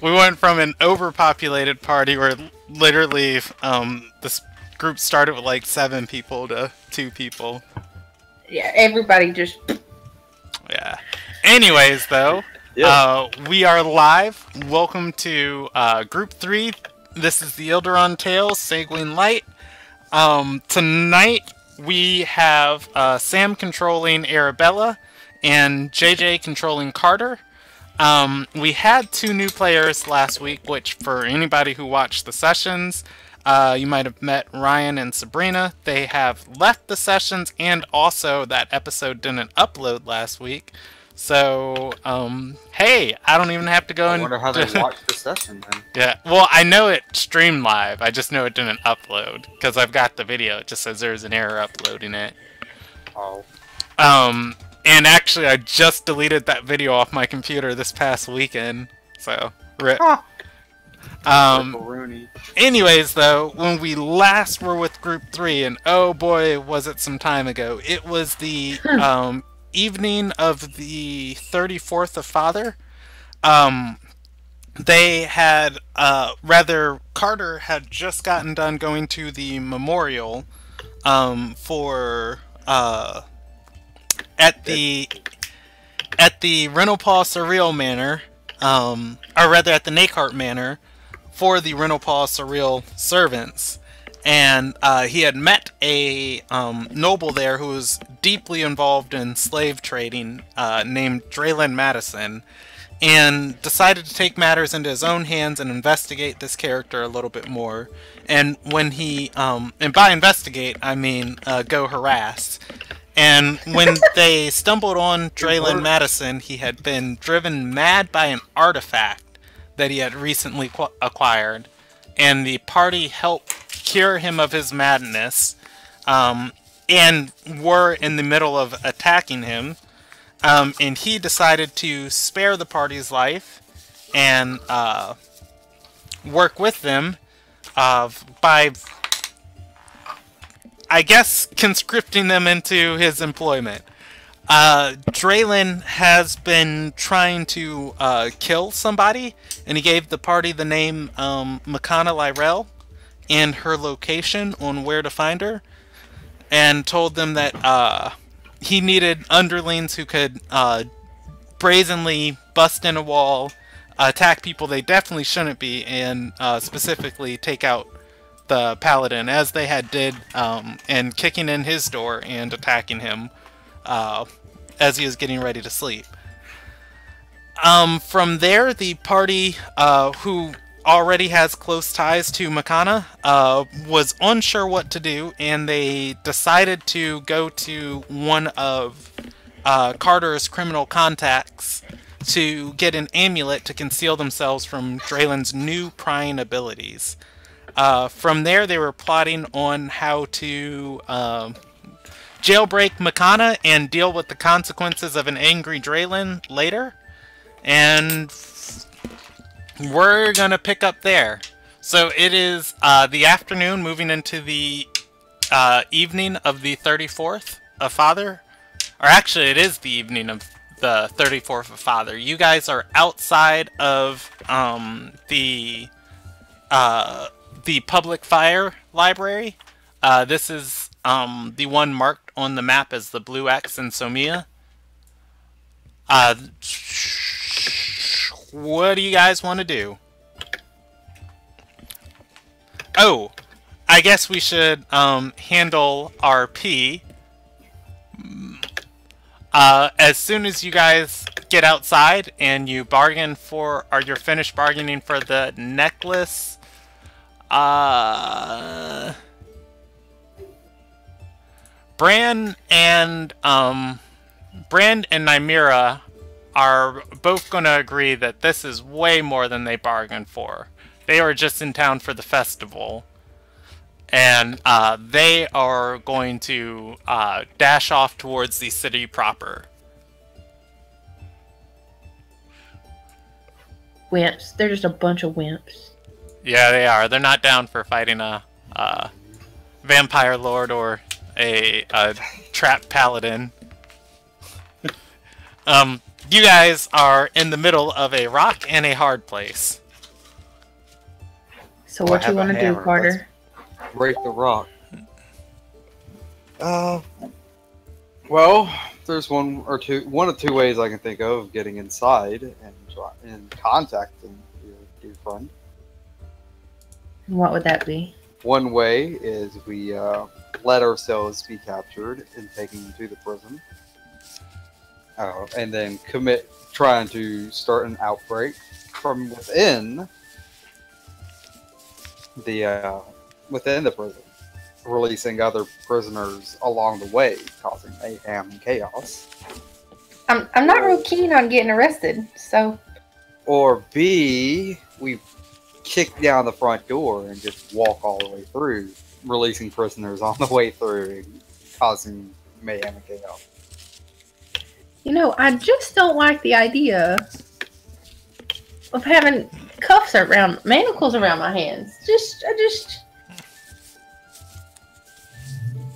We went from an overpopulated party where literally this group started with like 7 people to 2 people. Yeah, everybody just... Yeah. Anyways, though, we are live. Welcome to Group 3. This is the Ilderon Tales, Sanguine Light. Tonight we have Sam controlling Arabella and JJ controlling Carter. We had 2 new players last week, which for anybody who watched the sessions, you might have met Ryan and Sabrina. They have left the sessions, and also that episode didn't upload last week. So, hey, I don't even have to go and... I wonder how they watched the session then. Yeah, well, I know it streamed live. I just know it didn't upload, because I've got the video. It just says there's an error uploading it. Oh. And actually, I just deleted that video off my computer this past weekend. So, rip. Huh. Anyways, though, when we last were with Group 3, and oh boy, was it some time ago, it was the evening of the 34th of Father. They had, Carter had just gotten done going to the memorial for... At the Renopal Surreal Manor, or rather at the Nakehart Manor, for the Renopal Surreal servants, and he had met a noble there who was deeply involved in slave trading, named Draylen Madison, and decided to take matters into his own hands and investigate this character a little bit more. And when he, and by investigate, I mean go harass. And when they stumbled on Draylen Madison, he had been driven mad by an artifact that he had recently acquired. And the party helped cure him of his madness, and were in the middle of attacking him. And he decided to spare the party's life and work with them by... I guess conscripting them into his employment. Draylen has been trying to kill somebody, and he gave the party the name Makana Lyrell and her location on where to find her, and told them that he needed underlings who could brazenly bust in a wall, attack people they definitely shouldn't be, and specifically take out the paladin, as they had did, and kicking in his door and attacking him as he was getting ready to sleep. From there, the party, who already has close ties to Makana, was unsure what to do, and they decided to go to one of Carter's criminal contacts to get an amulet to conceal themselves from Draylen's new prying abilities. From there, they were plotting on how to jailbreak Makana and deal with the consequences of an angry Draylen later. And we're going to pick up there. So it is the afternoon, moving into the evening of the 34th of Father. Or actually, it is the evening of the 34th of Father. You guys are outside of the public fire library. This is the one marked on the map as the blue X in Somia. What do you guys want to do? Oh, I guess we should handle RP. As soon as you guys get outside and you bargain for, or you're finished bargaining for the necklace, Bran and Nymeria are both going to agree that this is way more than they bargained for. They were just in town for the festival, and they are going to dash off towards the city proper. Wimps. They're just a bunch of wimps. Yeah, they are. They're not down for fighting a vampire lord or a trap paladin. You guys are in the middle of a rock and a hard place. So I what you have a want to do, hammer. Carter? Break the rock. Well, there's one of two ways I can think of getting inside and contacting your friend. What would that be? One way is we let ourselves be captured and taken to the prison, and then trying to start an outbreak from within the prison, releasing other prisoners along the way, causing mayhem and chaos. I'm not real keen on getting arrested, so. Or B, we kick down the front door and just walk all the way through, releasing prisoners on the way through and causing mayhem and chaos. You know, I just don't like the idea of having manacles around my hands.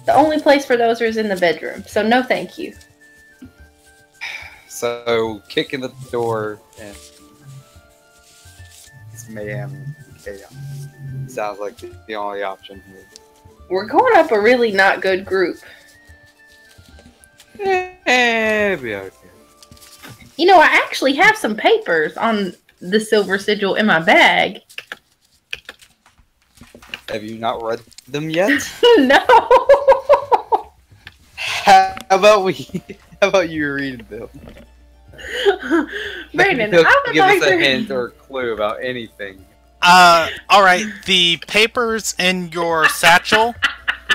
The only place for those is in the bedroom, so no thank you. So, kicking the door and it's mayhem and chaos. Sounds like the only option here. We're going up a really not good group. Be okay. You know, I actually have some papers on the silver sigil in my bag. Have you not read them yet? No. How about you read them? Brandon, Give I would us like a to. hint or a clue about anything. Alright, the papers in your satchel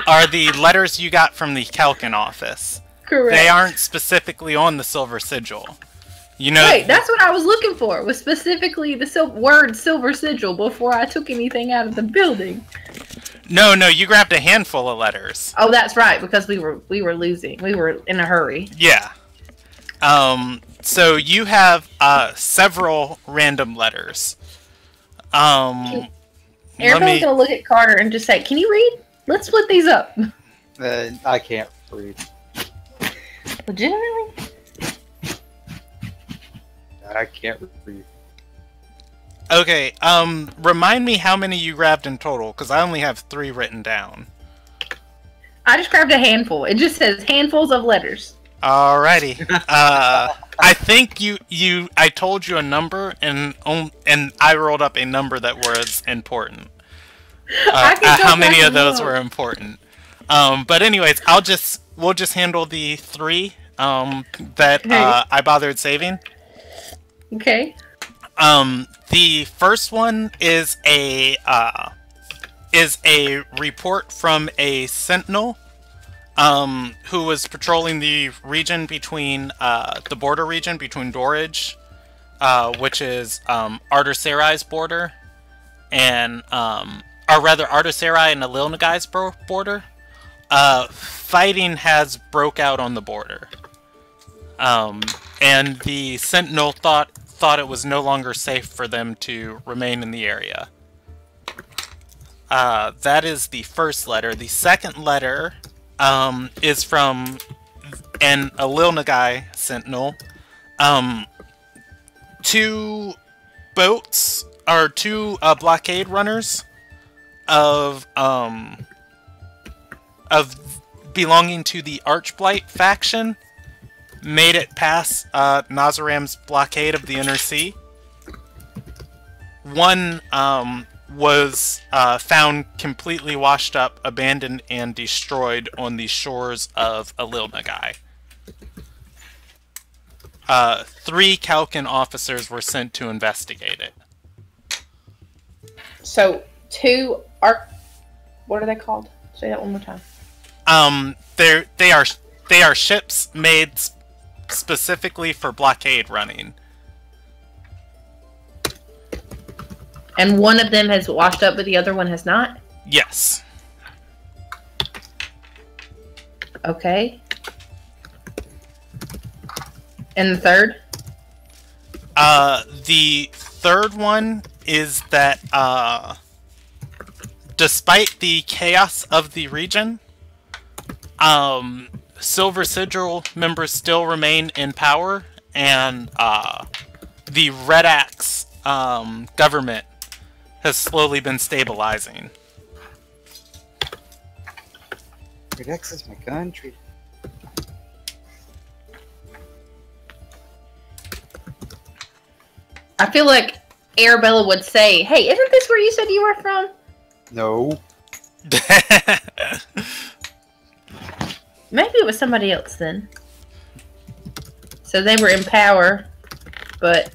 are the letters you got from the Calkin office. Correct. They aren't specifically on the silver sigil. You know, Right, that's what I was looking for. Was specifically the word silver sigil before I took anything out of the building. No, you grabbed a handful of letters. Oh, that's right, because we were losing. We were in a hurry. Yeah. So you have several random letters. Everybody's gonna look at Carter and just say, "Can you read? Let's split these up." I can't read. Legitimately? I can't read. Okay, remind me how many you grabbed in total, because I only have 3 written down. I just grabbed a handful. It just says handfuls of letters. Alrighty. I think I told you a number, and I rolled up a number that was important. How many of those were important? But anyways, we'll just handle the 3 that I bothered saving. Okay. The first one is a report from a sentinel who was patrolling the region between the border region between Dorage, which is Arterserai's border, and or rather Arterserai and Ililnagai's border. Fighting has broke out on the border, and the sentinel thought it was no longer safe for them to remain in the area. That is the first letter. The second letter is from an Ililnagai sentinel. 2 boats, or 2 blockade runners of belonging to the Archblight faction made it past Nazaram's blockade of the Inner Sea. One was found completely washed up, abandoned, and destroyed on the shores of Ililnagai. 3 Calkin officers were sent to investigate it. So 2 what are they called? Say that one more time. They are ships made specifically for blockade running. And one of them has washed up, but the other one has not? Yes. Okay. And the third? The third one is that, despite the chaos of the region, Silver Sigil members still remain in power, and the Red Axe government has slowly been stabilizing. Great access my country. I feel like Arabella would say, "Hey, isn't this where you said you were from?" No. Maybe it was somebody else then. So they were in power, but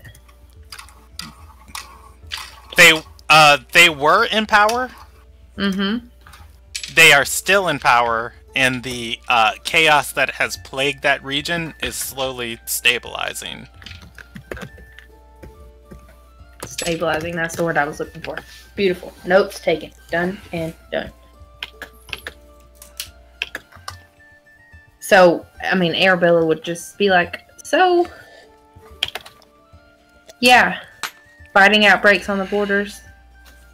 they were in power. mm-hmm. They are still in power, and the chaos that has plagued that region is slowly stabilizing. Stabilizing, that's the word I was looking for. Beautiful. Notes taken. Done and done. So, I mean, Arabella would just be like, so, yeah, fighting outbreaks on the borders.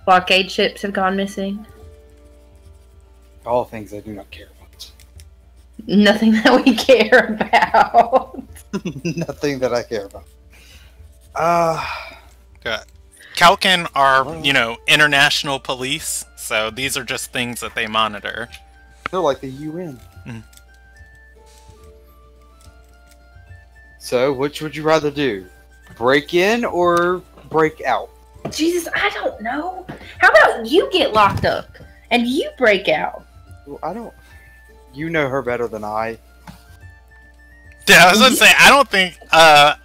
Blockade ships have gone missing. All things I do not care about. Nothing that we care about. Nothing that I care about. Kalkin are, international police, so these are just things that they monitor. They're like the UN. Mm. So, which would you rather do? Break in or break out? Jesus, I don't know. How about you get locked up and you break out? Well, I don't... You know her better than I. Yeah, I was going to say, I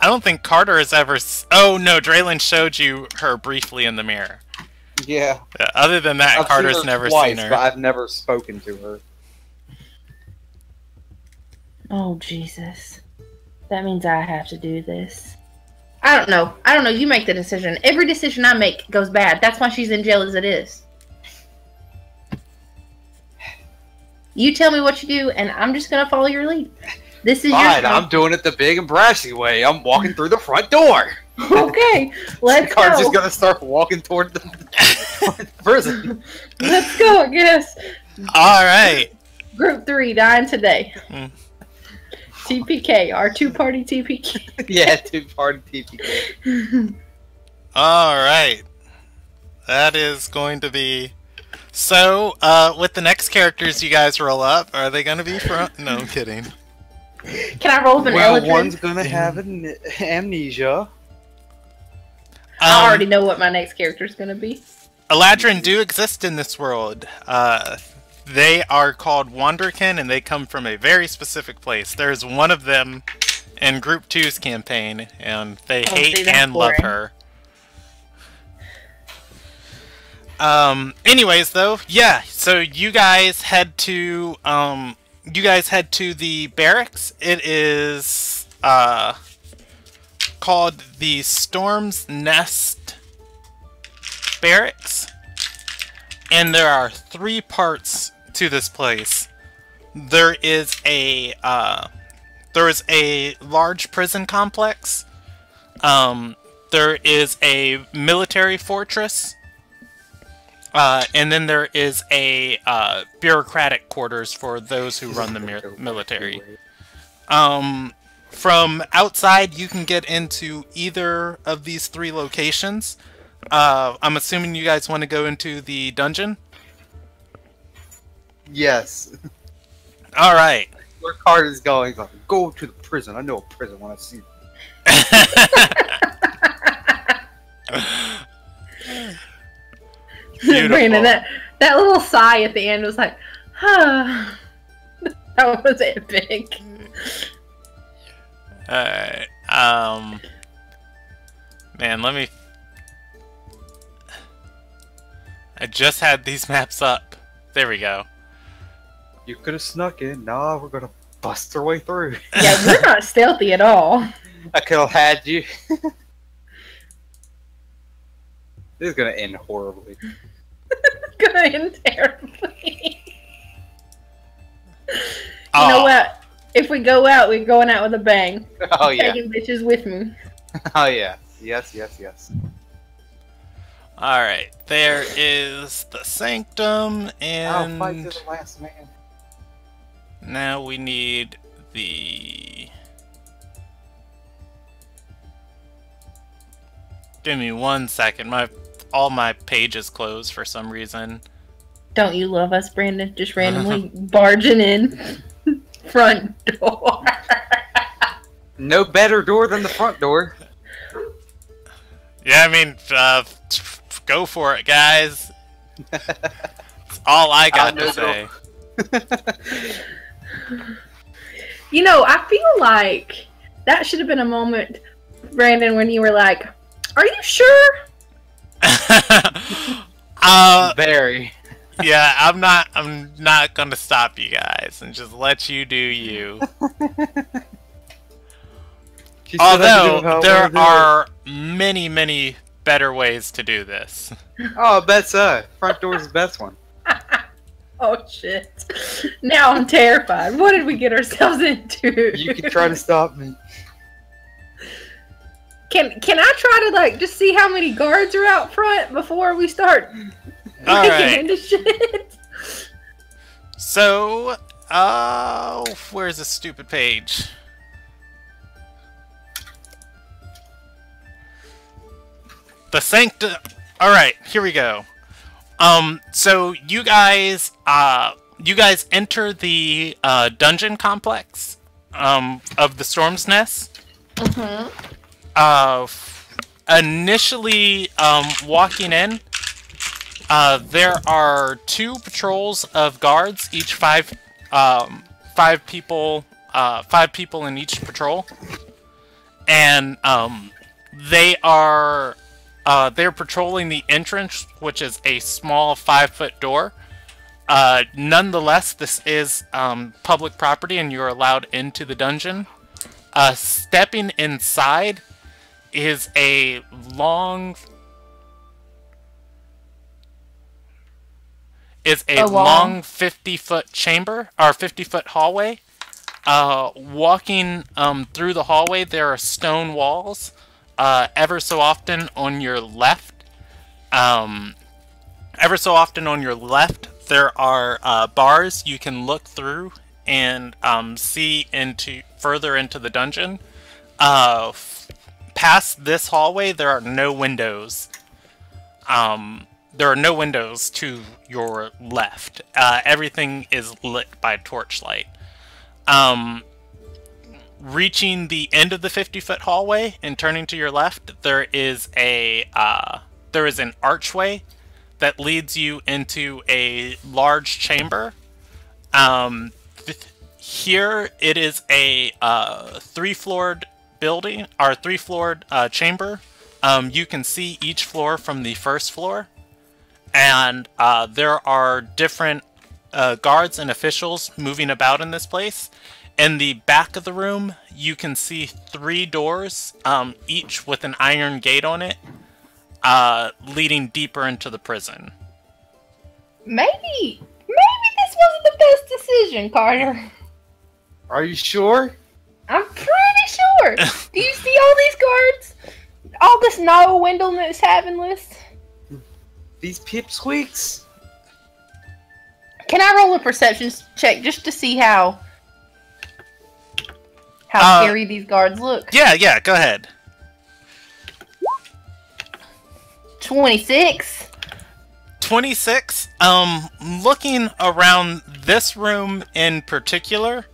don't think Carter has ever... Oh, no, Draylon showed you her briefly in the mirror. Yeah. Other than that, I've Carter's seen her never twice, seen her. But I've never spoken to her. Oh, Jesus. That means I have to do this. I don't know. You make the decision. Every decision I make goes bad. That's why she's in jail as it is. You tell me what you do, and I'm just going to follow your lead. This is Fine, your I'm doing it the big and brassy way. I'm walking through the front door. Okay, let's go. Car's just gonna start walking toward the prison. Let's go, I guess. Alright. Group 3 dying today. Mm. TPK, our two-party TPK. Yeah, two-party TPK. Alright. That is going to be... So, with the next characters you guys roll up, are they going to be front? No, I'm kidding. Can I roll with an Eldrin? One's gonna have amnesia. I already know what my next character is going to be. Eladrin do exist in this world. They are called Wanderkin, and they come from a very specific place. There's one of them in Group 2's campaign, and they hate and love her. Anyways, though, yeah. So you guys head to the barracks. It is called the Storm's Nest Barracks, and there are 3 parts to this place. There is a large prison complex. There is a military fortress. And then there is a bureaucratic quarters for those who run the military. From outside, you can get into either of these 3 locations. I'm assuming you guys want to go into the dungeon? Yes. Alright. Where Carter's going, he's like, go to the prison. I know a prison when I see Beautiful. Brandon, that little sigh at the end was like, huh. That was epic. Alright, man, let me... I just had these maps up. There we go. You could have snuck in. Nah, we're gonna bust our way through. Yeah, we're not stealthy at all. I could have had you. This is gonna end horribly. Gonna end terribly. You know what? If we go out, we're going out with a bang. Oh yeah. Taking bitches with me. Oh yeah. Yes, yes, yes. Alright, there is the Sanctum, and... I'll fight to the last man. Now we need the... Give me 1 second. My all my pages closed for some reason. Don't you love us, Brandon? Just randomly barging in front door. No better door than the front door. Yeah, I mean, go for it, guys. That's all I got to say. You know, I feel like that should have been a moment, Brandon, when you were like, "Are you sure?" Very. Yeah, I'm not gonna stop you guys and just let you do you. Although there are many, many better ways to do this. Oh, I bet so. Front door's the best one. Oh shit! Now I'm terrified. What did we get ourselves into? You can try to stop me. Can I try to like just see how many guards are out front before we start breaking into shit? So, where's this stupid page? The Sanctum. All right, here we go. So you guys enter the dungeon complex of the Storm's Nest. Initially, walking in, there are 2 patrols of guards, each 5 people, 5 people in each patrol, and they're patrolling the entrance, which is a small 5-foot door. Nonetheless, this is public property, and you're allowed into the dungeon. Stepping inside is a long 50-foot chamber, or 50-foot hallway. Walking through the hallway, there are stone walls. Ever so often on your left, there are bars you can look through and see further into the dungeon. Past this hallway, there are no windows. There are no windows to your left. Everything is lit by torchlight. Reaching the end of the 50-foot hallway and turning to your left, there is an archway that leads you into a large chamber. Here it is a 3-floored building, or 3-floored chamber. You can see each floor from the first floor, and there are different guards and officials moving about in this place. In the back of the room, you can see 3 doors, each with an iron gate on it, leading deeper into the prison. Maybe this wasn't the best decision, Carter. Are you sure? I'm pretty sure. Do you see all these guards? All this no windowless having list? These pipsqueaks? Can I roll a perception check just to see how scary these guards look? Yeah, go ahead. 26. 26? Looking around this room in particular,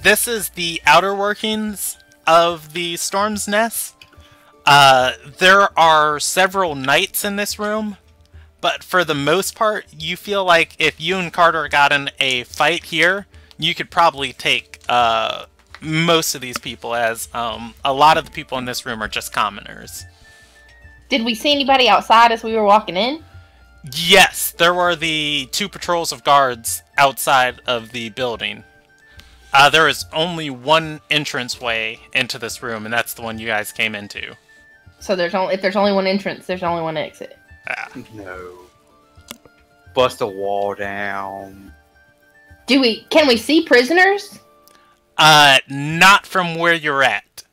this is the outer workings of the Storm's Nest. There are several knights in this room, but for the most part, you feel like if you and Carter got in a fight here, you could probably take most of these people, as a lot of the people in this room are just commoners. Did we see anybody outside as we were walking in? Yes, there were the 2 patrols of guards outside of the building. There is only one entranceway into this room, and that's the one you guys came into. So if there's only one entrance, there's only one exit. No. Bust a wall down. Can we see prisoners? Not from where you're at.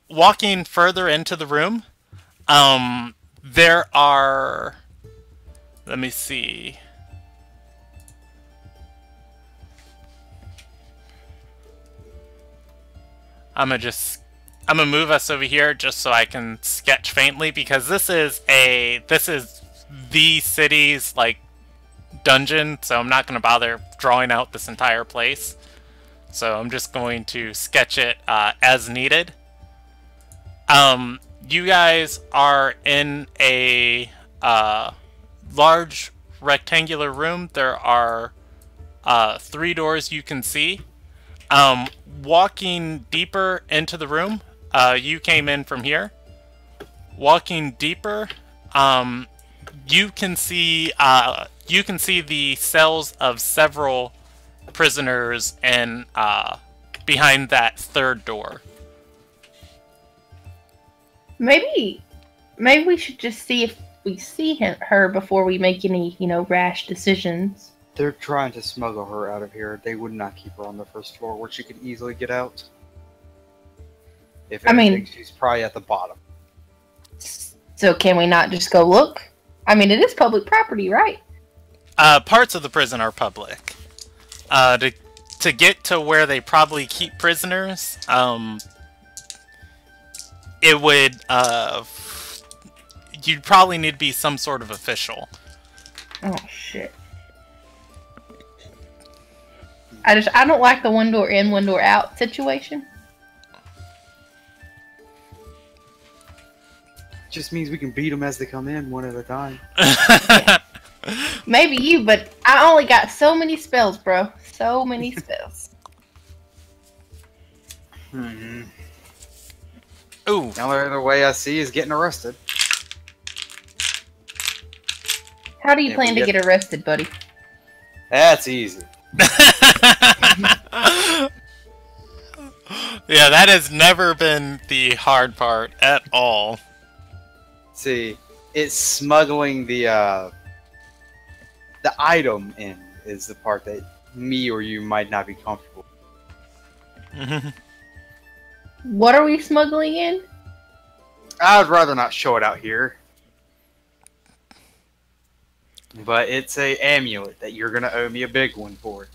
Walking further into the room, there are... Let me see. I'm gonna move us over here just so I can sketch faintly, because this is the city's like dungeon, so I'm not gonna bother drawing out this entire place. So I'm just going to sketch it as needed. You guys are in a large rectangular room. There are 3 doors you can see. Walking deeper into the room, you came in from here. Walking deeper, you can see the cells of several prisoners and behind that 3rd door. Maybe we should just see if we see her before we make any, rash decisions. They're trying to smuggle her out of here. They would not keep her on the 1st floor where she could easily get out. If anything, she's probably at the bottom. So can we not just go look? I mean, it is public property, right? Parts of the prison are public. To get to where they probably keep prisoners, it would, you'd probably need to be some sort of official. Oh, shit. I don't like the 1 door in, 1 door out situation. Just means we can beat them as they come in, 1 at a time. Yeah. Maybe you, but I only got so many spells, bro. So many spells. Mm-hmm. Ooh. The only other way I see is getting arrested. How do you plan to get arrested, buddy? That's easy. Yeah, that has never been the hard part at all. See, it's smuggling the item in is the part that me or you might not be comfortable with. What are we smuggling in? I'd rather not show it out here. But it's a amulet that you're gonna owe me a big one for.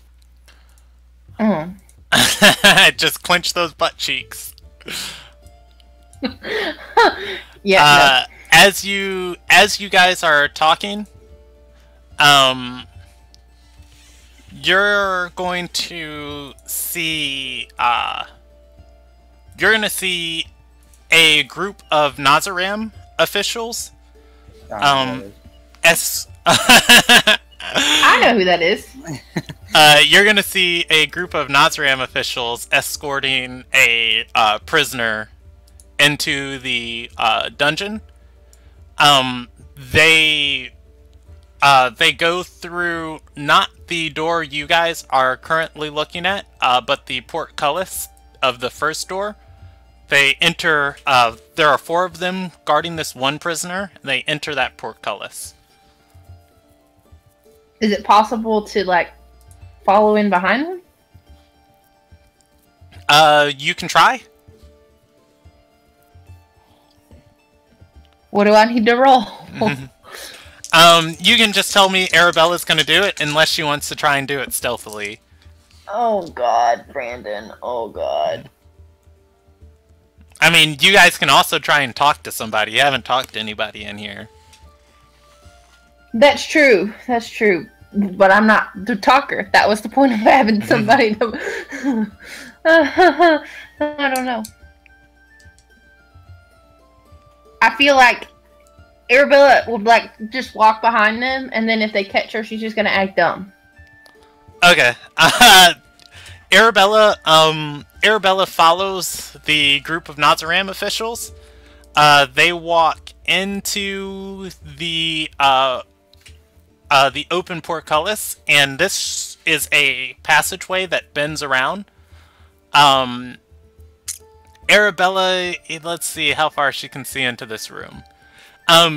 Just clench those butt cheeks. Yeah. No. As you guys are talking, you're going to see a group of Nazaram officials. I know who that is. You're gonna see a group of Nazaram officials escorting a prisoner into the dungeon. They go through not the door you guys are currently looking at, but the portcullis of the 1st door. They enter. There are 4 of them guarding this one prisoner. And they enter that portcullis. Is it possible to follow in behind them? You can try. What do I need to roll? You can just tell me Arabella's gonna do it, unless she wants to try and do it stealthily. Oh God, Brandon. Oh God. I mean, you guys can also try and talk to somebody. You haven't talked to anybody in here. That's true. That's true. But I'm not the talker. That was the point of having somebody to... I don't know. I feel like Arabella would just walk behind them, and then if they catch her, she's just gonna act dumb. Okay. Arabella follows the group of Nazaram officials. They walk into the open portcullis, and this is a passageway that bends around. Arabella, let's see how far she can see into this room.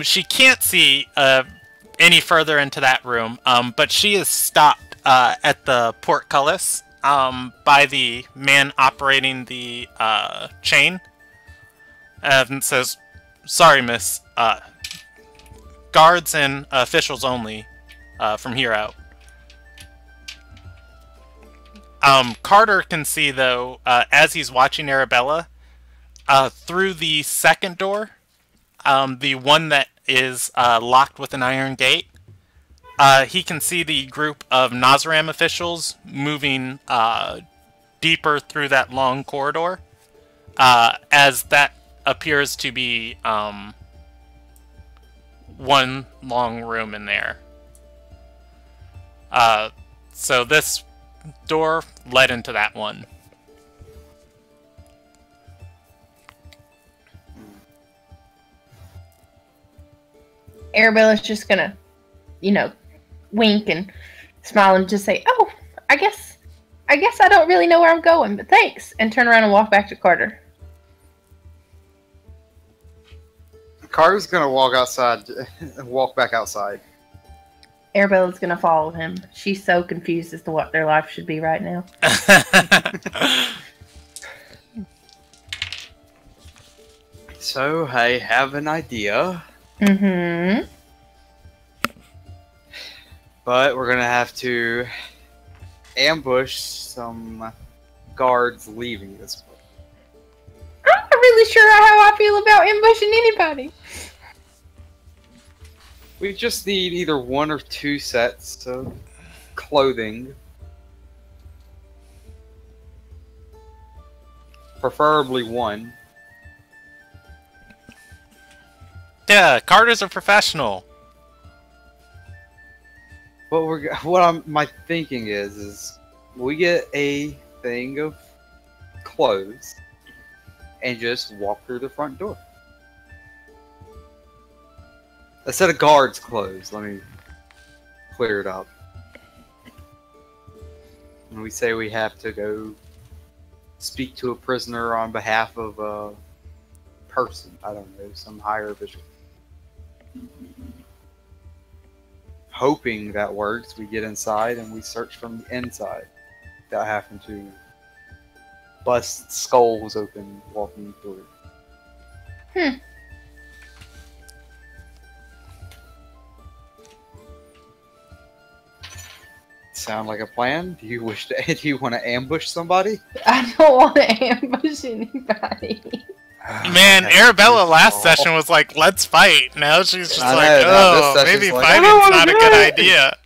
She can't see any further into that room, but she is stopped at the portcullis by the man operating the chain, and says, "Sorry, miss. Guards and officials only from here out." Carter can see, though, as he's watching Arabella, through the second door, the one that is locked with an iron gate, he can see the group of Nazram officials moving deeper through that long corridor, as that appears to be one long room in there. So this door led into that one. Arabella's just gonna, wink and smile and just say, "Oh, I guess I don't really know where I'm going, but thanks," and turn around and walk back to Carter. Carter's gonna walk back outside. Arabella's gonna follow him. She's so confused as to what their life should be right now. So I have an idea. Mm-hmm. But we're gonna have to ambush some guards leaving this place. I'm not really sure how I feel about ambushing anybody. We just need either 1 or 2 sets of clothing. Preferably 1. Yeah, Carter's a professional. My thinking is we get a thing of clothes and just walk through the front door. A set of guards' clothes. Let me clear it up. And we say we have to go speak to a prisoner on behalf of a person. I don't know, some higher official. Hoping that works, we get inside and we search from the inside without having to bust skulls open walking through. Sound like a plan? Do you want to ambush somebody? I don't want to ambush anybody. Man, Arabella last session was like, let's fight. Now she's just maybe like, fighting's not a good idea.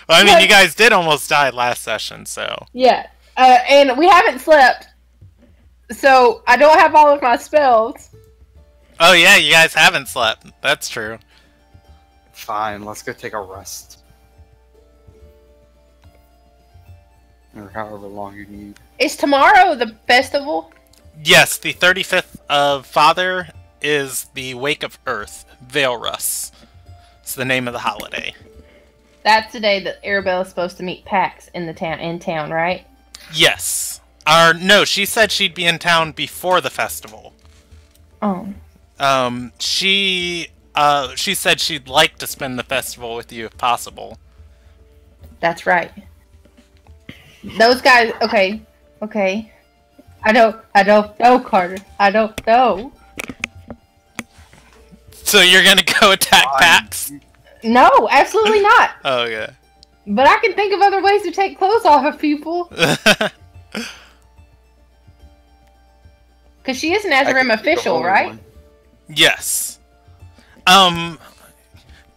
Well, I mean, you guys did almost die last session, so. Yeah, and we haven't slept, so I don't have all of my spells. Oh yeah, you guys haven't slept. That's true. Fine, let's go take a rest. Or however long you need. Is tomorrow the festival? Yes, the 35th of Father is the Wake of Earth, Veilrus. It's the name of the holiday. That's the day that Arabella's supposed to meet Pax in town, right? Yes. No, she said she'd be in town before the festival. Oh. She said she'd like to spend the festival with you if possible. That's right. Those guys, okay. I don't know, Carter. I don't know. So you're gonna go attack Pax? No, absolutely not. Oh, yeah. But I can think of other ways to take clothes off of people. Because she is an Azarim official, right? Yes.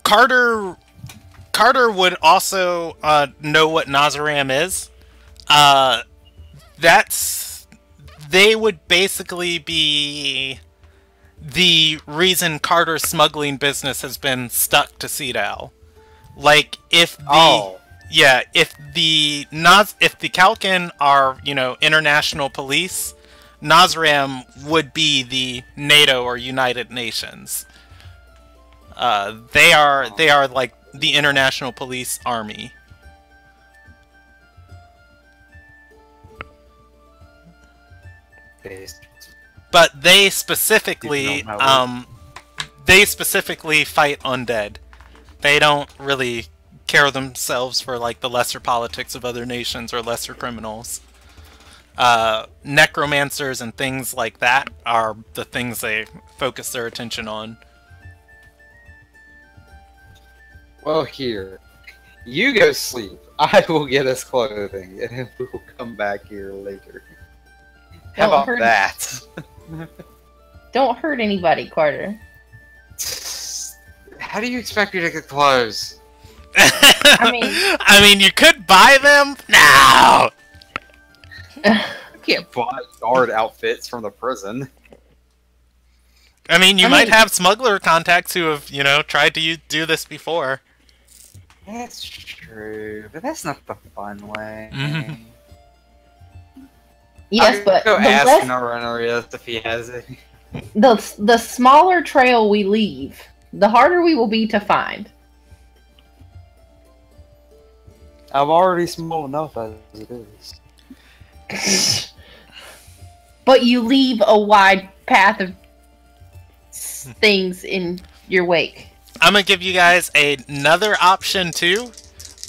Carter would also know what Nazaram is. They would basically be the reason Carter's smuggling business has been stuck to Cedal. Like, if the Kalkin are, international police, Nazaram would be the NATO or United Nations. They are like the international police army. But they specifically fight undead. They don't really care themselves for like the lesser politics of other nations or lesser criminals. Necromancers and things like that are the things they focus their attention on. Well, here, you go sleep. I will get us clothing, and then we will come back here later. How about that? Don't hurt anybody, Carter. How do you expect me to get clothes? I mean, you could buy them. No. You can't buy guard outfits from the prison. I mean, you might have smuggler contacts who have, tried to do this before. That's true, but that's not the fun way. Yes, but go ask Norris if he has it. The smaller trail we leave, the harder we will be to find. I'm already small enough as it is. But you leave a wide path of things in your wake. I'm gonna give you guys another option too.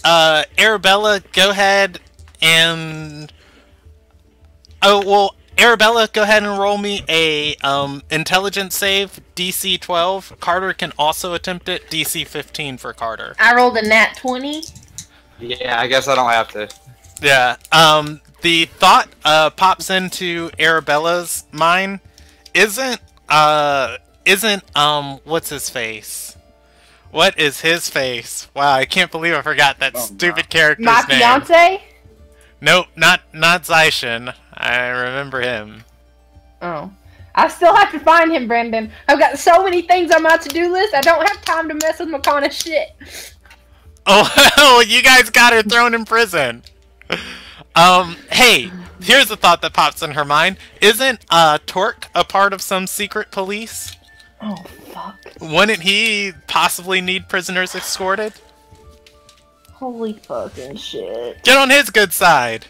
Arabella, go ahead and Arabella, go ahead and roll me a intelligence save, DC 12. Carter can also attempt it, DC 15 for Carter. I rolled a nat 20. Yeah, I guess I don't have to. Yeah. The thought pops into Arabella's mind. Isn't what's his face? What is his face? Wow, I can't believe I forgot that stupid character's My name. fiance? Nope, not Zaishin. I remember him. Oh. I still have to find him, Brandon. I've got so many things on my to-do list, I don't have time to mess with Makana's shit. Oh, you guys got her thrown in prison. Hey, here's a thought that pops in her mind. Isn't Torque a part of some secret police? Oh, fuck. Wouldn't he possibly need prisoners escorted? Holy fucking shit. Get on his good side.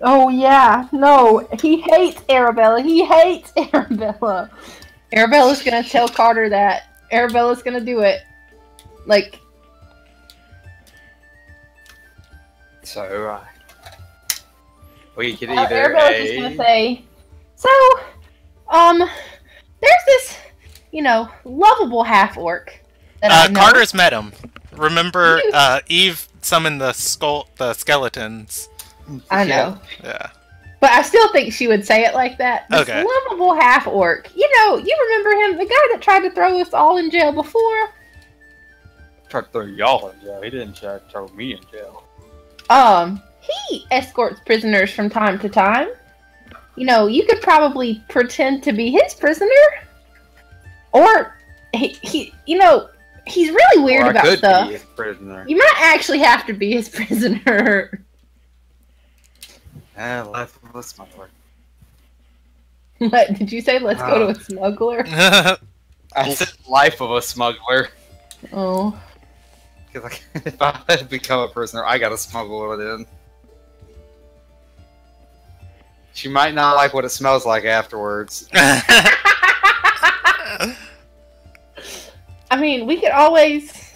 Oh, yeah. No, he hates Arabella. He hates Arabella. Arabella's gonna tell Carter that. Arabella's gonna do it. Like... So, we could either Arabella's just gonna say, so, there's this, lovable half-orc that I know. Carter's met him. Remember, Eve summoned the skeletons. I know. Yeah. But I still think she would say it like that. This lovable half-orc. You remember him, the guy that tried to throw us all in jail before? Tried to throw y'all in jail. He didn't try to throw me in jail. He escorts prisoners from time to time. You could probably pretend to be his prisoner. Or, he's really weird about stuff. Be his prisoner. You might actually have to be his prisoner. Life of a smuggler. What, did you say let's go to a smuggler? I said life of a smuggler. Oh. Because if I had to become a prisoner, I gotta smuggle it in. She might not like what it smells like afterwards. I mean, we could always...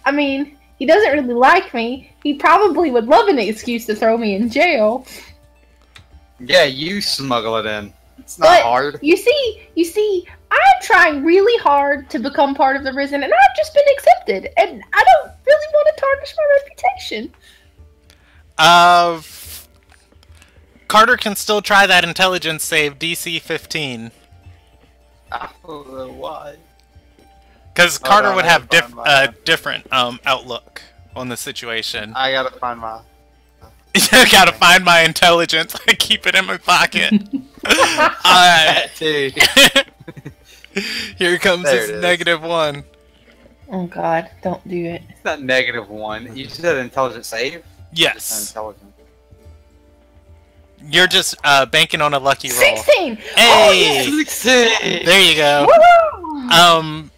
he doesn't really like me. He probably would love an excuse to throw me in jail. Yeah, you smuggle it in. It's not hard. You see, I'm trying really hard to become part of the prison, and I've just been accepted, and I don't really want to tarnish my reputation. Carter can still try that intelligence save, DC 15. I don't know why. Because Carter would have different outlook on the situation. I gotta find my... I gotta find my intelligence. I keep it in my pocket. Dude. Here comes his -1. Oh god, don't do it. It's not -1. You said intelligence save? Yes. Intelligence. You're just banking on a lucky roll. 16! Hey! Oh, yes! 16! There you go. Woo!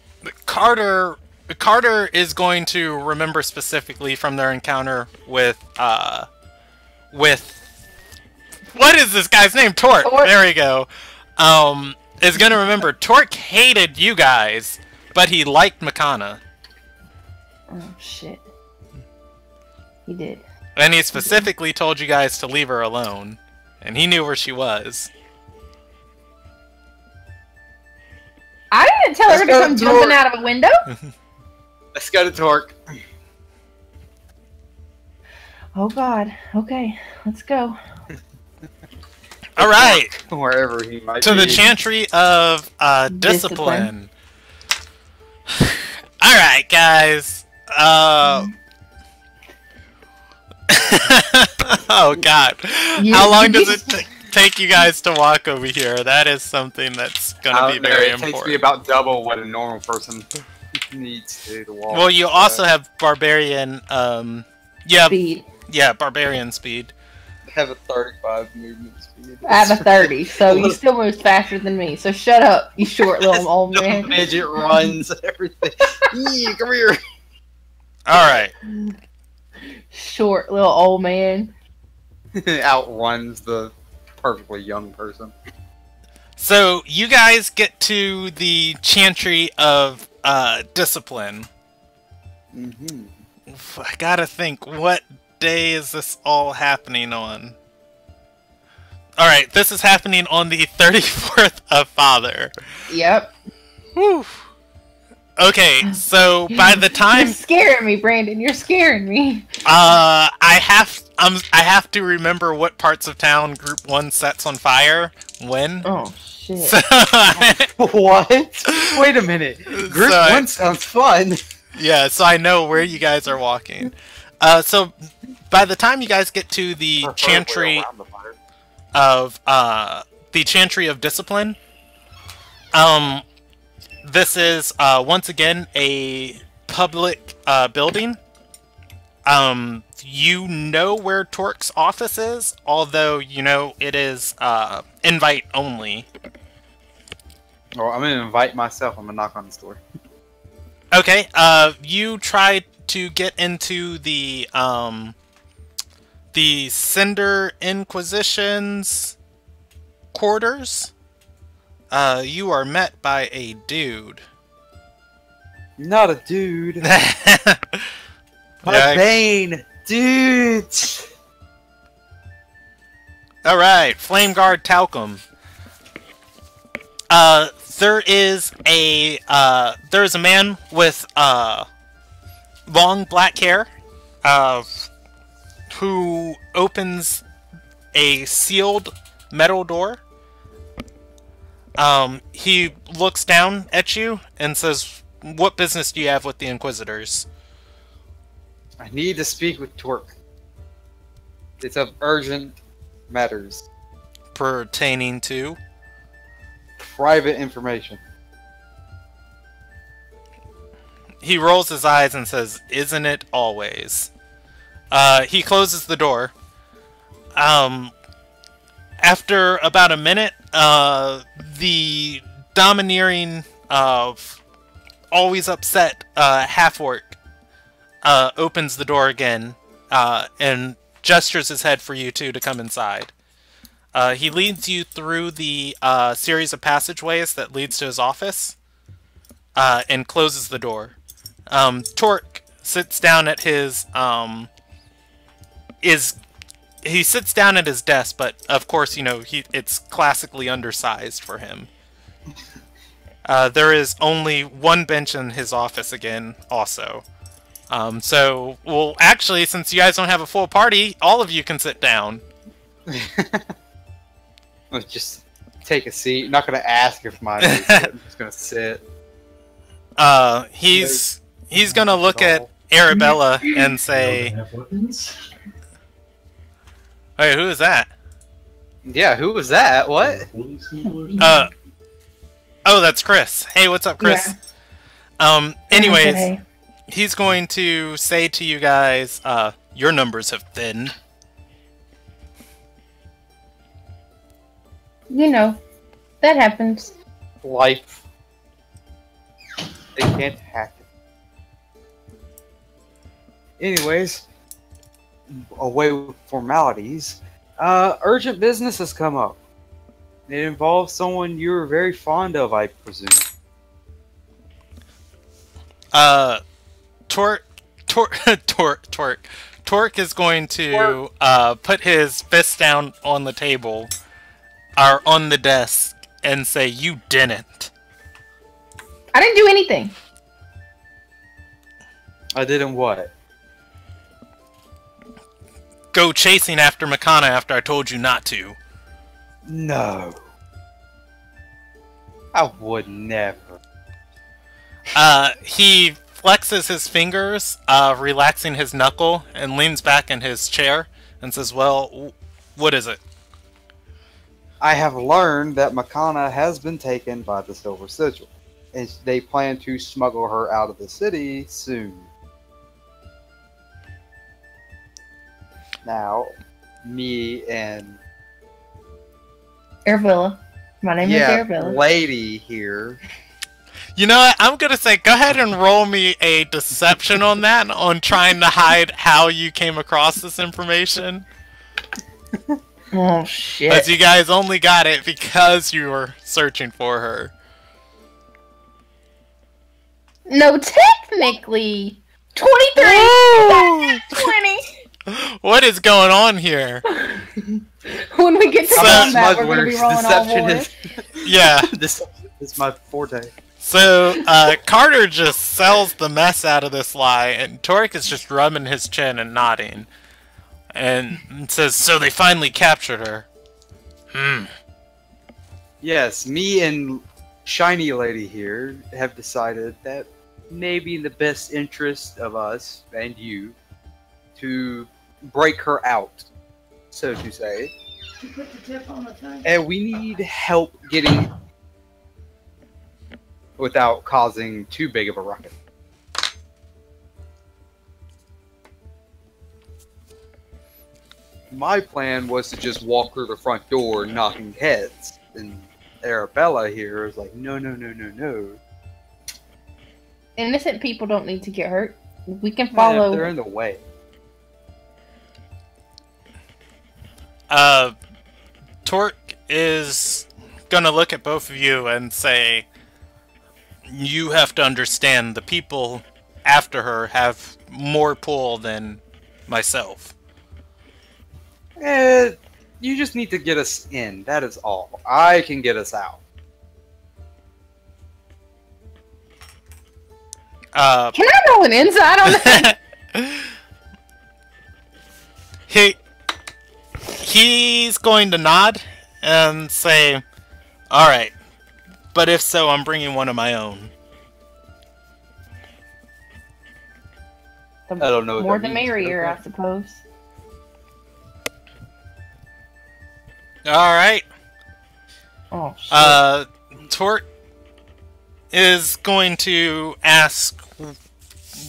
Carter is going to remember specifically from their encounter with what is this guy's name? Torque. There we go. Is gonna remember Torque hated you guys, but he liked Makana. Oh shit. He did. And he specifically told you guys to leave her alone. And he knew where she was. I didn't tell her to come jumping out of a window. Let's go to Torque. Oh god. Okay, let's go. All right. Wherever he might To be. the Chantry of Discipline. All right, guys. Oh God! How long does it take you guys to walk over here? That is something that's gonna be very important. It takes me about double what a normal person needs to walk. Well, you also have barbarian. Speed. Yeah, barbarian speed. I have a 35 movement speed. I have a 30, so you still move faster than me. So shut up, you short little old man. Midget runs everything. Yeah, come here. All right. Short little old man. Outruns the perfectly young person. So you guys get to the Chantry of Discipline. I gotta think, what day is this all happening on? Alright, this is happening on the 34th of Father. Yep. Whew. Okay, so by the time You're scaring me, Brandon. You're scaring me. I have to remember what parts of town Group 1 sets on fire when. Oh shit. So, What? Wait a minute. Group 1 sounds fun. Yeah, so I know where you guys are walking. So by the time you guys get to the Chantry of Discipline, this is once again a public building. You know where Torque's office is, although you know it is invite only. Well, I'm gonna invite myself. I'm gonna knock on the door. Okay. You try to get into the Cinder Inquisition's quarters. You are met by a dude. Not a dude. My Yeah. Bane, dude. All right, Flame Guard Talcum. There is a man with long black hair, who opens a sealed metal door. He looks down at you and says, "What business do you have with the Inquisitors?" I need to speak with Torque. It's of urgent matters. Pertaining to? Private information. He rolls his eyes and says, "Isn't it always?" He closes the door. After about a minute, the domineering, always upset half-orc opens the door again and gestures his head for you two to come inside. He leads you through the series of passageways that leads to his office and closes the door. Torque sits down at his he sits down at his desk, but of course, you know, it's classically undersized for him. There is only one bench in his office again, also. So, well, actually, since you guys don't have a full party, all of you can sit down. Let's just take a seat. I'm not gonna ask if mine is good. I'm just gonna sit. He's gonna look at Arabella and say, "Hey, who is that?" Yeah, who was that? What? Oh, that's Chris. Hey, what's up, Chris? Yeah. Anyways, Okay. he's going to say to you guys, your numbers have thinned. You know, that happens. Life. They can't hack it. Anyways, away with formalities. Urgent business has come up. It involves someone you're very fond of, I presume. Torque is going to put his fist down on the table, or on the desk, and say, "You didn't." I didn't do anything. I didn't what? Go chasing after Makana after I told you not to. No. I would never. He flexes his fingers, relaxing his knuckle, and leans back in his chair and says, well, what is it? I have learned that Makana has been taken by the Silver Sigil, and they plan to smuggle her out of the city soon. Now, me and Arabella. My name is Arabella. lady here. You know what? I'm gonna say, go ahead and roll me a deception on that, on trying to hide how you came across this information. Oh, shit. Because you guys only got it because you were searching for her. No, technically, 23. Woo! 20. What is going on here? When we get to combat, we're going to be rolling all fours. Yeah. This is my forte. So, Carter just sells the mess out of this lie, and Torek is just rubbing his chin and nodding. And says, so they finally captured her. Yes, me and Shiny Lady here have decided that maybe in the best interest of us and you to break her out, so to say. You put the tip on the thing? And we need help getting without causing too big of a ruckus. My plan was to just walk through the front door knocking heads. And Arabella here is like, no, no, no, no, no. Innocent people don't need to get hurt. We can follow. They're in the way. Torque is gonna look at both of you and say, you have to understand the people after her have more pull than myself. You just need to get us in. That is all. I can get us out. Can I roll an insight on that? He's going to nod and say, alright, but if so, I'm bringing one of my own. I don't know what More that the means, merrier, okay. I suppose. Alright. Oh, shit. Torque is going to ask,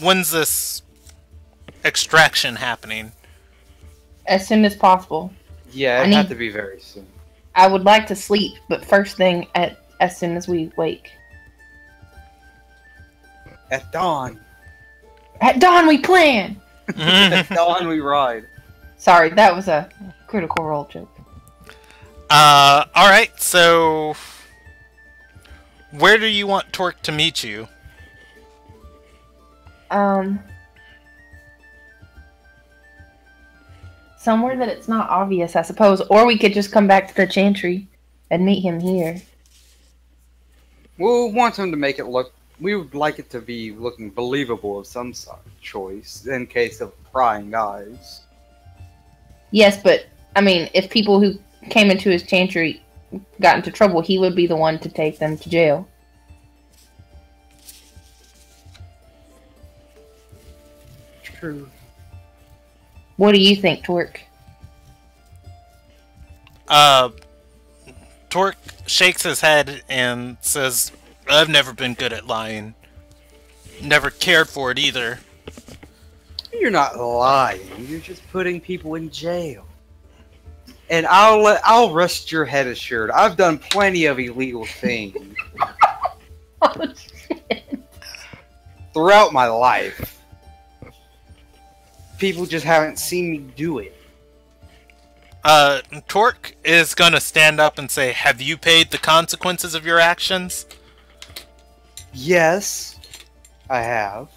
when's this extraction happening? As soon as possible. Yeah, it had to be very soon. I would like to sleep, but first thing as soon as we wake. At dawn. At dawn we plan! At dawn we ride. Sorry, that was a Critical Role joke. Alright, so where do you want Torque to meet you? Somewhere that it's not obvious, I suppose. Or we could just come back to the Chantry and meet him here. We'll want him to make it look... We would like it to be looking believable of some sort of choice, in case of prying eyes. Yes, but, I mean, if people who came into his Chantry got into trouble, he would be the one to take them to jail. True. What do you think, Torque? Torque shakes his head and says, I've never been good at lying. Never cared for it either. You're not lying. You're just putting people in jail. And I'll rest your head assured. I've done plenty of illegal things Oh, shit. throughout my life. People just haven't seen me do it. Torque is gonna stand up and say, have you paid the consequences of your actions? Yes, I have.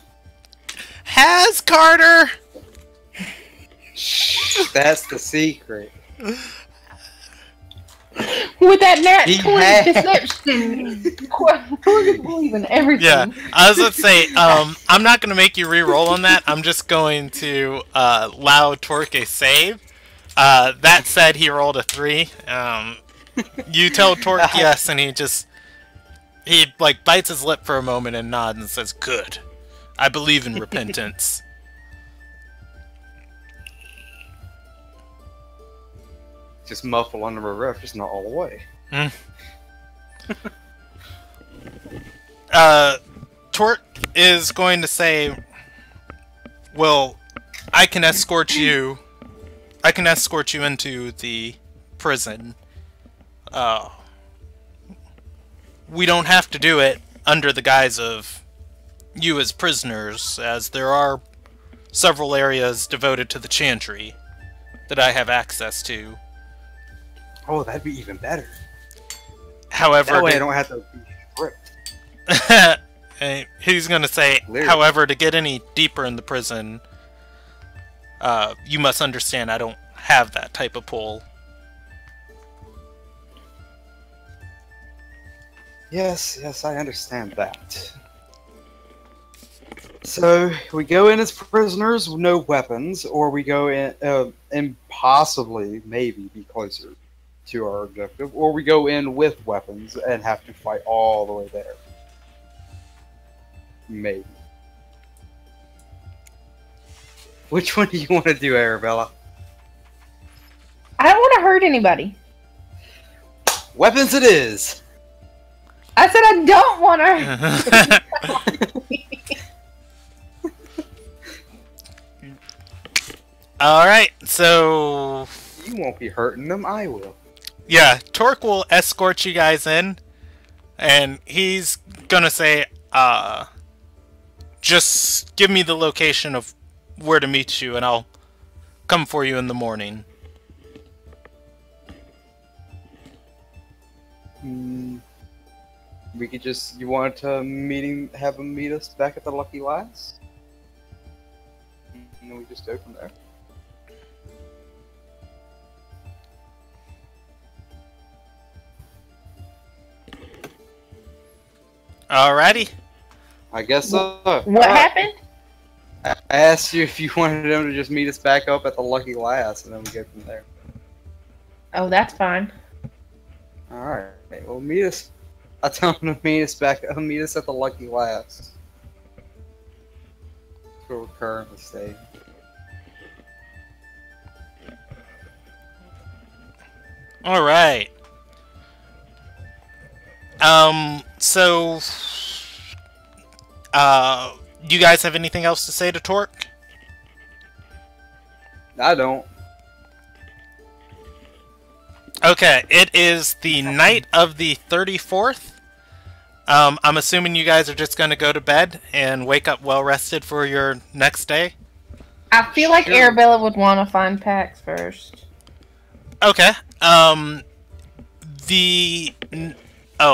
Has Carter? That's the secret. With that nat He 20 had- deception, Torque is believing everything. Yeah, I was gonna say, I'm not gonna make you re-roll on that. I'm just going to allow Torque a save. That said, he rolled a 3. You tell Torque yes, and he like bites his lip for a moment and nods and says, "Good. I believe in repentance." Just muffle under my breath, just not all the way. Tort is going to say, "Well, I can escort you. I can escort you into the prison. We don't have to do it under the guise of you as prisoners, as there are several areas devoted to the Chantry that I have access to. Oh, that'd be even better. However, That way I don't have to be stripped. he's going to say, however, to get any deeper in the prison, you must understand I don't have that type of pull." Yes, I understand that. So, we go in as prisoners with no weapons, or we go in and possibly, maybe, be closer to our objective, or we go in with weapons and have to fight all the way there. Maybe. Which one do you want to do, Arabella? I don't want to hurt anybody. Weapons it is! I said I don't want to. Alright, so... You won't be hurting them, I will. Yeah, Torque will escort you guys in, and he's gonna say, just give me the location of where to meet you, and I'll come for you in the morning. We could just... You want to have him meet us back at the Lucky Lass? And then we just go from there. Alrighty. I guess so. What happened? I asked you if you wanted him to just meet us back up at the Lucky Lass, and then we go from there. Oh, that's fine. Alright, well, meet us. I'll tell him to meet us meet us at the Lucky Lass. That's where we're currently staying. Alright. So... you guys have anything else to say to Torque? I don't. Okay, it is the night of the 34th. I'm assuming you guys are just going to go to bed and wake up well-rested for your next day? I feel like Arabella would want to find Pax first. Okay, Oh,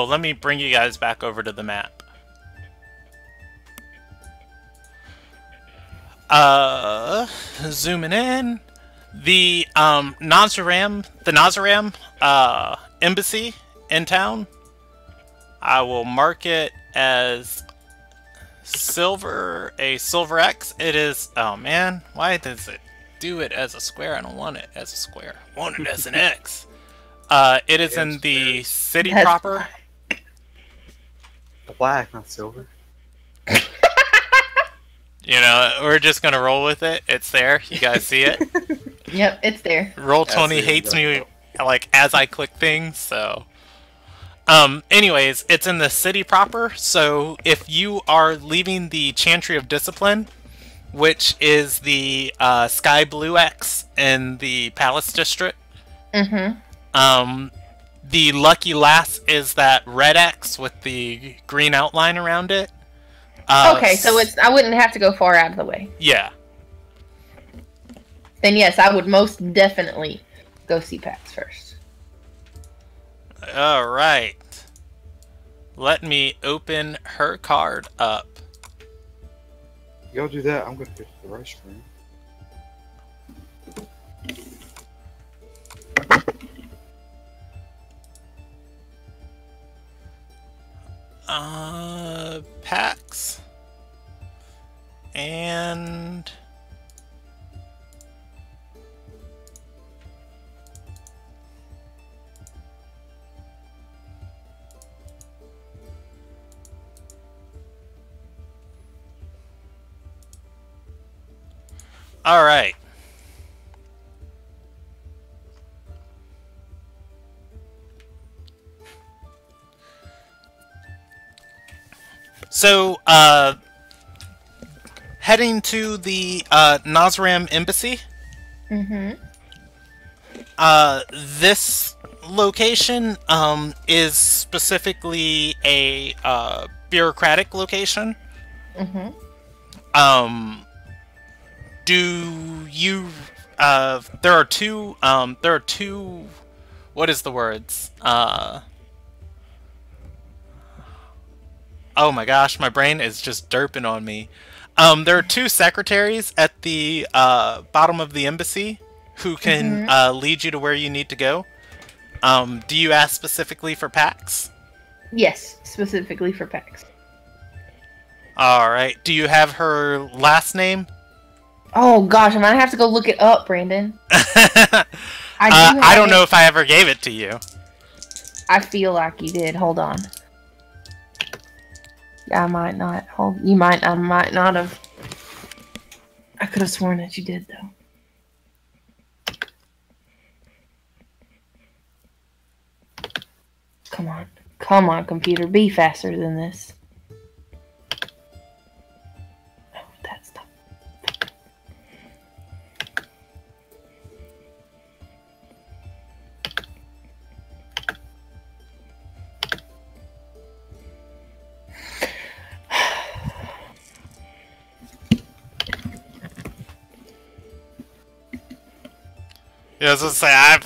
let me bring you guys back over to the map. Zooming in. The Nazaram embassy in town. I will mark it as silver, a silver X. It is, oh man, why does it do it as a square? I don't want it as a square. I want it as an X. It is in the city proper. Black, not silver. You know, we're just gonna roll with it. It's there. You guys see it? Yep, it's there. Roll20 hates me, like, as I click things, so... anyways, it's in the city proper, so if you are leaving the Chantry of Discipline, which is the Sky Blue X in the Palace District, the Lucky Lass is that red X with the green outline around it. Okay, so I wouldn't have to go far out of the way. Yeah. Then yes, I would most definitely go see Pax first. Alright. Let me open her card up. Y'all do that, I'm gonna go to the restroom. Pax. And... All right. So, heading to the Nazram Embassy. Mm-hmm. This location is specifically a bureaucratic location. Mm-hmm. Do you? There are two. There are two. What is the words? Oh my gosh, my brain is just derping on me. There are two secretaries at the bottom of the embassy who can lead you to where you need to go. Do you ask specifically for Pax? Yes, specifically for Pax. Alright. Do you have her last name? Oh gosh, I might have to go look it up, Brandon. I don't know if I ever gave it to you. I feel like you did. Hold on. Yeah, I might not. I might not have. I could have sworn that you did, though. Come on. Come on, computer. Be faster than this. Oh, that's not. Yeah, I was gonna say,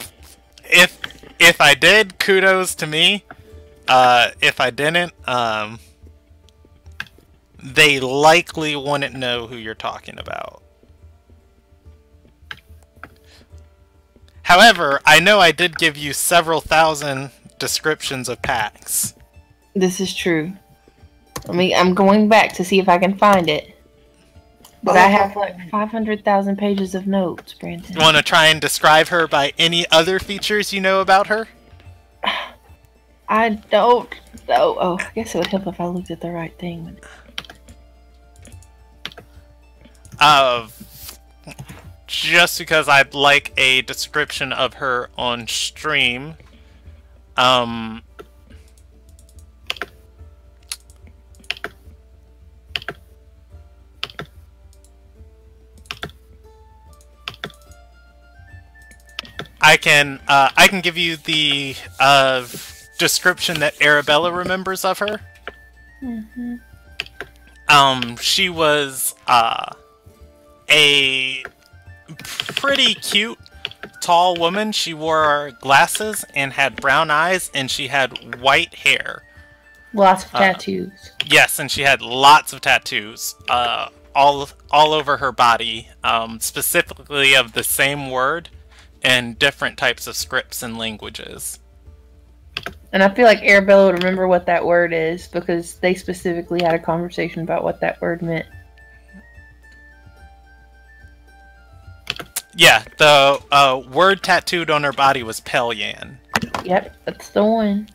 if I did, kudos to me. If I didn't, they likely wouldn't know who you're talking about. However, I know I did give you several thousand descriptions of Pax. This is true. I'm going back to see if I can find it. But I have like 500,000 pages of notes, Brandon. You want to try and describe her by any other features you know about her? I don't know. Oh, I guess it would help if I looked at the right thing. Just because I'd like a description of her on stream. I can give you the description that Arabella remembers of her. Mm-hmm. She was a pretty cute, tall woman. She wore glasses and had brown eyes, and she had white hair. Lots of tattoos. Yes, and she had lots of tattoos, all over her body, specifically of the same word. And different types of scripts and languages. And I feel like Arabella would remember what that word is because they specifically had a conversation about what that word meant. Yeah, the word tattooed on her body was Pelyan. Yep, that's the one.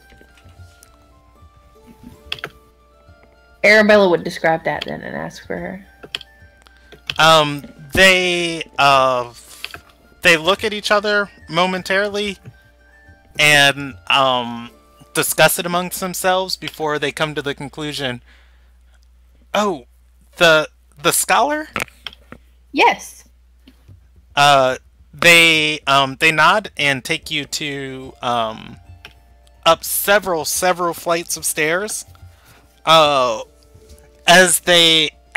Arabella would describe that then and ask for her. They look at each other momentarily and discuss it amongst themselves before they come to the conclusion. Oh, the scholar? Yes. They nod and take you to up several flights of stairs.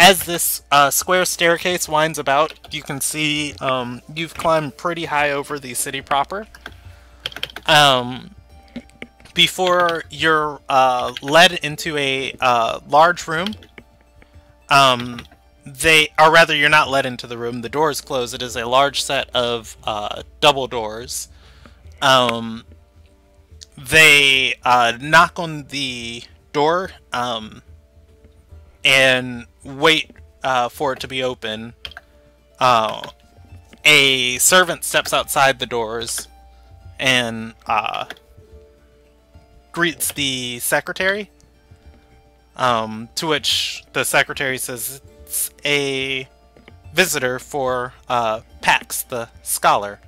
As this square staircase winds about, you can see you've climbed pretty high over the city proper. Before you're led into a large room, you're not led into the room. The doors close. It is a large set of double doors. They knock on the door and wait for it to be open. A servant steps outside the doors and greets the secretary. To which the secretary says, "It's a visitor for Pax, the scholar.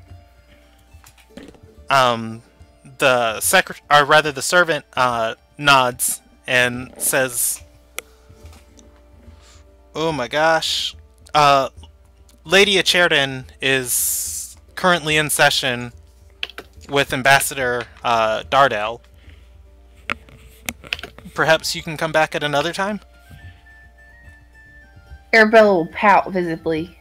The servant nods and says, "Oh my gosh, Lady Acherden is currently in session with Ambassador Dardel. Perhaps you can come back at another time?" Arabella will pout visibly.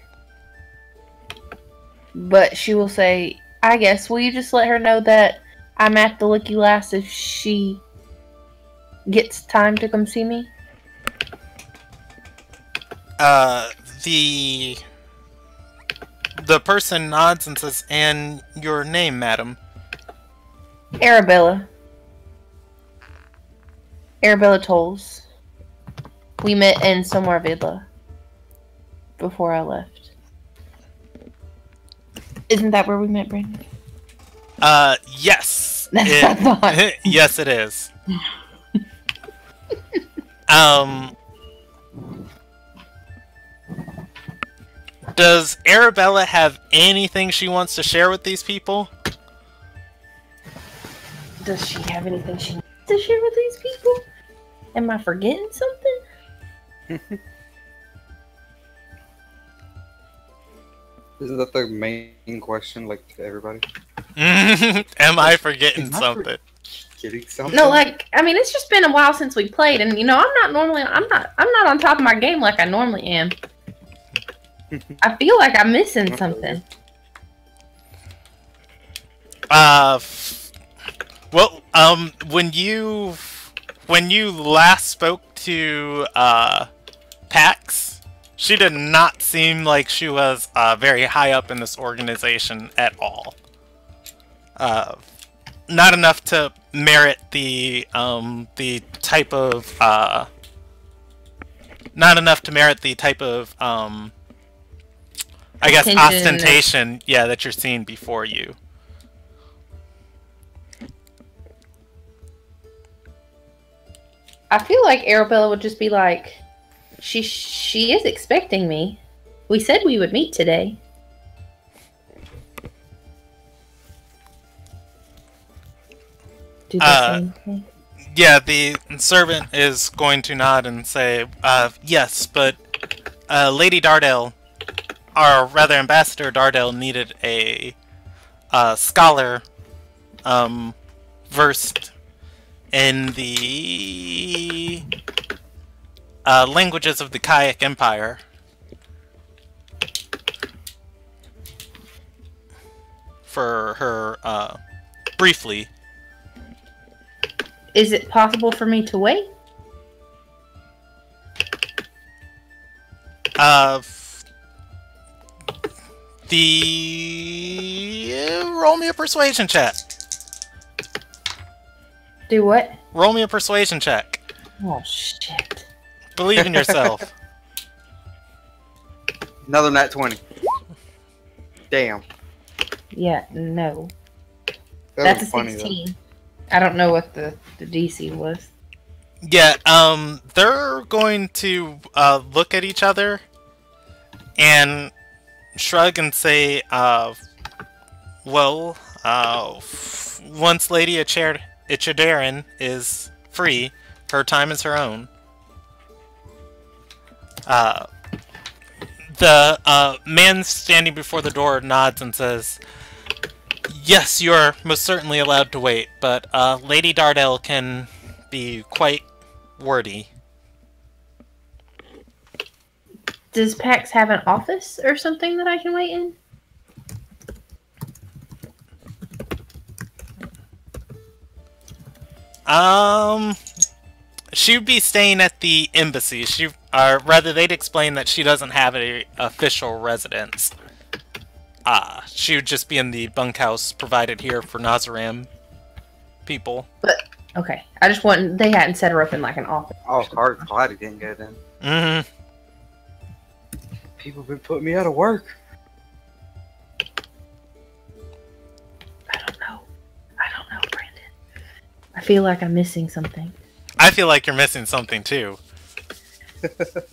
But she will say, I guess, will you just let her know that I'm at the Licky Lass if she gets time to come see me? The person nods and says, "And your name, madam?" Arabella. Arabella Tolls. We met in Somewhere Vidla before I left. Isn't that where we met, Brandon? Yes. That's what I thought. Yes, it is. Does Arabella have anything she wants to share with these people? Does she have anything she wants to share with these people? Am I forgetting something? Isn't that the main question, like, to everybody? Am I forgetting something? Getting something? No, like, I mean, it's just been a while since we played, and I'm not on top of my game like I normally am. I feel like I'm missing something. Well, when you last spoke to Pax, she did not seem like she was very high up in this organization at all. Not enough to merit the type of I guess ostentation, yeah, that you're seeing before you. I feel like Arabella would just be like, she is expecting me. We said we would meet today. Do the same thing. Yeah, the servant is going to nod and say, yes, but Lady Dardel, or rather Ambassador Dardel, needed a scholar versed in the languages of the Kayak Empire. For her, briefly. Is it possible for me to wait? Roll me a persuasion check. Do what? Roll me a persuasion check. Oh, shit. Believe in yourself. Another nat 20. Damn. Yeah, no. That That's a funny, 16. though. I don't know what the DC was. Yeah, they're going to look at each other and shrug and say, well, once Lady Ichidarin is free, her time is her own. The man standing before the door nods and says, yes, you are most certainly allowed to wait, but Lady Dardel can be quite wordy. Does PAX have an office or something that I can wait in? She'd be staying at the embassy. Rather, they'd explain that she doesn't have an official residence. She would just be in the bunkhouse provided here for Nazaram people. But okay, I just want they hadn't set her up in like an office. Oh, glad it didn't go then. Mm-hmm. People have been putting me out of work. I don't know, Brandon. I feel like I'm missing something. I feel like you're missing something too.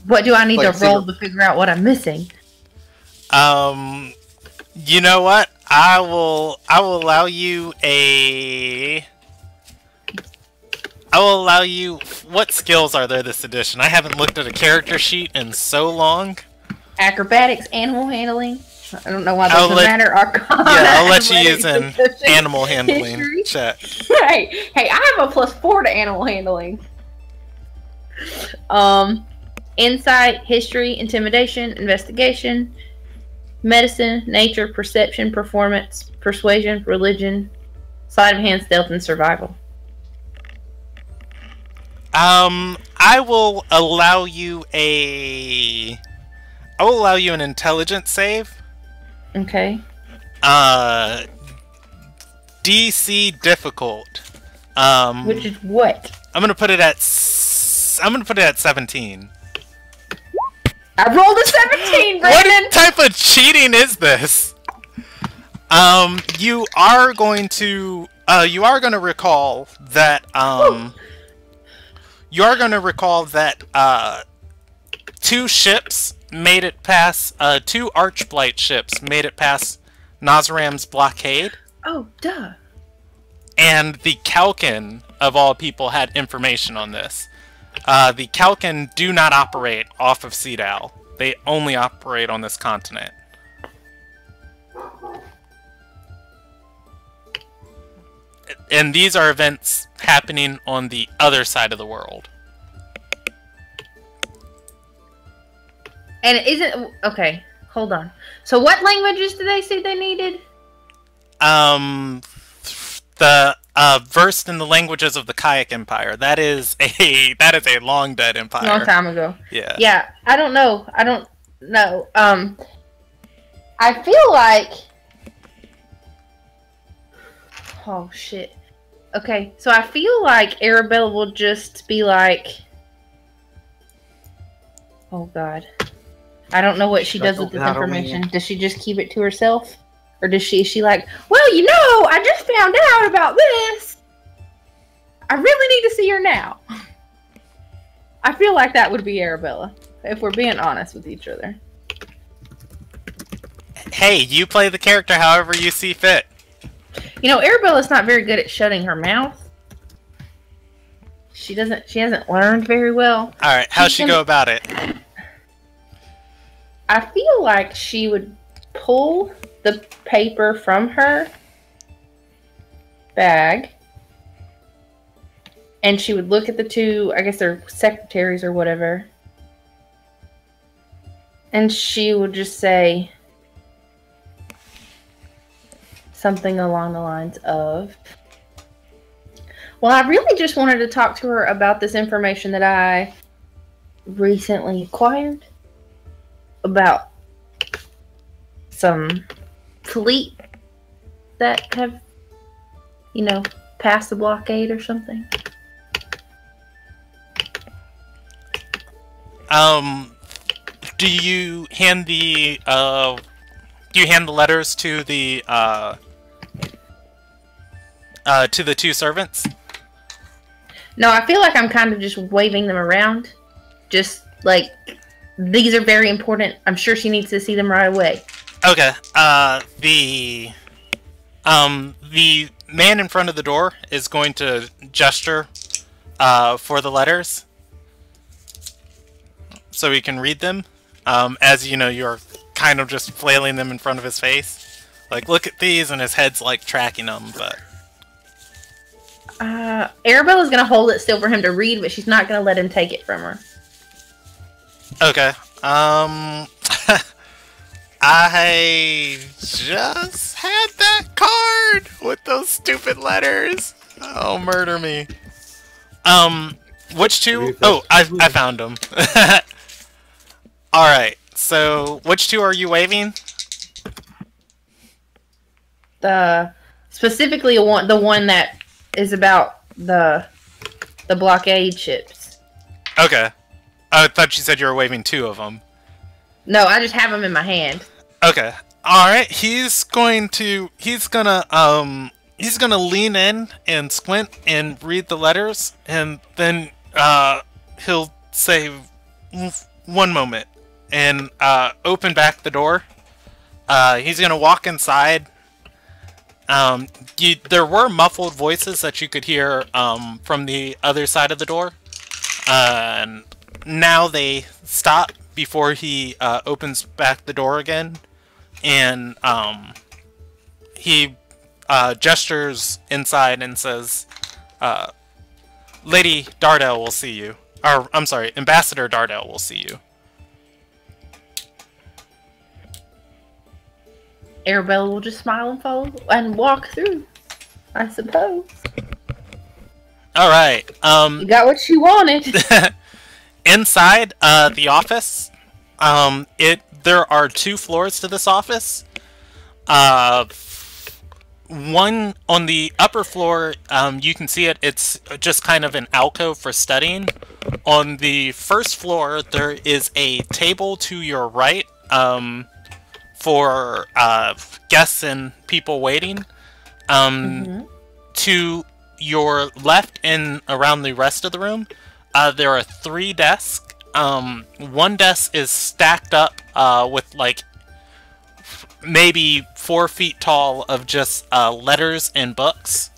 What do I need Like to roll to figure out what I'm missing? You know what? I will allow you a... I will allow you... What skills are there this edition? I haven't looked at a character sheet in so long. Acrobatics, animal handling. I don't know why that doesn't matter. Arcana. Yeah, I'll let you use an animal handling check. Right. Hey, I have a +4 to animal handling. Insight, history, intimidation, investigation, medicine, nature, perception, performance, persuasion, religion, sleight of hand, stealth, and survival. I will allow you an intelligence save. Okay. DC difficult. Which is what? I'm gonna put it at 17. I rolled a 17, Brandon! What type of cheating is this? You are going to recall that, two ships made it past, two Archblight ships made it past Nazaram's blockade. Oh, duh. And the Kalkin, of all people, had information on this. The Kalkin do not operate off of Cedal. They only operate on this continent. And these are events happening on the other side of the world. And it isn't... Okay, hold on. So what languages did they say they needed? Versed in the languages of the Kayak Empire. That is a long dead empire. Long time ago. Yeah. Yeah, I don't know. I feel like... Oh, shit. Okay, so I feel like Arabella will just be like... Oh, God. I don't know what she does with this information. Does she just keep it to herself? Or is she like, well, you know, I just found out about this. I really need to see her now. I feel like that would be Arabella, if we're being honest with each other. Hey, you play the character however you see fit. You know, Arabella's not very good at shutting her mouth. She hasn't learned very well. Alright, how's she go about it? I feel like she would pull the paper from her bag, and she would look at the two, I guess they're secretaries or whatever, and she would just say something along the lines of, well, I really just wanted to talk to her about this information that I recently acquired about some fleet that have, you know, passed the blockade or something. Do you hand the letters to the two servants? No, I feel like I'm kind of just waving them around. Just like, these are very important. I'm sure she needs to see them right away. Okay. The man in front of the door is going to gesture for the letters so he can read them. As you know, you're kind of just flailing them in front of his face. Like, look at these, and his head's like tracking them, but... Arabella's gonna hold it still for him to read, but she's not gonna let him take it from her. Okay. I just had that card with those stupid letters. Oh, murder me. Which two? Oh, I found them. Alright, so which two are you waving? Specifically the one that is about the blockade ships. Okay. I thought you said you were waving two of them. No, I just have them in my hand. Okay. Alright, he's gonna lean in and squint and read the letters, and then he'll say, "1 moment," and open back the door He's gonna walk inside. There were muffled voices that you could hear from the other side of the door. And now they stop before he opens back the door again. And he gestures inside and says, Lady Dardell will see you. Or, I'm sorry, Ambassador Dardell will see you. Arabella will just smile and follow and walk through, I suppose. Alright, You got what you wanted. inside the office, there are 2 floors to this office. One on the upper floor, you can see it's just kind of an alcove for studying. On the first floor, there is a table to your right, for guests and people waiting. To your left and around the rest of the room, there are 3 desks. One desk is stacked up with like maybe 4 feet tall of just letters and books.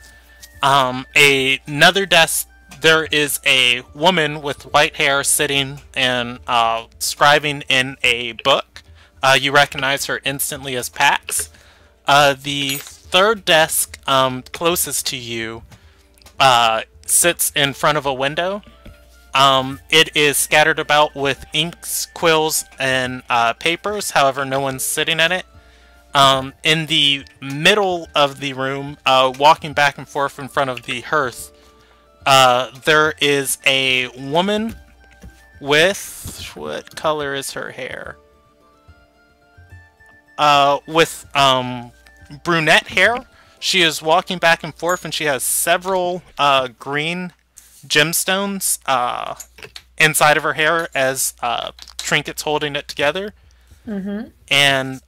Another desk, there is a woman with white hair sitting and scribing in a book. You recognize her instantly as Pax. The third desk, closest to you, sits in front of a window. It is scattered about with inks, quills, and papers. However, no one's sitting at it. In the middle of the room, walking back and forth in front of the hearth, there is a woman with... what color is her hair? With brunette hair. She is walking back and forth, and she has several green gemstones inside of her hair as trinkets holding it together. And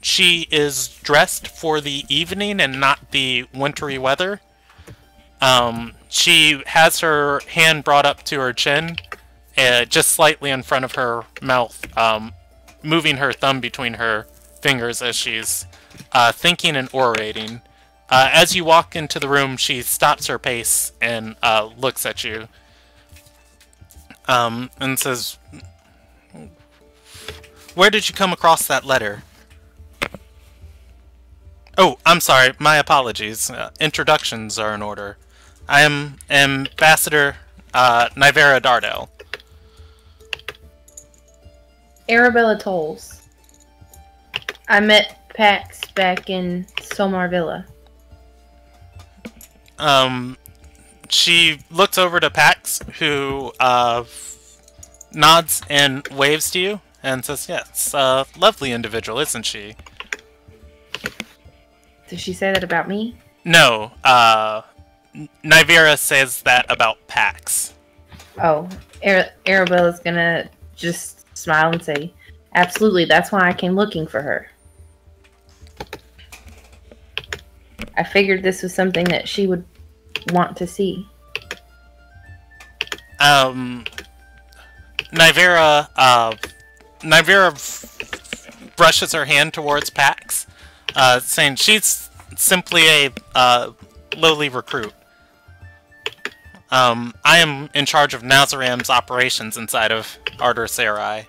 she is dressed for the evening and not the wintry weather. She has her hand brought up to her chin, just slightly in front of her mouth, moving her thumb between her fingers as she's thinking and orating. As you walk into the room, she stops her pace and looks at you and says, "Where did you come across that letter?" Oh, I'm sorry. My apologies. Introductions are in order. I am Ambassador Nivera Dardell. Arabella Tolls. I met Pax back in Somar Villa. She looks over to Pax, who nods and waves to you, and says, "Yes, lovely individual, isn't she?" Did she say that about me? No, Nivera says that about Pax. Oh, Arabella's gonna just smile and say, "Absolutely, that's why I came looking for her. I figured this was something that she would want to see." Nivera brushes her hand towards Pax, saying she's simply a lowly recruit. I am in charge of Nazaram's operations inside of Ardor Sarai.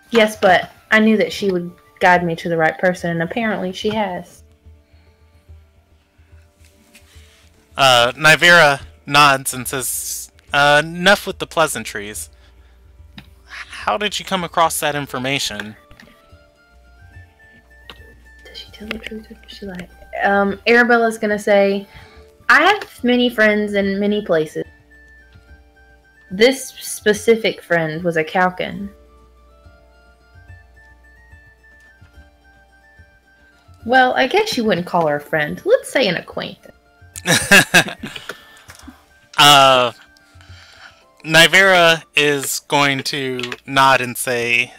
Yes, but I knew that she would guide me to the right person, and apparently she has. Nivera nods and says, enough with the pleasantries. How did you come across that information? Does she tell the truth or does she lie? Arabella's gonna say, "I have many friends in many places. This specific friend was a Kalkin." Well, I guess you wouldn't call her a friend. Let's say an acquaintance. Nivera is going to nod and say,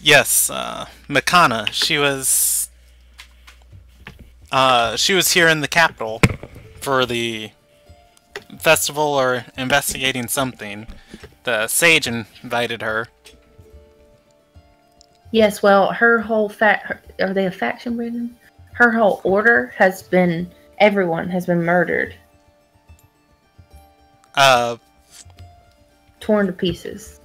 yes, Makana. She was here in the capital for the festival or investigating something. The sage invited her. Yes, well, her whole are they a faction, Brandon? Her whole order has been, everyone has been murdered. Torn to pieces.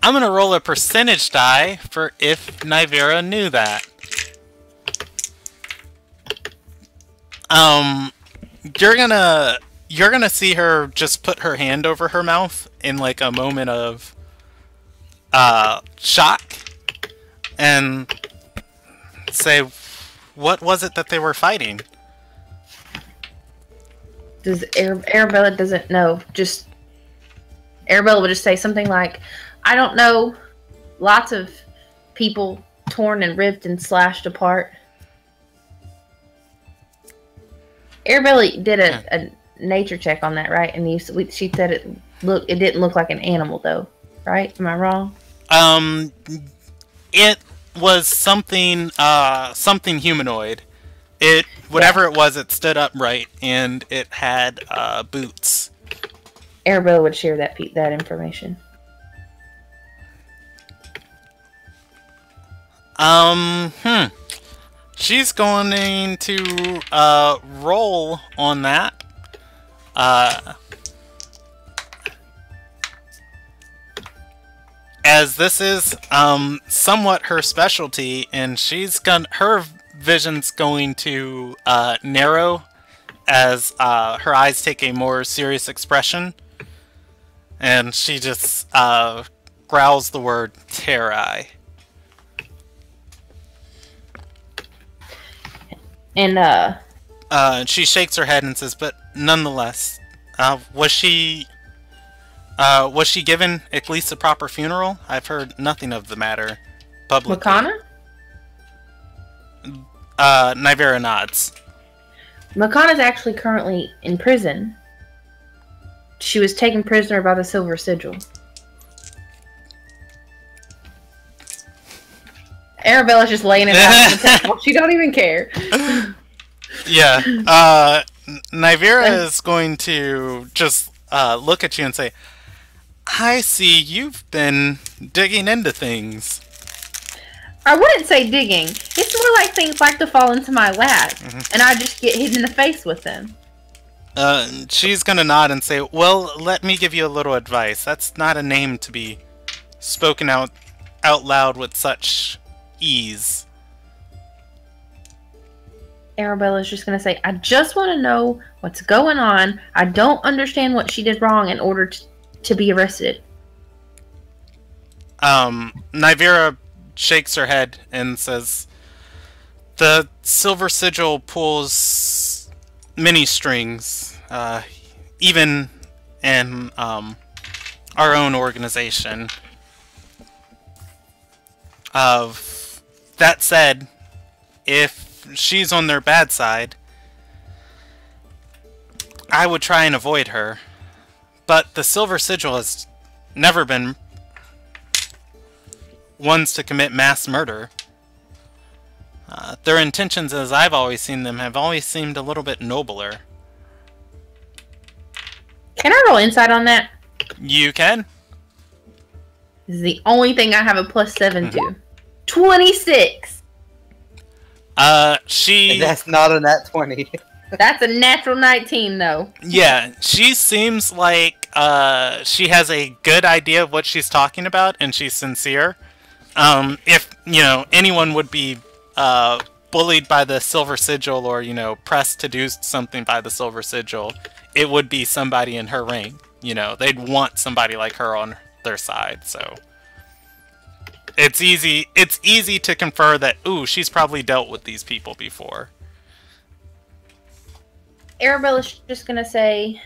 I'm gonna roll a percentage die for if Nivera knew that. You're gonna see her just put her hand over her mouth in like a moment of shock and say, what was it that they were fighting? Does Arabella doesn't know. Just Arabella would just say something like, I don't know. Lots of people torn and ripped and slashed apart. Arabella did a nature check on that, right? And she said it didn't look like an animal, though, right? Am I wrong? It was something humanoid. Whatever it was, it stood upright and it had boots. Arabella would share that information. She's going to roll on that. As this is somewhat her specialty, and her vision's going to narrow as her eyes take a more serious expression, and she just growls the word "Terrai." And she shakes her head and says, "But nonetheless, was she given at least a proper funeral? I've heard nothing of the matter publicly." Makana? Nivera nods. Makana's actually currently in prison. She was taken prisoner by the Silver Sigil. Arabella's just laying it out on the table. She don't even care. Yeah. Nivera is going to just look at you and say, I see you've been digging into things. I wouldn't say digging. It's more like things like to fall into my lap, and I just get hit in the face with them. She's gonna nod and say, well, let me give you a little advice. That's not a name to be spoken out loud with such ease. Arabella's just going to say, I just want to know what's going on. I don't understand what she did wrong in order to be arrested. Nivera shakes her head and says, the Silver Sigil pulls many strings, even in our own organization. That said, if she's on their bad side, I would try and avoid her. But the Silver Sigil has never been ones to commit mass murder. Their intentions, as I've always seen them, have always seemed a little bit nobler. Can I roll insight on that? You can. This is the only thing I have a +7 to. 26! That's not a nat 20. That's a natural 19, though. Yeah, she seems like she has a good idea of what she's talking about, and she's sincere. If, anyone would be bullied by the Silver Sigil or, pressed to do something by the Silver Sigil, it would be somebody in her rank. They'd want somebody like her on their side, so... It's easy to confer that, ooh, she's probably dealt with these people before. Arabella's just gonna say,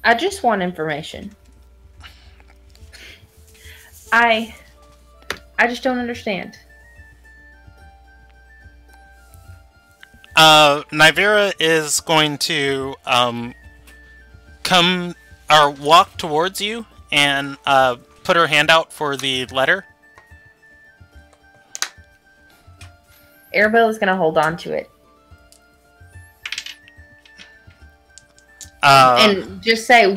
I just want information. I just don't understand. Nivera is going to come or walk towards you and put her hand out for the letter. Arabella's gonna hold on to it. And just say,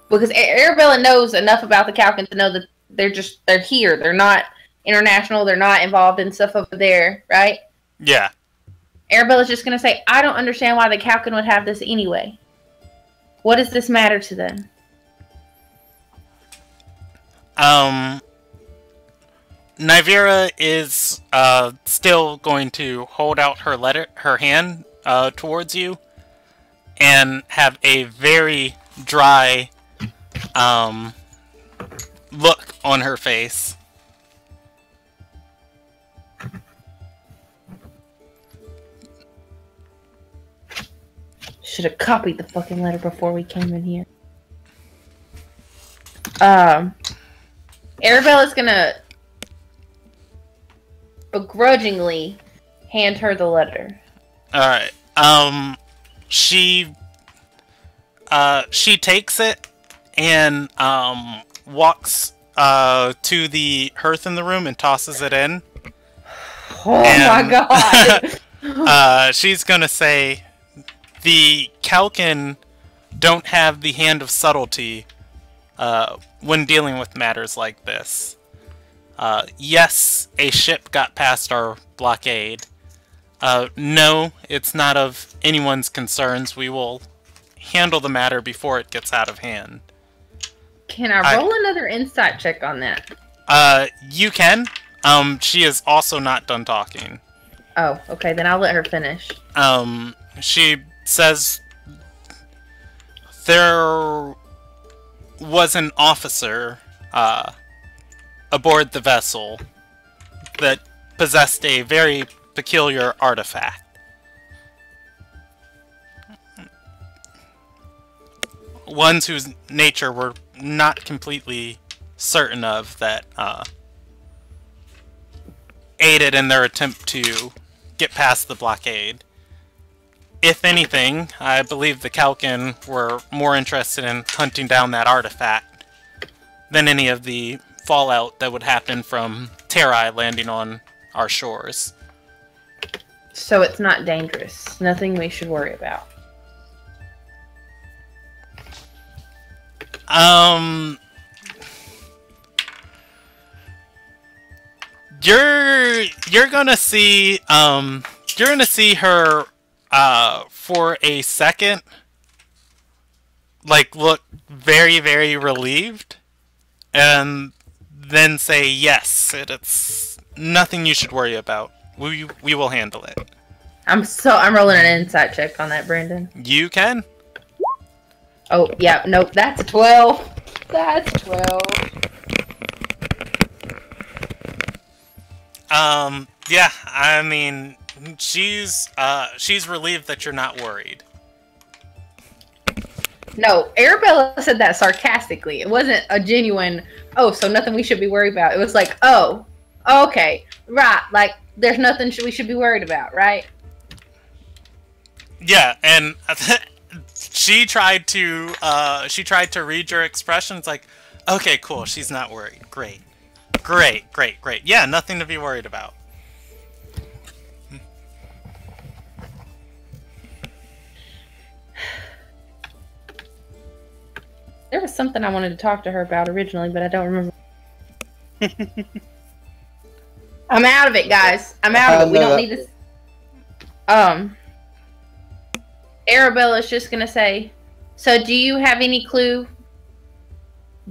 because Arabella knows enough about the Calkin to know that they're here. They're not international. They're not involved in stuff over there, right? Yeah. Arabella's just going to say, I don't understand why the Calkin would have this anyway. What does this matter to them? Nyvera is still going to hold out her hand towards you, and have a very dry look on her face. Should have copied the fucking letter before we came in here. Arabella's gonna begrudgingly hand her the letter. Alright. She takes it and walks to the hearth in the room and tosses it in. Oh my god! She's gonna say, the Calkin don't have the hand of subtlety when dealing with matters like this. Yes, a ship got past our blockade. No, it's not of anyone's concerns. We will handle the matter before it gets out of hand. Can I roll another insight check on that? You can. She is also not done talking. Oh, okay, then I'll let her finish. She says there was an officer aboard the vessel that possessed a very peculiar artifact. Ones whose nature we're not completely certain of, that aided in their attempt to get past the blockade. If anything, I believe the Calkin were more interested in hunting down that artifact than any of the fallout that would happen from Terai landing on our shores. So it's not dangerous. Nothing we should worry about. You're gonna see her for a second, like, look very, very relieved, and then say, yes, it's nothing you should worry about. We will handle it. I'm rolling an insight check on that, Brandon. You can. Oh, yeah, nope, that's a 12. That's 12. Yeah, I mean, she's relieved that you're not worried. No, Arabella said that sarcastically. It wasn't a genuine, oh, so nothing we should be worried about. It was like, oh, okay, right, like, there's nothing we should be worried about, right? Yeah, and she tried to read your expressions like, okay, cool, she's not worried. Great. Great, great, great. Yeah, nothing to be worried about. There was something I wanted to talk to her about originally, but I don't remember. I'm out of it, guys. I'm out of it. We don't need this. Arabella's just gonna say, so do you have any clue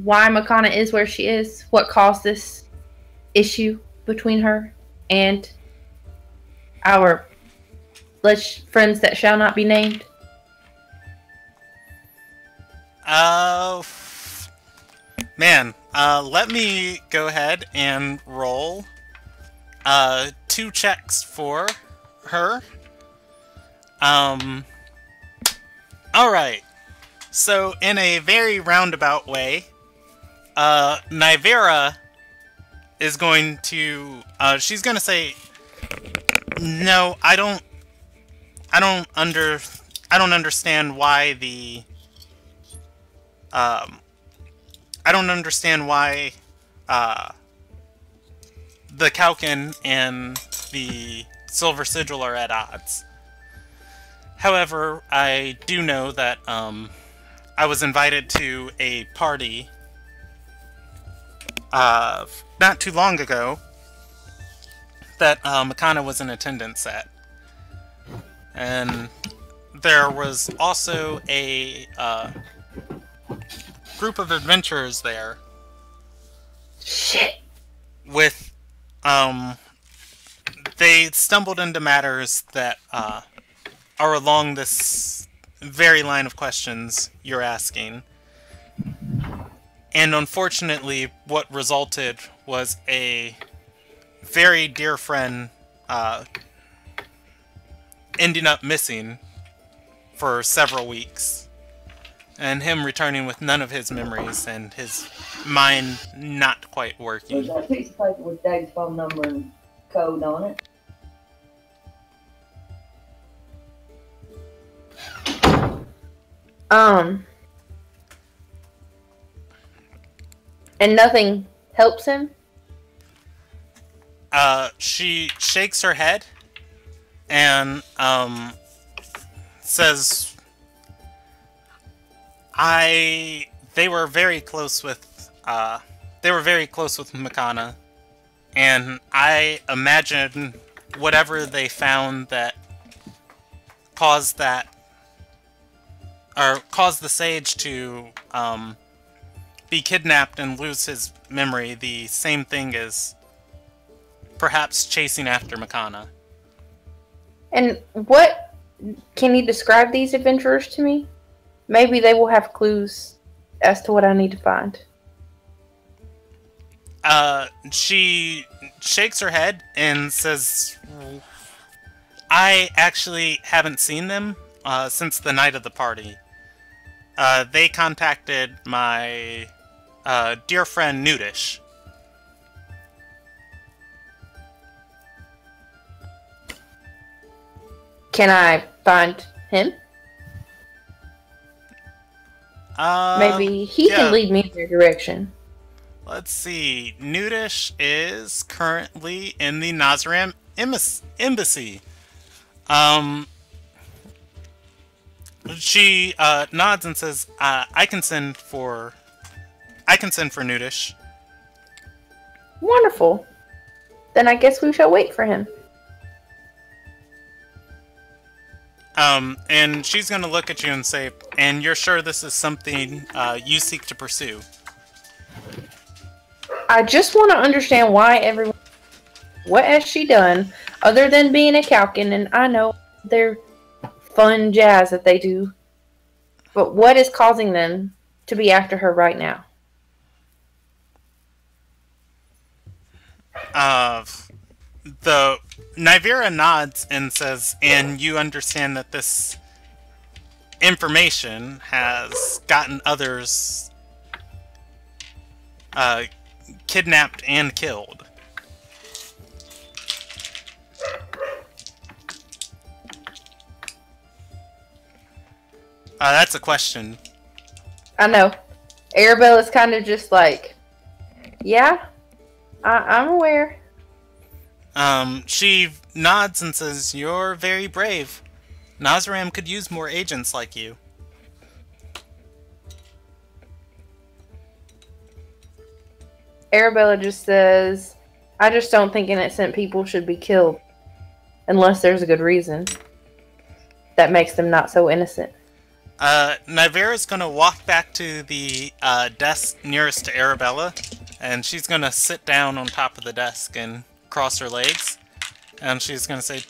why Makana is where she is? What caused this issue between her and our friends that shall not be named? Man, let me go ahead and roll 2 checks for her. Alright. So, in a very roundabout way, Nyvera is going to, she's gonna say, no, I don't understand why the, I don't understand why, the Calkin and the Silver Sigil are at odds. However, I do know that, I was invited to a party not too long ago that Makana was in attendance at. And there was also a group of adventurers there. Shit. With, they stumbled into matters that are along this very line of questions you're asking. And unfortunately, what resulted was a very dear friend ending up missing for several weeks. And him returning with none of his memories and his mind not quite working. Was that a piece of paper with Dave's phone number and code on it? And nothing helps him? She shakes her head and, says, they were very close with Makana, and I imagine whatever they found that caused the sage to, be kidnapped and lose his memory, the same thing as perhaps chasing after Makana. And what... Can you describe these adventurers to me? Maybe they will have clues as to what I need to find. She shakes her head and says, I actually haven't seen them since the night of the party. They contacted my dear friend Nudish. Can I find him? Maybe he can lead me in your direction. Let's see. Nudish is currently in the Nazaram embassy. She nods and says, "I can send for Nudish." Wonderful. Then I guess we shall wait for him. And she's going to look at you and say, "And you're sure this is something you seek to pursue?" I just want to understand why everyone... What has she done, other than being a Calkin? And I know they're fun jazz that they do. But what is causing them to be after her right now? The Nivera nods and says, "And you understand that this information has gotten others kidnapped and killed." That's a question. I know. Arabella's kind of just like, yeah, I'm aware. She nods and says, "You're very brave. Nazaram could use more agents like you." Arabella just says, I just don't think innocent people should be killed. Unless there's a good reason. That makes them not so innocent. Nivera's gonna walk back to the desk nearest to Arabella, and she's gonna sit down on top of the desk and cross her legs, and she's gonna say,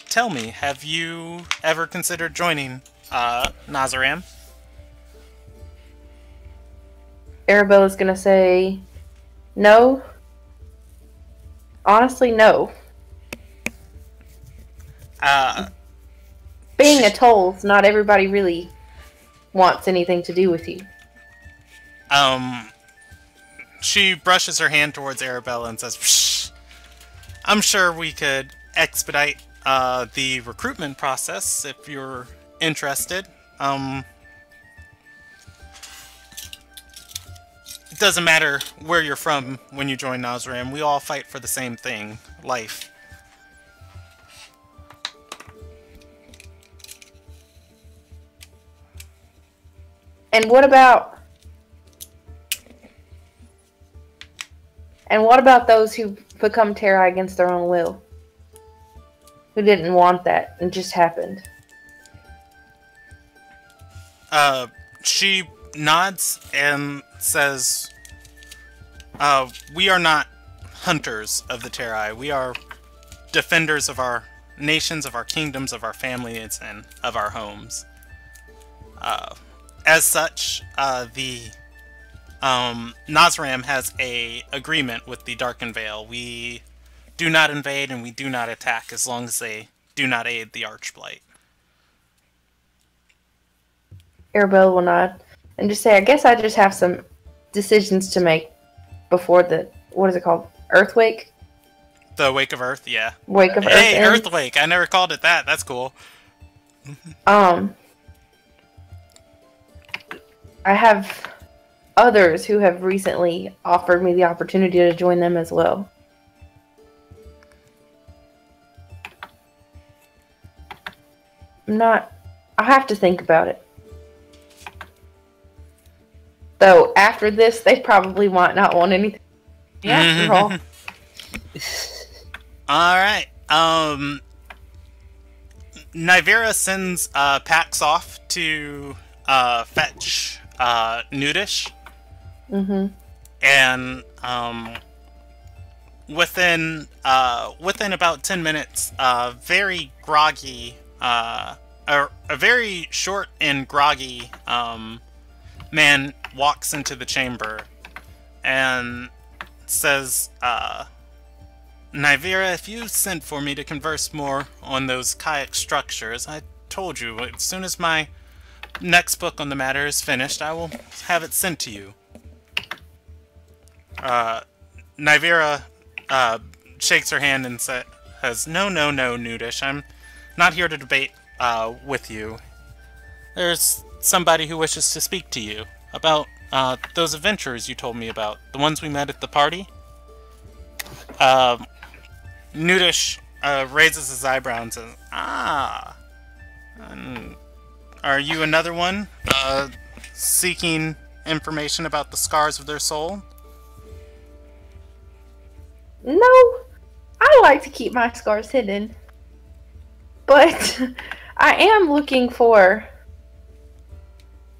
"Tell me, have you ever considered joining Nazaram?" Arabella's gonna say, no. Honestly, no. Being a Tolls, not everybody really wants anything to do with you. She brushes her hand towards Arabella and says, "Psh, I'm sure we could expedite the recruitment process if you're interested. It doesn't matter where you're from when you join Nazaram. We all fight for the same thing, life." And what about those who become Terra against their own will? Who didn't want that and just happened? She nods and says, we are not hunters of the Terrai. We are defenders of our nations, of our kingdoms, of our families, and of our homes. As such, the Nazram has a agreement with the Darken Vale. We do not invade and we do not attack as long as they do not aid the Archblight. Arabelle will nod and just say, I guess I just have some decisions to make before the, what is it called? Earthquake? The Wake of Earth, yeah. Wake of Earth. Hey, Earthquake! I never called it that. That's cool. I have others who have recently offered me the opportunity to join them as well. I have to think about it. Though, after this, they probably might not want anything. Yeah, after all. Alright, Nivera sends packs off to fetch Nudish. Mm-hmm. And within about 10 minutes, very groggy, a very short and groggy man walks into the chamber and says, Nivera, if you sent for me to converse more on those kayak structures, I told you, as soon as my next book on the matter is finished, I will have it sent to you. Nivera shakes her hand and says, No, Nudish, I'm not here to debate with you. There's somebody who wishes to speak to you about those adventurers you told me about, the ones we met at the party. Nudish raises his eyebrow and says, are you another one seeking information about the scars of their soul? No, I like to keep my scars hidden. But I am looking for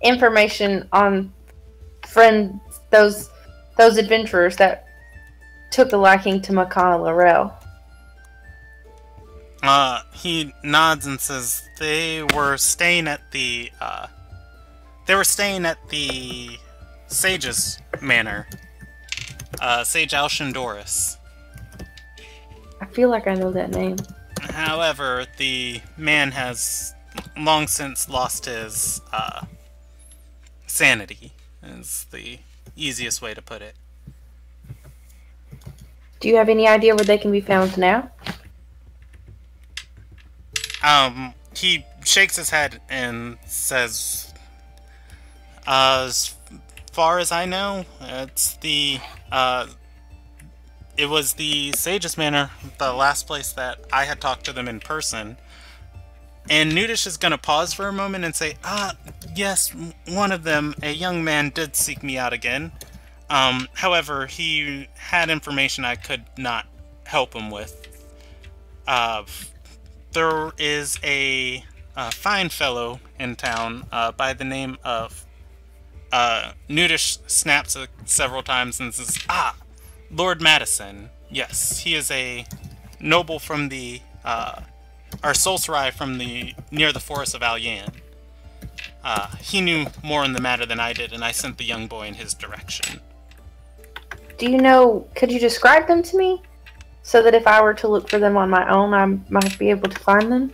information on those adventurers that took a liking to Makana Laurel. He nods and says they were staying at the Sage's Manor. Sage Alshindoris. I feel like I know that name. However, the man has long since lost his sanity, is the easiest way to put it. Do you have any idea where they can be found now? He shakes his head and says, as far as I know, it was the Sage's Manor, the last place that I had talked to them in person. And Nudish is going to pause for a moment and say, yes, one of them, a young man, did seek me out again. However, he had information I could not help him with. There is a fine fellow in town by the name of... Nudish snaps several times and says, Lord Madison. Yes, he is a noble from the... our sorcerer from near the forest of Alyan. He knew more on the matter than I did, and I sent the young boy in his direction. Do you know, could you describe them to me? So that if I were to look for them on my own, I might be able to find them?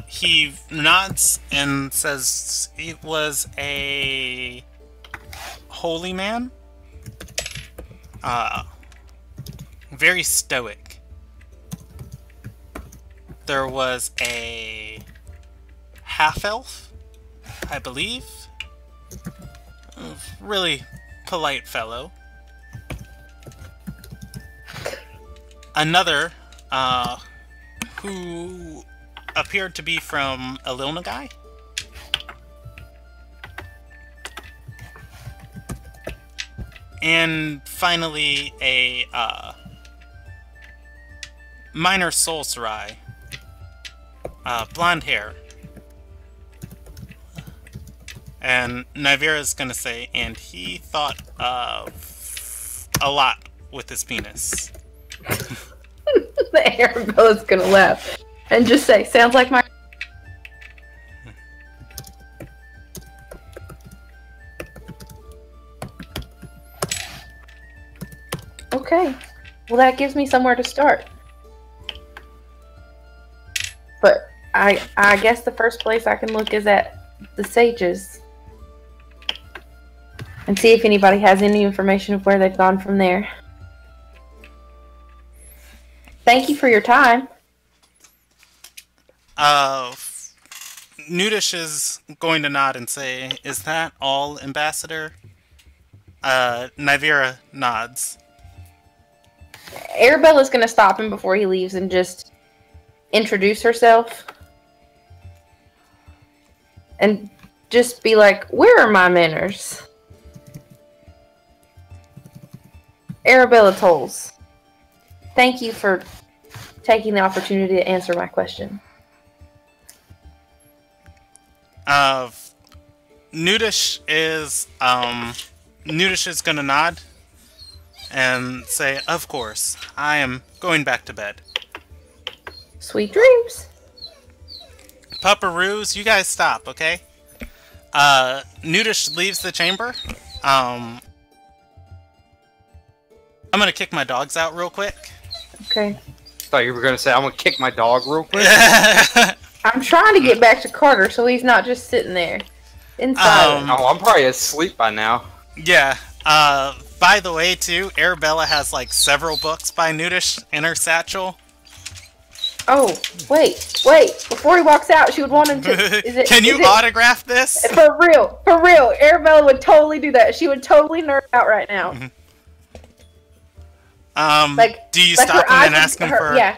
He nods and says it was a holy man. Very stoic. There was a half-elf, I believe. Really polite fellow. Another, who appeared to be from Ililnagai. And finally, a minor soul sarai. Blonde hair. And Nivera's gonna say, and he thought of a lot with his penis. The Arabella's gonna laugh and just say, sounds like my... Okay. Well, that gives me somewhere to start. But I guess the first place I can look is at the sages. And see if anybody has any information of where they've gone from there. Thank you for your time. Nudish is going to nod and say, is that all, Ambassador? Nivera nods. Arabella's going to stop him before he leaves and just introduce herself. And just be like, where are my manners? Arabella Tolls. Thank you for taking the opportunity to answer my question. Nudish is gonna nod and say, of course, I am going back to bed. Sweet dreams. Pupperoos, you guys stop, okay? Nudish leaves the chamber. I'm gonna kick my dogs out real quick. Okay. Thought you were gonna say I'm gonna kick my dog real quick. I'm trying to get back to Carter so he's not just sitting there. Inside. Oh, I'm probably asleep by now. Yeah. By the way, too, Arabella has like several books by Nudish in her satchel. Oh, wait. Before he walks out, she would want him to... Can you autograph this? For real. Arabella would totally do that. She would totally nerd out right now. Do you stop him and ask him for... Yeah.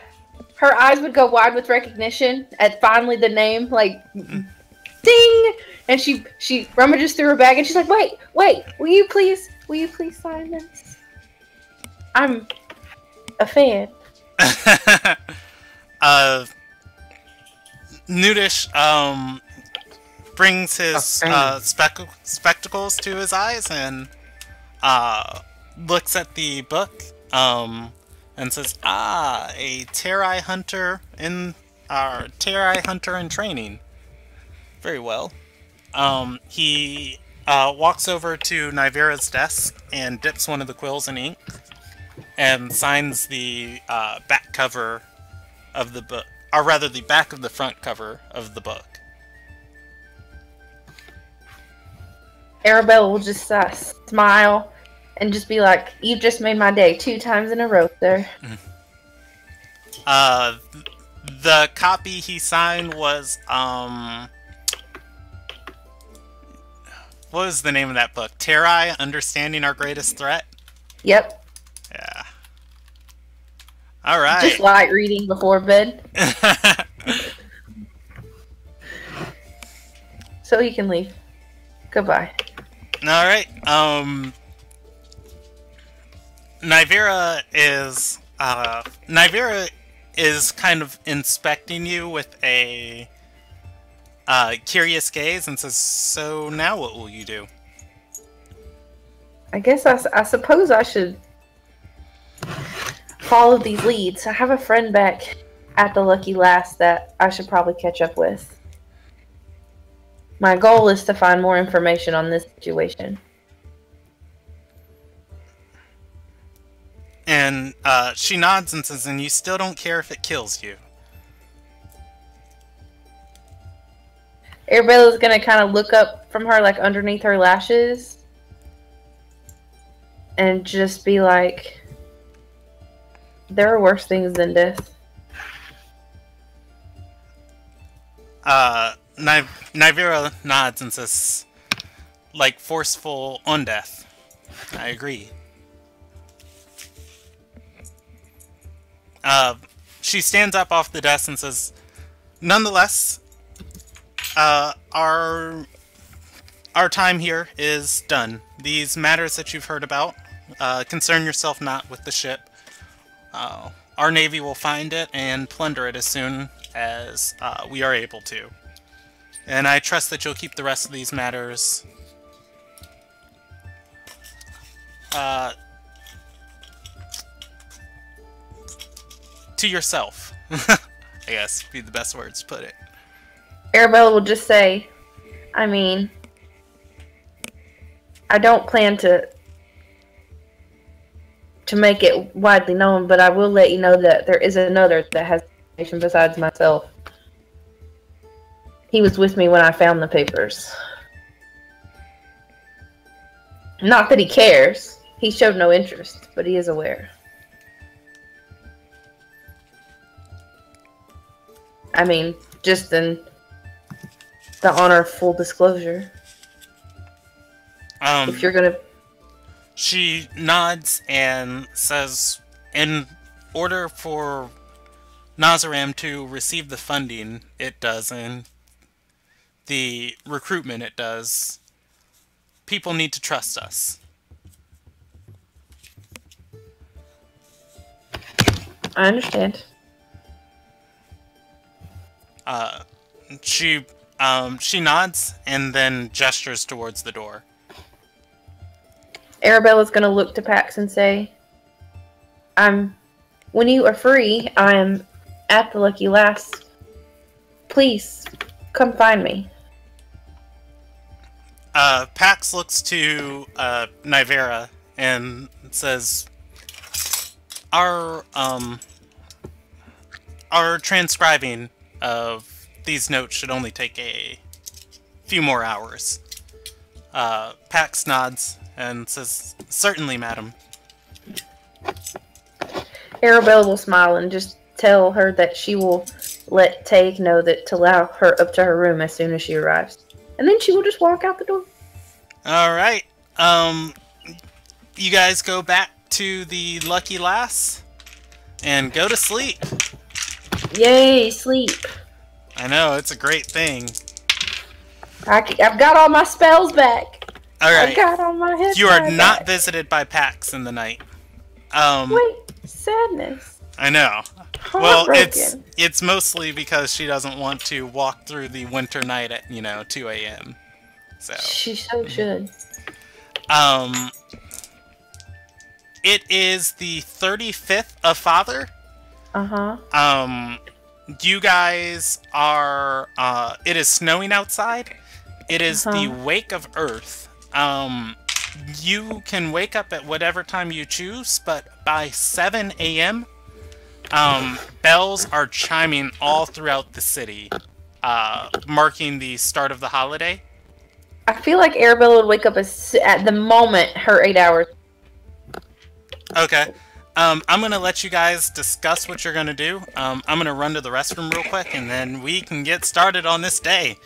Her eyes would go wide with recognition at finally the name, like, ding! And she rummages through her bag and she's like, wait, will you please sign this? I'm a fan. Nudish, brings his, spectacles to his eyes and, looks at the book, and says, a Terai hunter in training. Very well. He walks over to Nivera's desk and dips one of the quills in ink and signs the back cover of the book, or rather the back of the front cover of the book. Arabella will just smile and just be like, "You've just made my day 2 times in a row, sir." The copy he signed was, what was the name of that book? Terai, Understanding Our Greatest Threat? Yep. Yeah. Alright. Just light reading before bed. So he can leave. Goodbye. Alright, Nivera is kind of inspecting you with a curious gaze and says, so now what will you do? I guess I suppose I should follow these leads. I have a friend back at the Lucky Lass that I should probably catch up with. My goal is to find more information on this situation. And she nods and says, and you still don't care if it kills you? Arabella's gonna kind of look up from her, like, underneath her lashes. And just be like, there are worse things than death. Nivera nods and says, like, forceful on death. I agree. She stands up off the desk and says, nonetheless, our time here is done. These matters that you've heard about Concern yourself not with the ship. Our navy will find it and plunder it as soon as we are able to. And I trust that you'll keep the rest of these matters to yourself. I guess would be the best words to put it. Arabella will just say, I mean, I don't plan to make it widely known, but I will let you know that there is another that has information besides myself. He was with me when I found the papers. Not that he cares. He showed no interest, but he is aware. I mean, just in the honor of full disclosure. If you're gonna... She nods and says, in order for Nazaram to receive the funding it does and the recruitment it does, people need to trust us. I understand. She nods and then gestures towards the door. Arabella's gonna look to Pax and say, when you are free, I am at the Lucky Lass. Please, come find me. Pax looks to Nivera and says, Our transcribing of these notes should only take a few more hours. Pax nods and says, certainly, madam. Arabella will smile and just tell her that she will let Tay know that to allow her up to her room as soon as she arrives. And then she will just walk out the door. Alright. You guys go back to the Lucky Lass and go to sleep. Yay, sleep. I know, it's a great thing. I've got all my spells back. Alright. I got all my hits. You are not visited by Pax in the night. Wait, sadness. I know. Well, it's mostly because she doesn't want to walk through the winter night at, 2 a.m. So she so should. It is the 35th of Father. You guys are, it is snowing outside. It is the wake of Earth. You can wake up at whatever time you choose, but by 7 a.m., bells are chiming all throughout the city, marking the start of the holiday. I feel like Arabella would wake up at the moment her 8 hours. Okay. I'm going to let you guys discuss what you're going to do. I'm going to run to the restroom real quick, and then we can get started on this day.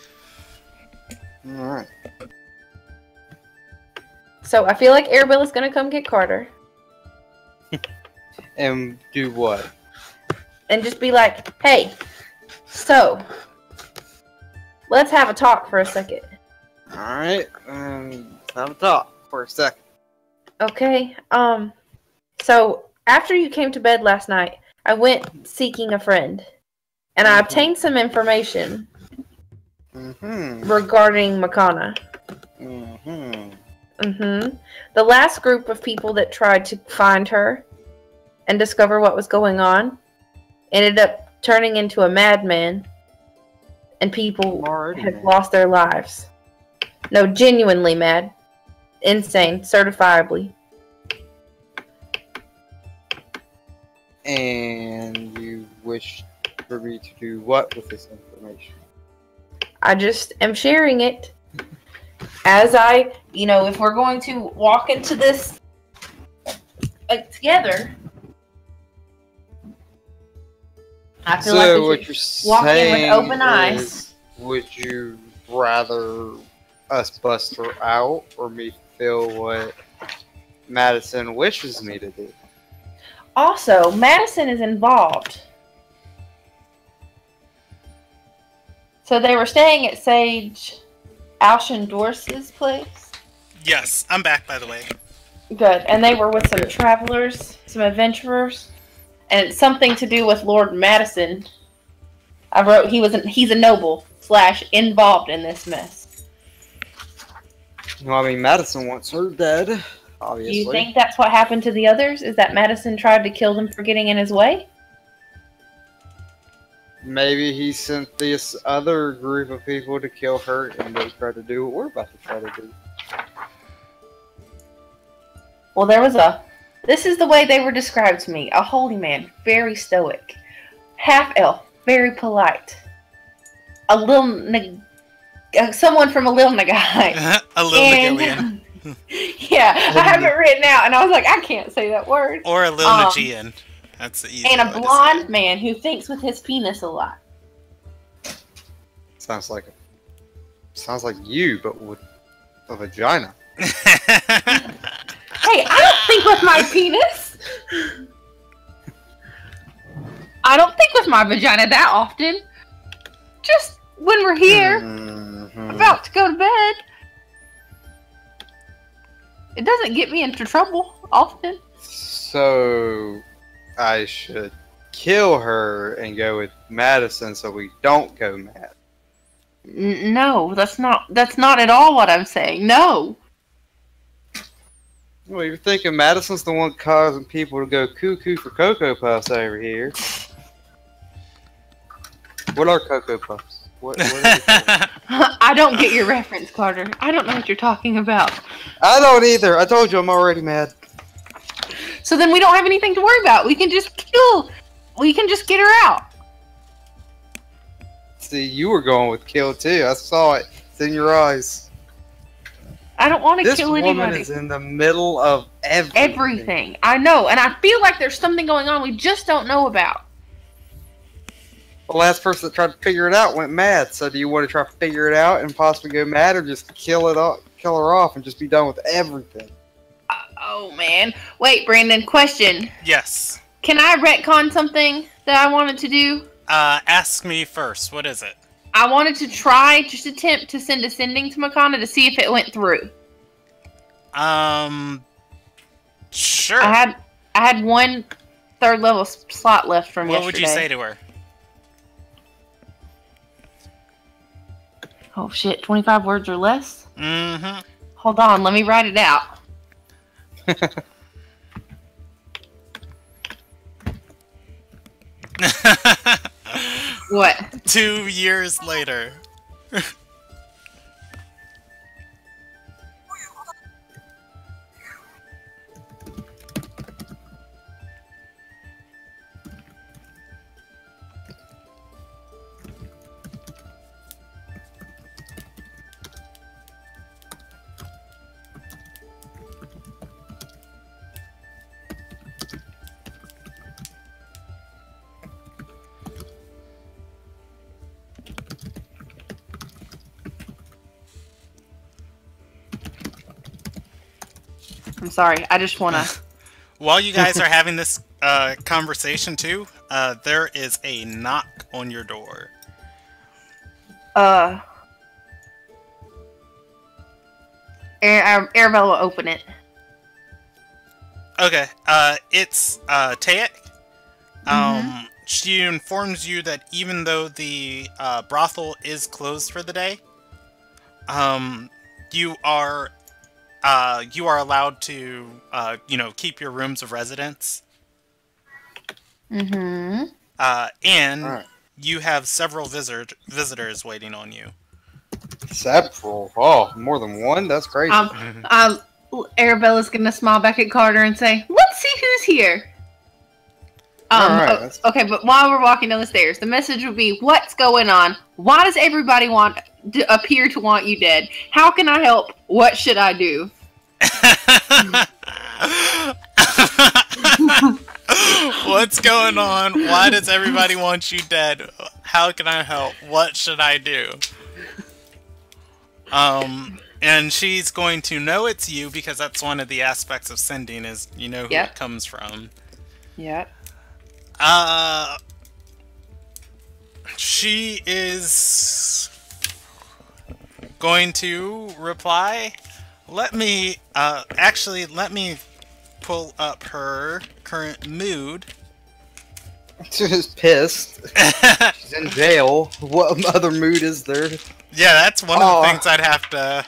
Alright. So I feel like Arabella's going to come get Carter. And do what? And just be like, hey, so, let's have a talk for a second. Alright, have a talk for a second. Okay, so, after you came to bed last night, I went seeking a friend. And I obtained some information regarding Makana. The last group of people that tried to find her and discover what was going on ended up turning into a madman, and people have lost their lives. No, genuinely mad. Insane, certifiably. And you wish for me to do what with this information? I just am sharing it. As I, if we're going to walk into this together, I feel like we should walk in with open eyes. Would you rather us bust her out or me feel what Madison wishes me to do? Also, Madison is involved. So they were staying at Sage Alshendorse's place? Yes, I'm back, by the way. Good. And they were with some travelers, some adventurers, and it's something to do with Lord Madison. I wrote he's a noble / involved in this mess. Well, I mean, Madison wants her dead, Do obviously. you think that's what happened to the others? Is that Madison tried to kill them for getting in his way? Maybe he sent this other group of people to kill her, and they tried to do what we're about to try to do. Well, this is the way they were described to me. A holy man, very stoic. Half-elf, very polite. Someone from a Lil Nagai. A Lil Nagillian. Yeah, I have it written out, and I was like, I can't say that word. Or a Lil Nagian. That's the easy And a way to blonde man who thinks with his penis a lot. Sounds like you, but with a vagina. Hey, I don't think with my penis. I don't think with my vagina that often. Just when we're here, about to go to bed. It doesn't get me into trouble often. So, I should kill her and go with Madison so we don't go mad. No, that's not at all what I'm saying. No. Well, you're thinking Madison's the one causing people to go cuckoo for Cocoa Puffs over here. What are Cocoa Puffs? What are they called? I don't get your reference, Carter. I don't know what you're talking about. I don't either. I told you I'm already mad. So then we don't have anything to worry about. We can just get her out. See, you were going with kill too. I saw it. It's in your eyes. I don't want to kill This woman anybody. is in the middle of everything. Everything. I know, and I feel like there's something going on we just don't know about. The last person that tried to figure it out went mad. So do you want to try to figure it out and possibly go mad, or just kill her off and just be done with everything? Oh man. Wait, Brandon, question. Yes. Can I retcon something that I wanted to do? Ask me first. What is it? I wanted to attempt to send a sending to Makana to see if it went through. Sure. I had one third level slot left from yesterday. What would you say to her? Oh shit, 25 words or less? Mm-hmm. Hold on, let me write it out. What? 2 years later. I'm sorry, I just wanna... While you guys are having this conversation too, there is a knock on your door. Arabella will open it. Okay, it's Tayek. She informs you that even though the brothel is closed for the day, you are allowed to, keep your rooms of residence. Mm-hmm. And Alright. you have several visitors waiting on you. Several? Oh, more than one? That's crazy. Arabella's gonna smile back at Carter and say, "Let's see who's here." Alright, okay, but while we're walking down the stairs, the message will be, "What's going on? Why does everybody appear to want you dead? How can I help? What should I do?" What's going on? Why does everybody want you dead? How can I help? What should I do? And she's going to know it's you because that's one of the aspects of sending is you know who it comes from. Yep. She is going to reply, Let me pull up her current mood. She's pissed. She's in jail. What other mood is there? Yeah, that's one of the things I'd have to.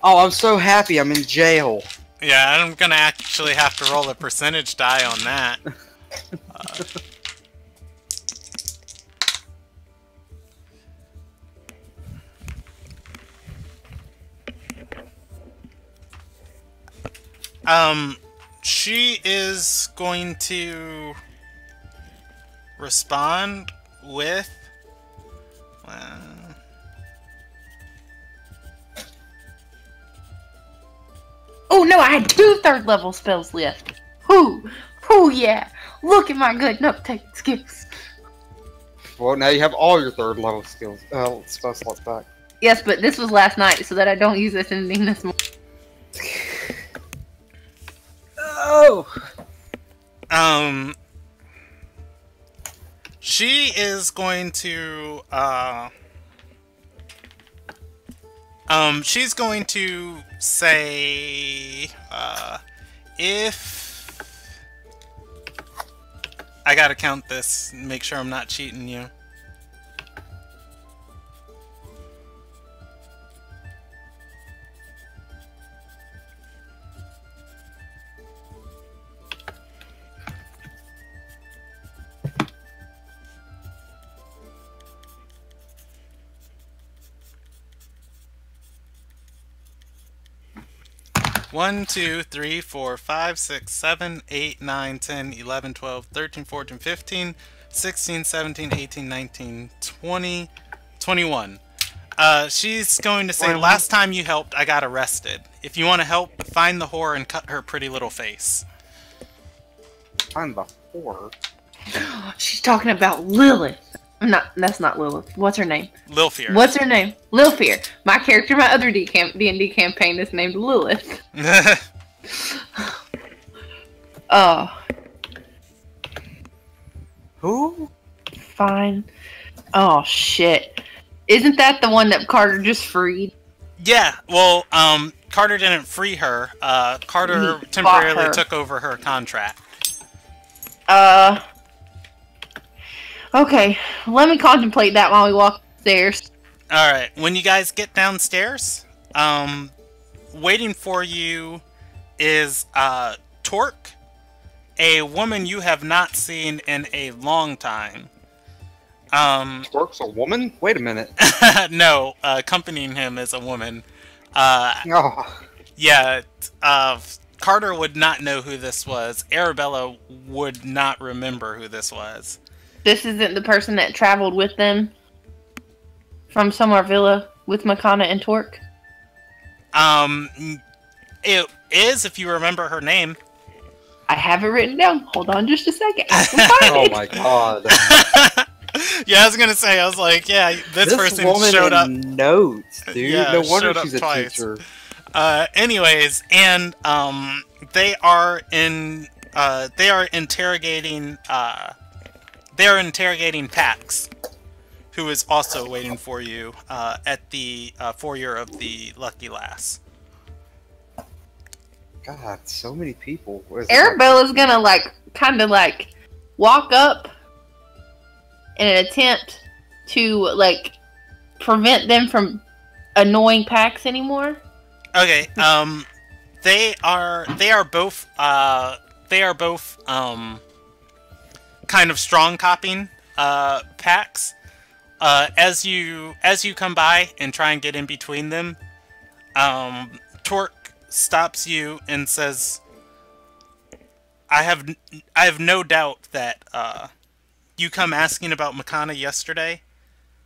Oh, I'm so happy I'm in jail. Yeah, I'm gonna actually have to roll a percentage die on that. She is going to respond with. Oh no, I had 2 third-level spells left. Whoo! Whoo, yeah! Look at my good note-taking skills. Well, now you have all your third level skills. Spell slots back. Yes, but this was last night, so that I don't use this ending this morning. Oh! She is going to, she's going to say, if... I gotta count this and make sure I'm not cheating you. One, 2, 3, 4, 5, 6, 7, 8, 9, 10, 11, 12, 13, 14, 15, 16, 17, 18, 19, 20, 21. She's going to say, last time you helped, I got arrested. If you want to help, find the whore and cut her pretty little face. Find the whore? She's talking about Lilith. That's not Lilith. What's her name? Lilfear. What's her name? Lilfear. My character in my other D&D campaign is named Lilith. Who? Fine. Oh, shit. Isn't that the one that Carter just freed? Yeah, well, Carter didn't free her. Carter temporarily took over her contract. Okay, let me contemplate that while we walk upstairs. Alright, when you guys get downstairs, waiting for you is, Torque, a woman you have not seen in a long time. Torque's a woman? Wait a minute. No, accompanying him is a woman. Oh. Yeah, Carter would not know who this was. Arabella would not remember who this was. This isn't the person that traveled with them from Somewhere Villa with Makana and Torque? It is, if you remember her name. I have it written down. Hold on just a second. I can find it. Oh my god. Yeah, I was gonna say, I was like, yeah, this person woman showed up. Notes, dude. Yeah, no wonder showed up she's a twice. teacher. Anyways, and they are interrogating Pax, who is also waiting for you at the foyer of the Lucky Lass. God, so many people. Arabella's gonna kind of walk up in an attempt to prevent them from annoying Pax anymore. Okay, they are both kind of strong copying Pax. As you come by and try and get in between them, Torque stops you and says, I have no doubt that you come asking about Makana yesterday,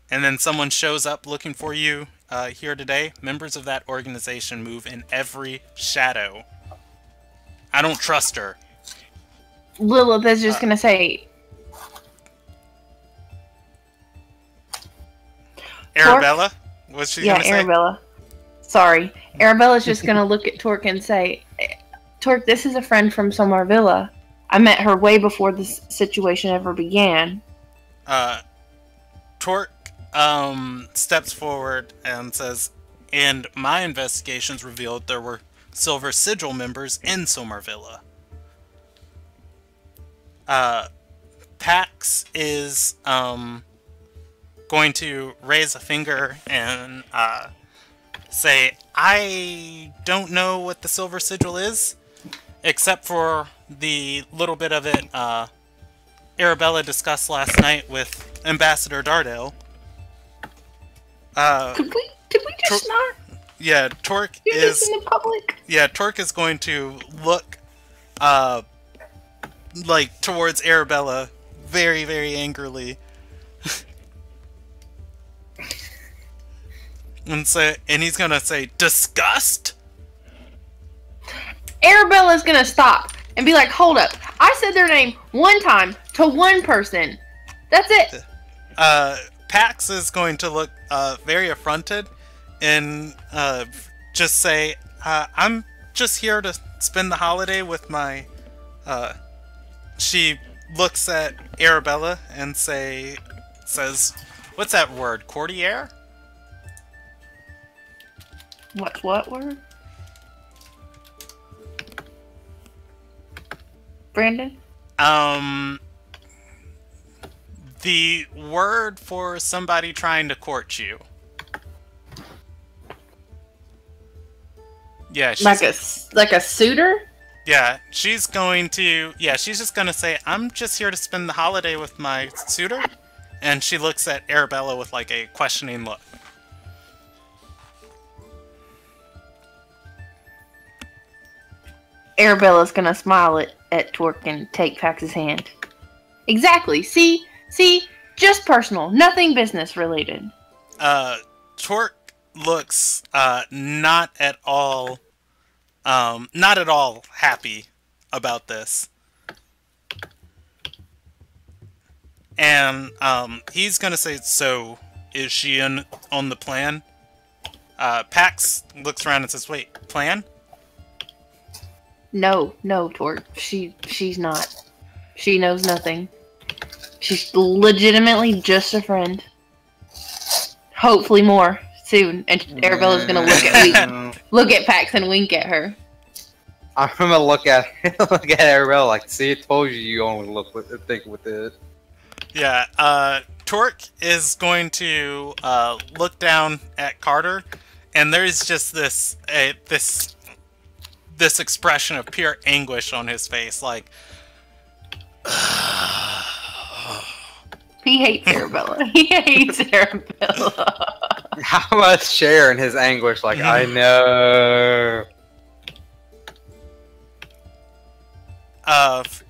and then someone shows up looking for you here today. Members of that organization move in every shadow. I don't trust her. Lilith is just gonna say, Arabella? What's she gonna say? Arabella. Sorry. Arabella's just gonna look at Torque and say, Torque, this is a friend from Somewhere Villa. I met her way before this situation ever began. Torque steps forward and says, and my investigations revealed there were Silver Sigil members in Somervilla. Pax is going to raise a finger and say, I don't know what the Silver Sigil is, except for the little bit of it Arabella discussed last night with Ambassador Dardale. Could we just not Yeah, Torque do this in the public? Yeah, Torque is going to look like towards Arabella very, very angrily. and he's gonna say, disgust? Arabella's gonna stop and be like, hold up. I said their name one time to one person. That's it. Pax is going to look very affronted and just say, I'm just here to spend the holiday with my... She looks at Arabella and says, what's that word? Courtier? What word? Brandon? The word for somebody trying to court you. Yeah, she's... like a suitor? Yeah, she's going to... Yeah, she's just gonna say, I'm just here to spend the holiday with my suitor. And she looks at Arabella with, like, a questioning look. Arabella's gonna smile at Torque and take Pax's hand. Exactly. See? Just personal. Nothing business related. Torque looks not at all happy about this. And he's gonna say, so is she on the plan? Pax looks around and says, wait, plan? No, Torque. She's not. She knows nothing. She's legitimately just a friend. Hopefully more soon. And Arabella's gonna look at Pax and wink at her. I'm gonna look at Arabella like, see, I told you only think with it. Yeah, Torque is going to look down at Carter, and there's just this expression of pure anguish on his face, like... He hates Arabella. He hates Arabella. How much share in his anguish? Like, I know.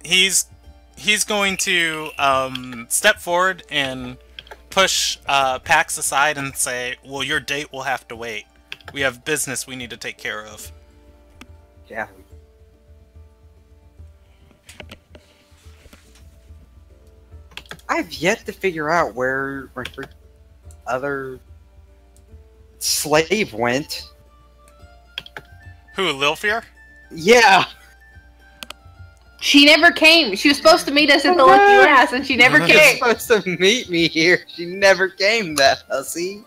He's going to step forward and push Pax aside and say, well, your date will have to wait. We have business we need to take care of. Yeah. I've yet to figure out where my other slave went. Who, Lilfear? Yeah. She never came. She was supposed to meet us at the Lucky Lass, and she never She was came. supposed to meet me here. She never came, that hussy.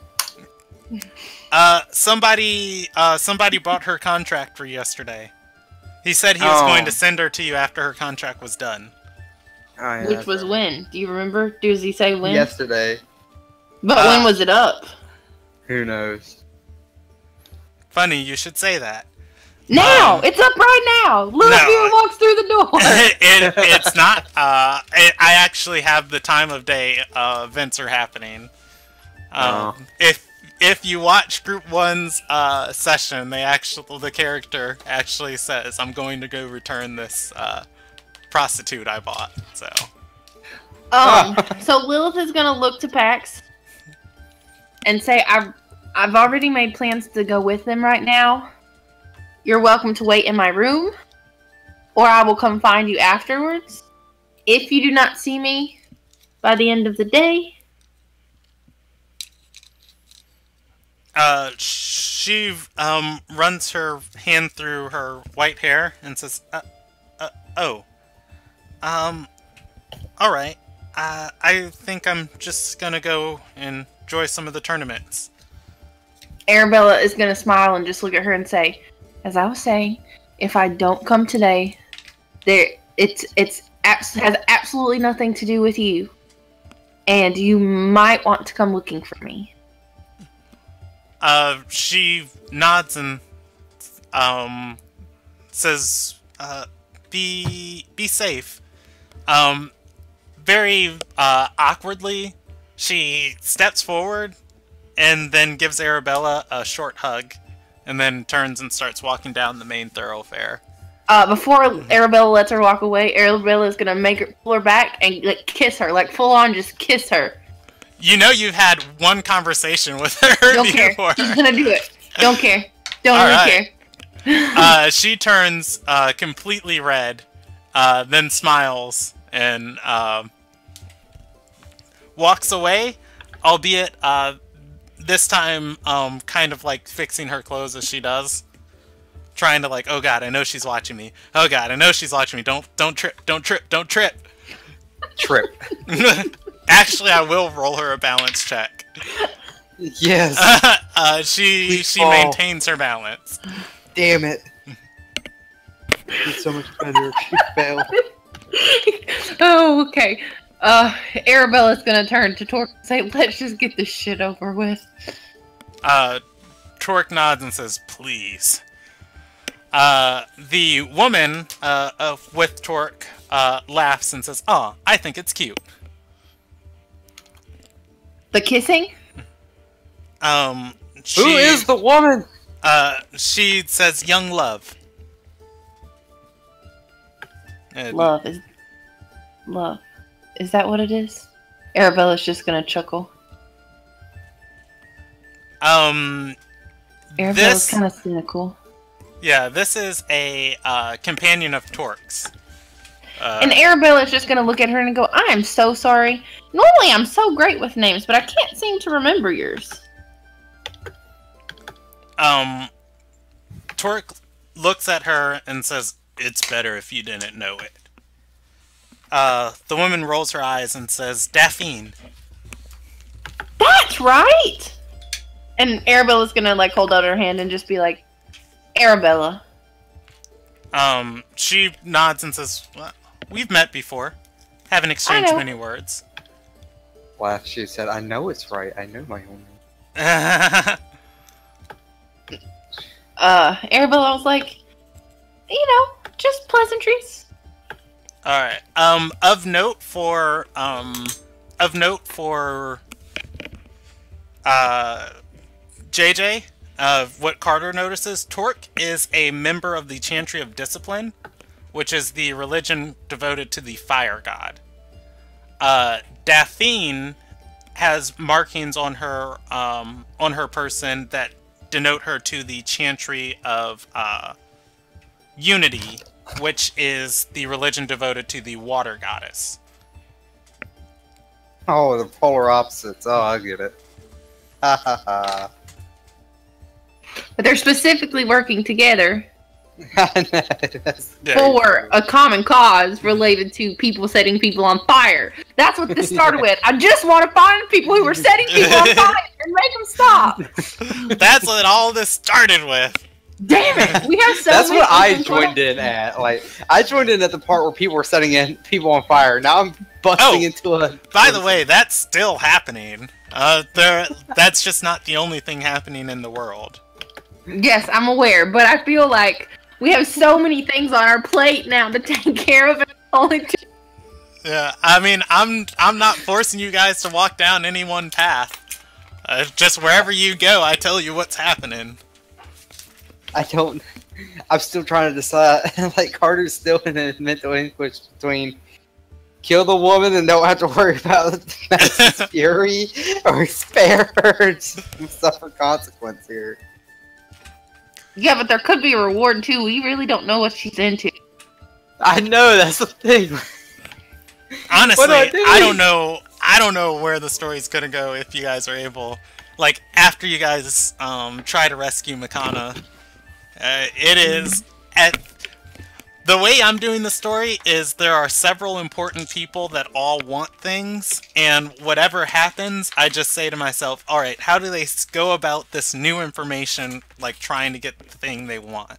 Somebody bought her contract for yesterday. He said he was going to send her to you after her contract was done. Oh, yeah, Which was when? Do you remember? Does he say when? yesterday. But when was it up? Who knows? Funny, you should say that. Now! It's up right now! Lilfear walks through the door! It's not. I actually have the time of day events are happening. If you watch Group 1's session, the character actually says, I'm going to go return this prostitute I bought, so... So Lilith is gonna look to Pax and say, I've already made plans to go with them right now. You're welcome to wait in my room, or I will come find you afterwards. If you do not see me by the end of the day... She runs her hand through her white hair and says, alright. I think I'm just gonna go and enjoy some of the tournaments. Arabella is gonna smile and just look at her and say, "As I was saying, if I don't come today, has absolutely nothing to do with you, and you might want to come looking for me." She nods and says, "Be safe." Very awkwardly, she steps forward and then gives Arabella a short hug, and then turns and starts walking down the main thoroughfare. Before Arabella lets her walk away, Arabella is gonna pull her back and like kiss her, like full on, just kiss her. You know you've had one conversation with her Don't before. care. She's gonna do it. Don't care. Don't All really right. care. She turns completely red, then smiles and walks away, albeit this time kind of like fixing her clothes as she does. Trying to like, oh god, I know she's watching me. Oh god, I know she's watching me. Don't trip, don't trip, don't trip. Trip. Actually, I will roll her a balance check. Yes. She fall. maintains her balance. Damn it. It's so much better if she failed. Oh, okay. Arabella's gonna turn to Torque and say, "Let's just get this shit over with." Torque nods and says, "Please." The woman with Torque laughs and says, "Oh, I think it's cute." The kissing? Who is the woman? She says, "Young love." And Love. Is that what it is? Arabella's just gonna chuckle. Arabella's this kind of cynical. yeah, this is a companion of Torque's. And Arabella's just gonna look at her and go, "I am so sorry. Normally I'm so great with names, but I can't seem to remember yours." Torque looks at her and says, "It's better if you didn't know it." The woman rolls her eyes and says, "Daphne." That's right! And Arabella's gonna like hold out her hand and just be like, "Arabella." She nods and says, well, "We've met before. Haven't exchanged many words." Laugh, she said, "I know it's right. I know my own name." Arabella was like, just pleasantries. Alright. Of note for JJ, what Carter notices, Torque is a member of the Chantry of Discipline, which is the religion devoted to the fire god. Daphne has markings on her person that denote her to the Chantry of Unity, which is the religion devoted to the water goddess. Oh, the polar opposites. Oh, I get it. Ha ha ha. But they're specifically working together That's for a common cause related to people setting people on fire. That's what this started with. I just want to find people who are setting people on fire and make them stop. That's what all this started with. Damn it! We have so That's many what I people joined in at. Like, I joined in at the part where people were setting people on fire. Now I'm busting into a. By the way, that's still happening. That's just not the only thing happening in the world. Yes, I'm aware, but I feel like we have so many things on our plate now to take care of. And only two. Yeah, I mean, I'm not forcing you guys to walk down any one path. Just wherever you go, I tell you what's happening. I'm still trying to decide. Like, Carter's still in a mental anguish between kill the woman and don't have to worry about Max's fury, or spare her and suffer consequence here. Yeah, but there could be a reward too. We really don't know what she's into. I know, that's the thing. Honestly, What do? I don't know. I don't know where the story's gonna go if you guys are able, like, after you guys try to rescue Makana. It is The way I'm doing the story is there are several important people that all want things, and whatever happens, I just say to myself, alright, how do they go about this new information, like trying to get the thing they want?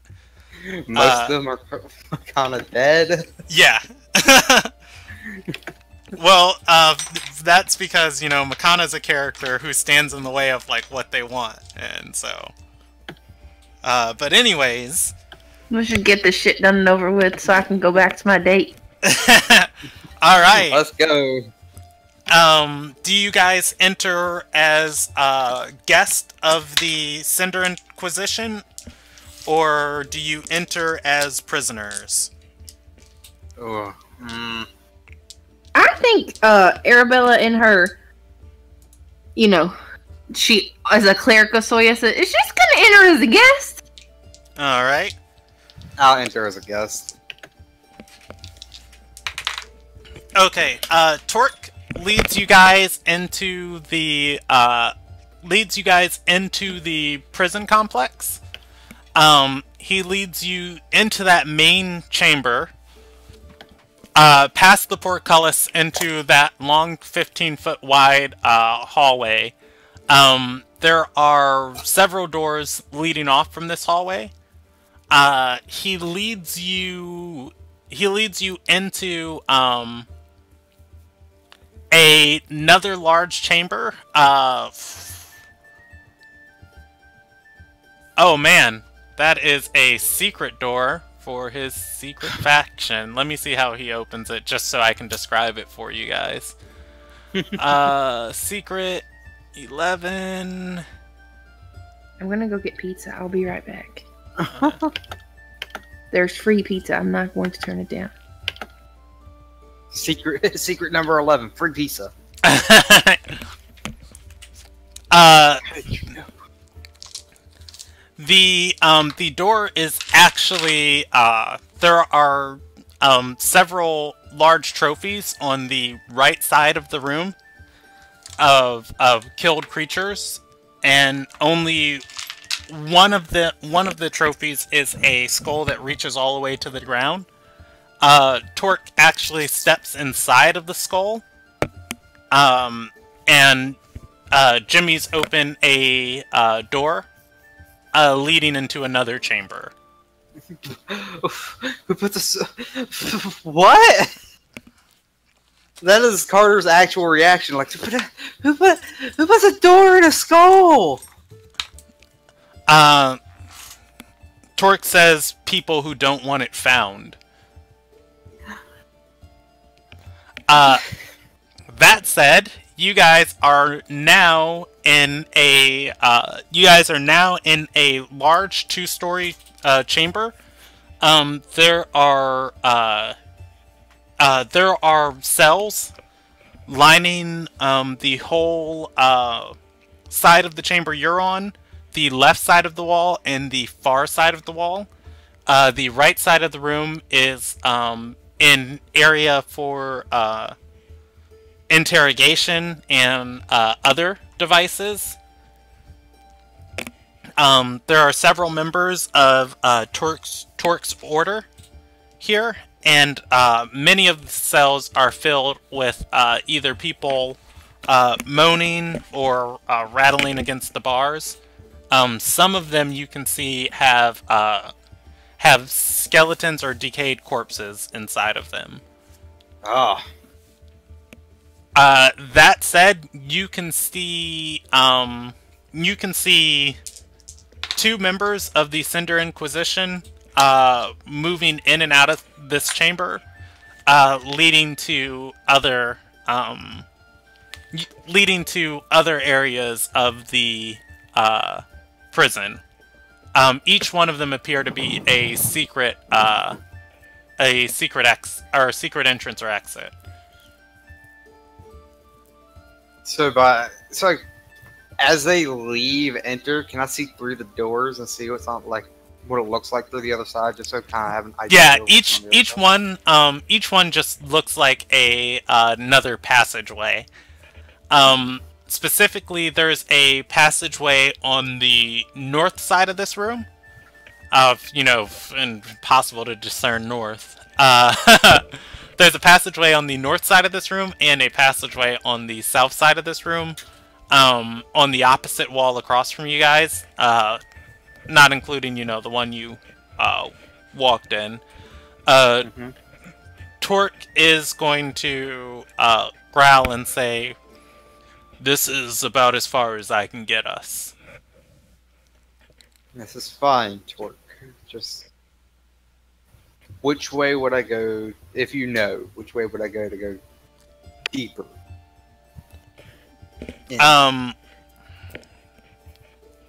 Most of them are kind of dead. Yeah. Well, that's because, you know, Makana's a character who stands in the way of, like, what they want, and so... but anyways... We should get this shit done and over with so I can go back to my date. Alright. Let's go. Do you guys enter as guest of the Cinder Inquisition, or do you enter as prisoners? Oh. I think Arabella in her, you know, she as a cleric of Soyasa is just gonna enter as a guest. Alright. I'll enter as a guest. Okay, Torque leads you guys into the prison complex. He leads you into that main chamber, past the portcullis into that long 15-foot wide hallway. There are several doors leading off from this hallway. He leads you into another large chamber. Oh man, that is a secret door for his secret faction. Let me see how he opens it, just so I can describe it for you guys. Secret 11. I'm gonna go get pizza. I'll be right back. There's free pizza. I'm not going to turn it down. Secret number 11, free pizza. The door is actually there are several large trophies on the right side of the room of killed creatures, and only one of the trophies is a skull that reaches all the way to the ground. Torque actually steps inside of the skull, and Jimmy's open a door leading into another chamber. Who put this? What? That is Carter's actual reaction. Like, who puts a door in a skull? Torque says people who don't want it found. That said, you guys are now in a large two-story chamber. There are cells lining the whole side of the chamber you're on, the left side of the wall and the far side of the wall. The right side of the room is an area for interrogation and other devices. There are several members of Torque's order here, and many of the cells are filled with either people moaning or rattling against the bars. Some of them you can see have skeletons or decayed corpses inside of them. Ah. That said, you can see two members of the Cinder Inquisition moving in and out of this chamber, leading to other areas of the prison. Each one of them appear to be a secret entrance or exit. So as they leave, enter, can I see through the doors and see what's on, like, what it looks like through the other side, just so I kind of have an idea? Yeah, each one just looks like another passageway. Specifically, there's a passageway on the north side of this room. impossible to discern north. There's a passageway on the north side of this room and a passageway on the south side of this room. On the opposite wall across from you guys, not including, the one you walked in. Torque is going to growl and say, "This is about as far as I can get us." This is fine, Torque. Just which way would I go, if you know, which way would I go to go deeper? Yeah.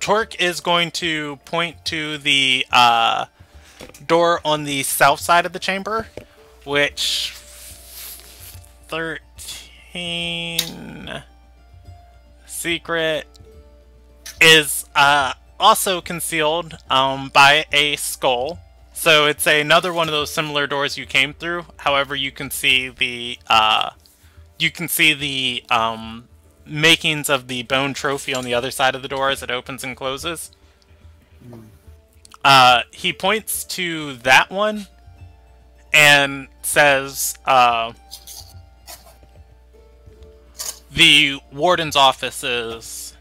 Torque is going to point to the door on the south side of the chamber, which 13 secret is also concealed by a skull. So it's another one of those similar doors you came through. However, you can see the makings of the bone trophy on the other side of the door as it opens and closes. He points to that one and says, the warden's office is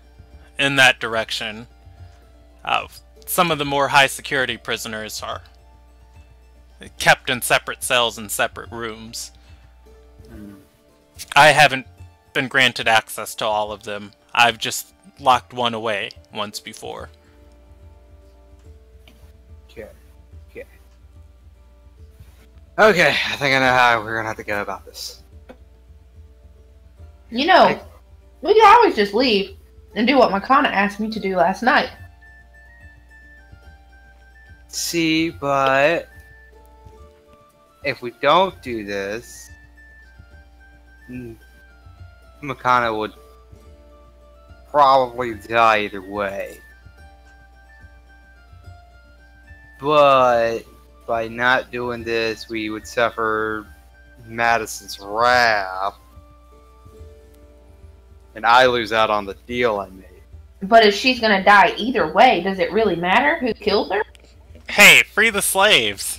in that direction. Some of the more high security prisoners are kept in separate cells in separate rooms. I haven't been granted access to all of them. I've just locked one away once before. Okay, I think I know how we're gonna have to go about this. We can always just leave and do what Makana asked me to do last night. See, but if we don't do this, Makana would probably die either way. But by not doing this, we would suffer Madison's wrath, and I lose out on the deal I made. But if she's gonna die either way, does it really matter who killed her? Hey, free the slaves!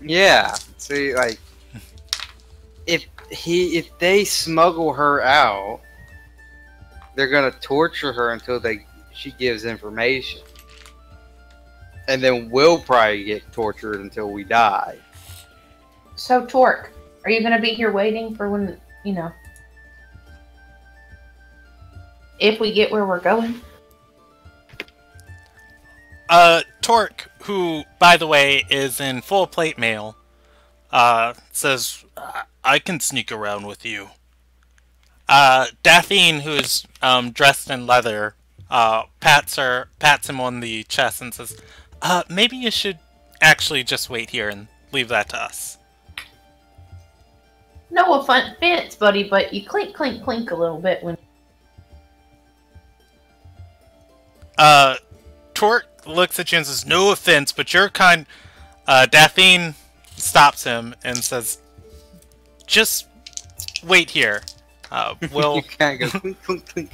Yeah, see, like, if they smuggle her out, they're gonna torture her until she gives information. And then we'll probably get tortured until we die. So, Torque, are you going to be here waiting for when, if we get where we're going? Torque, who, by the way, is in full plate mail, says, I can sneak around with you. Daphne, who's dressed in leather, pats him on the chest and says, maybe you should actually just wait here and leave that to us. No offense, buddy, but you clink, clink, clink a little bit when... Torque looks at you and says, no offense, but you're kind... Daphne stops him and says, just wait here. We'll... You can't go clink, clink, clink.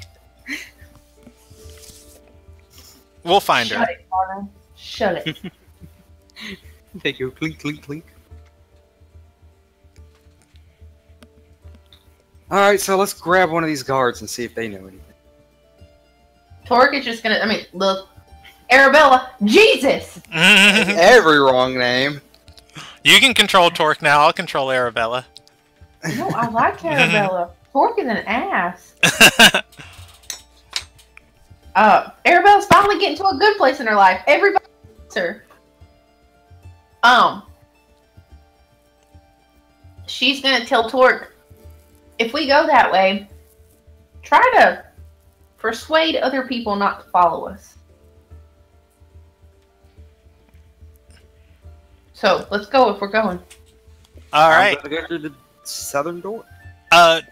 We'll find her. Shut it, Connor. Shut it. They go clink, clink, clink. Alright, so let's grab one of these guards and see if they know anything. Torque is just gonna, look. Arabella, Jesus! Every wrong name. You can control Torque now, I'll control Arabella. No, I like Arabella. Torque is an ass. Arabella's finally getting to a good place in her life. Everybody loves her. She's gonna tell Torque, if we go that way, try to persuade other people not to follow us. So, let's go if we're going. Alright. I'm gonna go through the southern door.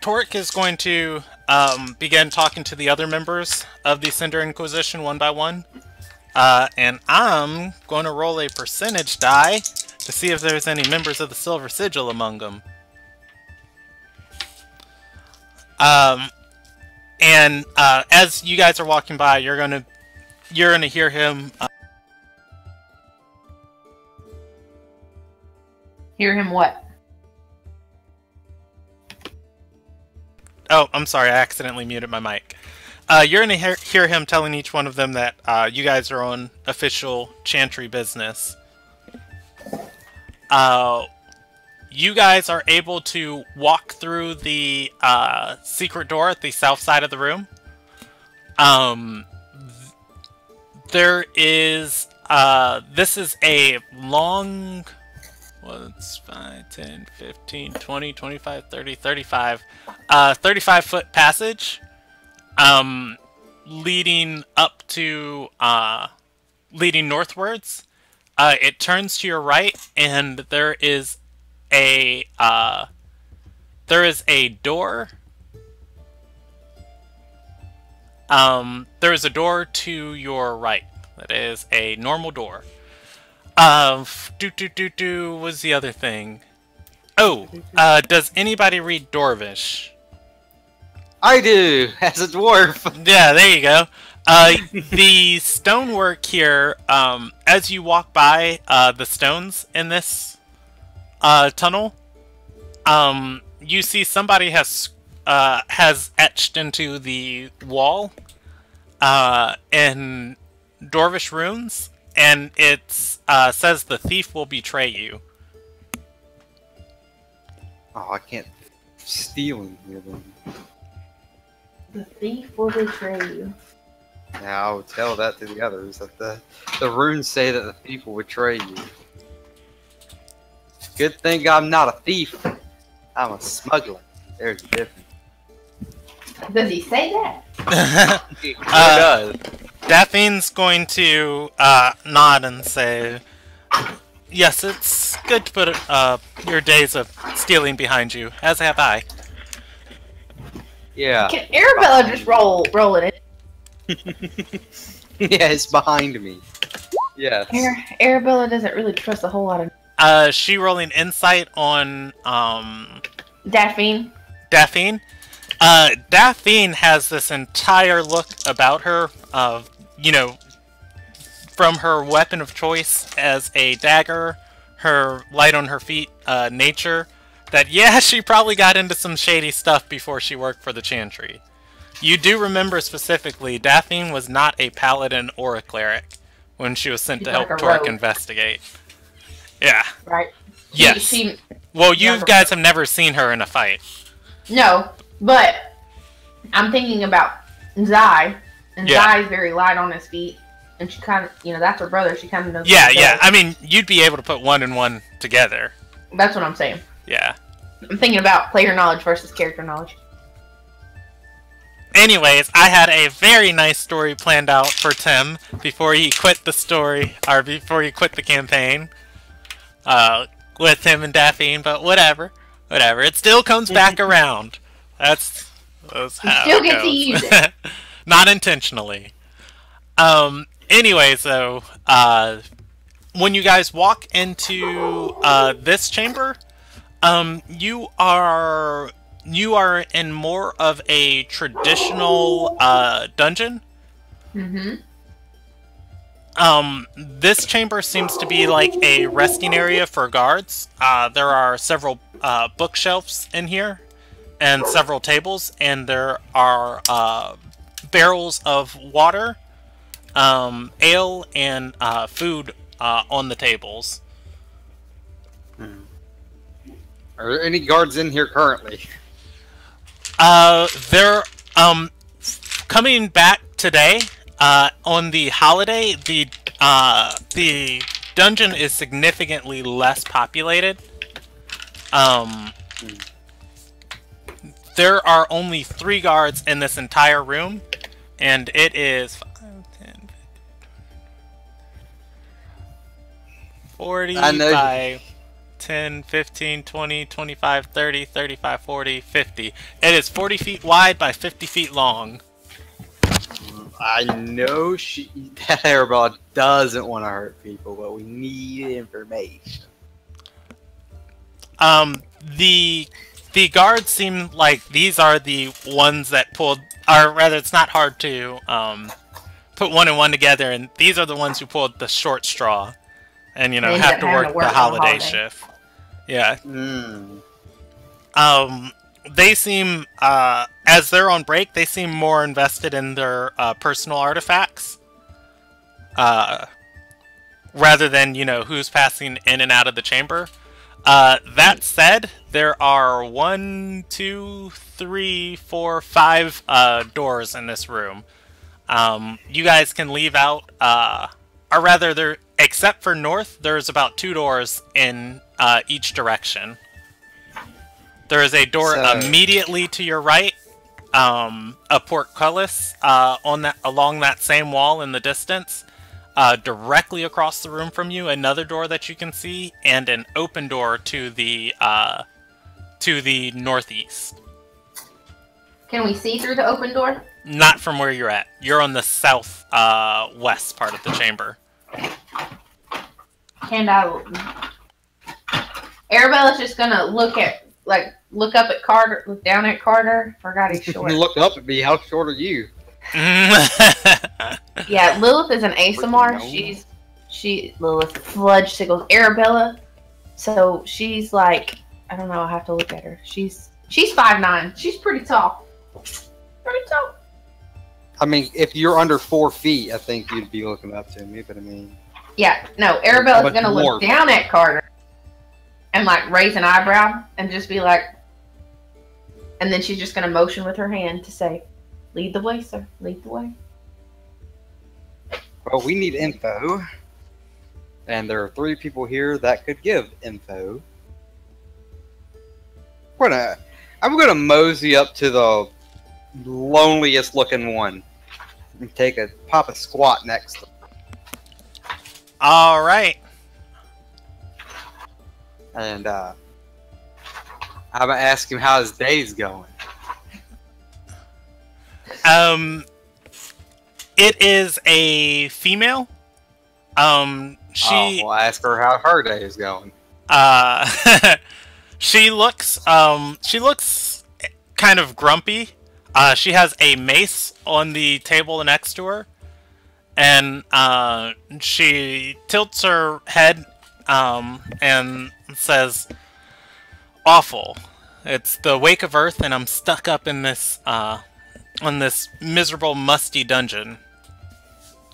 Torque is going to begin talking to the other members of the Cinder Inquisition one by one. And I'm going to roll a percentage die to see if there's any members of the Silver Sigil among them. As you guys are walking by, you're gonna hear him Hear him what? Oh, I'm sorry, I accidentally muted my mic. You're going to hear him telling each one of them that you guys are on official Chantry business. You guys are able to walk through the secret door at the south side of the room. There is... this is a long... Well, it's 5, 10, 15, 20, 25, 30, 35... 35-foot passage. Leading up to... leading northwards. It turns to your right, and there is a door. There is a door to your right. That is a normal door. What's the other thing? Oh, does anybody read Dwarvish? I do, as a dwarf. Yeah, there you go. The stonework here, as you walk by the stones in this tunnel, you see somebody has etched into the wall in Dwarvish runes, and it says the thief will betray you. Oh, I can't steal in here then. The thief will betray you. Yeah, I would tell that to the others, that the runes say that the thief will betray you. Good thing I'm not a thief. I'm a smuggler. There's a difference. Does he say that? He does. Daphine's going to nod and say, yes, it's good to put your days of stealing behind you, as have I. Yeah. Can Arabella just roll in it? Yeah, it's behind me. Yes. Arabella doesn't really trust a whole lot of... She rolling insight on, Daphne. Daphne. Daphne has this entire look about her of, you know, from her weapon of choice as a dagger, her light on her feet, nature, that, yeah, she probably got into some shady stuff before she worked for the Chantry. You do remember specifically, Daphne was not a paladin or a cleric when she was sent to help Torque investigate. Yeah. Right. Yes. Well, you guys have never seen her in a fight. No, but I'm thinking about Zai, and Zai's very light on his feet, and she kind of, you know, that's her brother. She kind of knows. Yeah, yeah. I mean, you'd be able to put one and one together. That's what I'm saying. Yeah. I'm thinking about player knowledge versus character knowledge. Anyways, I had a very nice story planned out for Tim before he quit the story, or before he quit the campaign, with him and Daphne, but whatever. Whatever. It still comes back around. That's how you still get to use it. Not intentionally. Anyways, though, when you guys walk into this chamber, you are in more of a traditional dungeon. Mm-hmm. This chamber seems to be like a resting area for guards. There are several bookshelves in here, and several tables, and there are barrels of water, ale, and food on the tables. Are there any guards in here currently? They're coming back today. On the holiday, the dungeon is significantly less populated. There are only 3 guards in this entire room, and it is 5, 10, 45, 10, 15, 20, 25, 30, 35, 40, 50. It is 40 feet wide by 50 feet long. I know that Arabella doesn't want to hurt people, but we need information. The guards seem like these are the ones that pulled, or rather, it's not hard to put one and one together, and these are the ones who pulled the short straw, and you know have to work the holiday shift. Yeah. Hmm. They seem, as they're on break, they seem more invested in their personal artifacts, rather than, who's passing in and out of the chamber. That said, there are 1, 2, 3, 4, 5 doors in this room. You guys can leave out, or rather, except for north, there's about 2 doors in each direction. There is a door immediately to your right, a portcullis along that same wall in the distance. Directly across the room from you, another door that you can see, and an open door to the northeast. Can we see through the open door? Not from where you're at. You're on the south west part of the chamber. And Arabella's just gonna look up at Carter, look down at Carter. Forgot he's short. Look up at me. How short are you? Yeah, Lilith is an ASMR. Lilith Fludge signals Arabella. So she's like, I don't know, I'll have to look at her. She's 5'9". She's pretty tall. Pretty tall. I mean, if you're under 4 feet, I think you'd be looking up to me, but I mean... Yeah, no, Arabella's gonna look down at Carter and raise an eyebrow and just be like, and then she's just gonna motion with her hand to say, "Lead the way, sir. Lead the way." Well, we need info. And there are 3 people here that could give info. I'm gonna mosey up to the loneliest looking one and pop a squat next to him. Alright. And I'm gonna ask him how his day's going. It is a female. We'll ask her how her day is going. She looks kind of grumpy. She has a mace on the table next to her, and she tilts her head and says, "Awful. It's the wake of Earth, and I'm stuck up in this on this miserable, musty dungeon."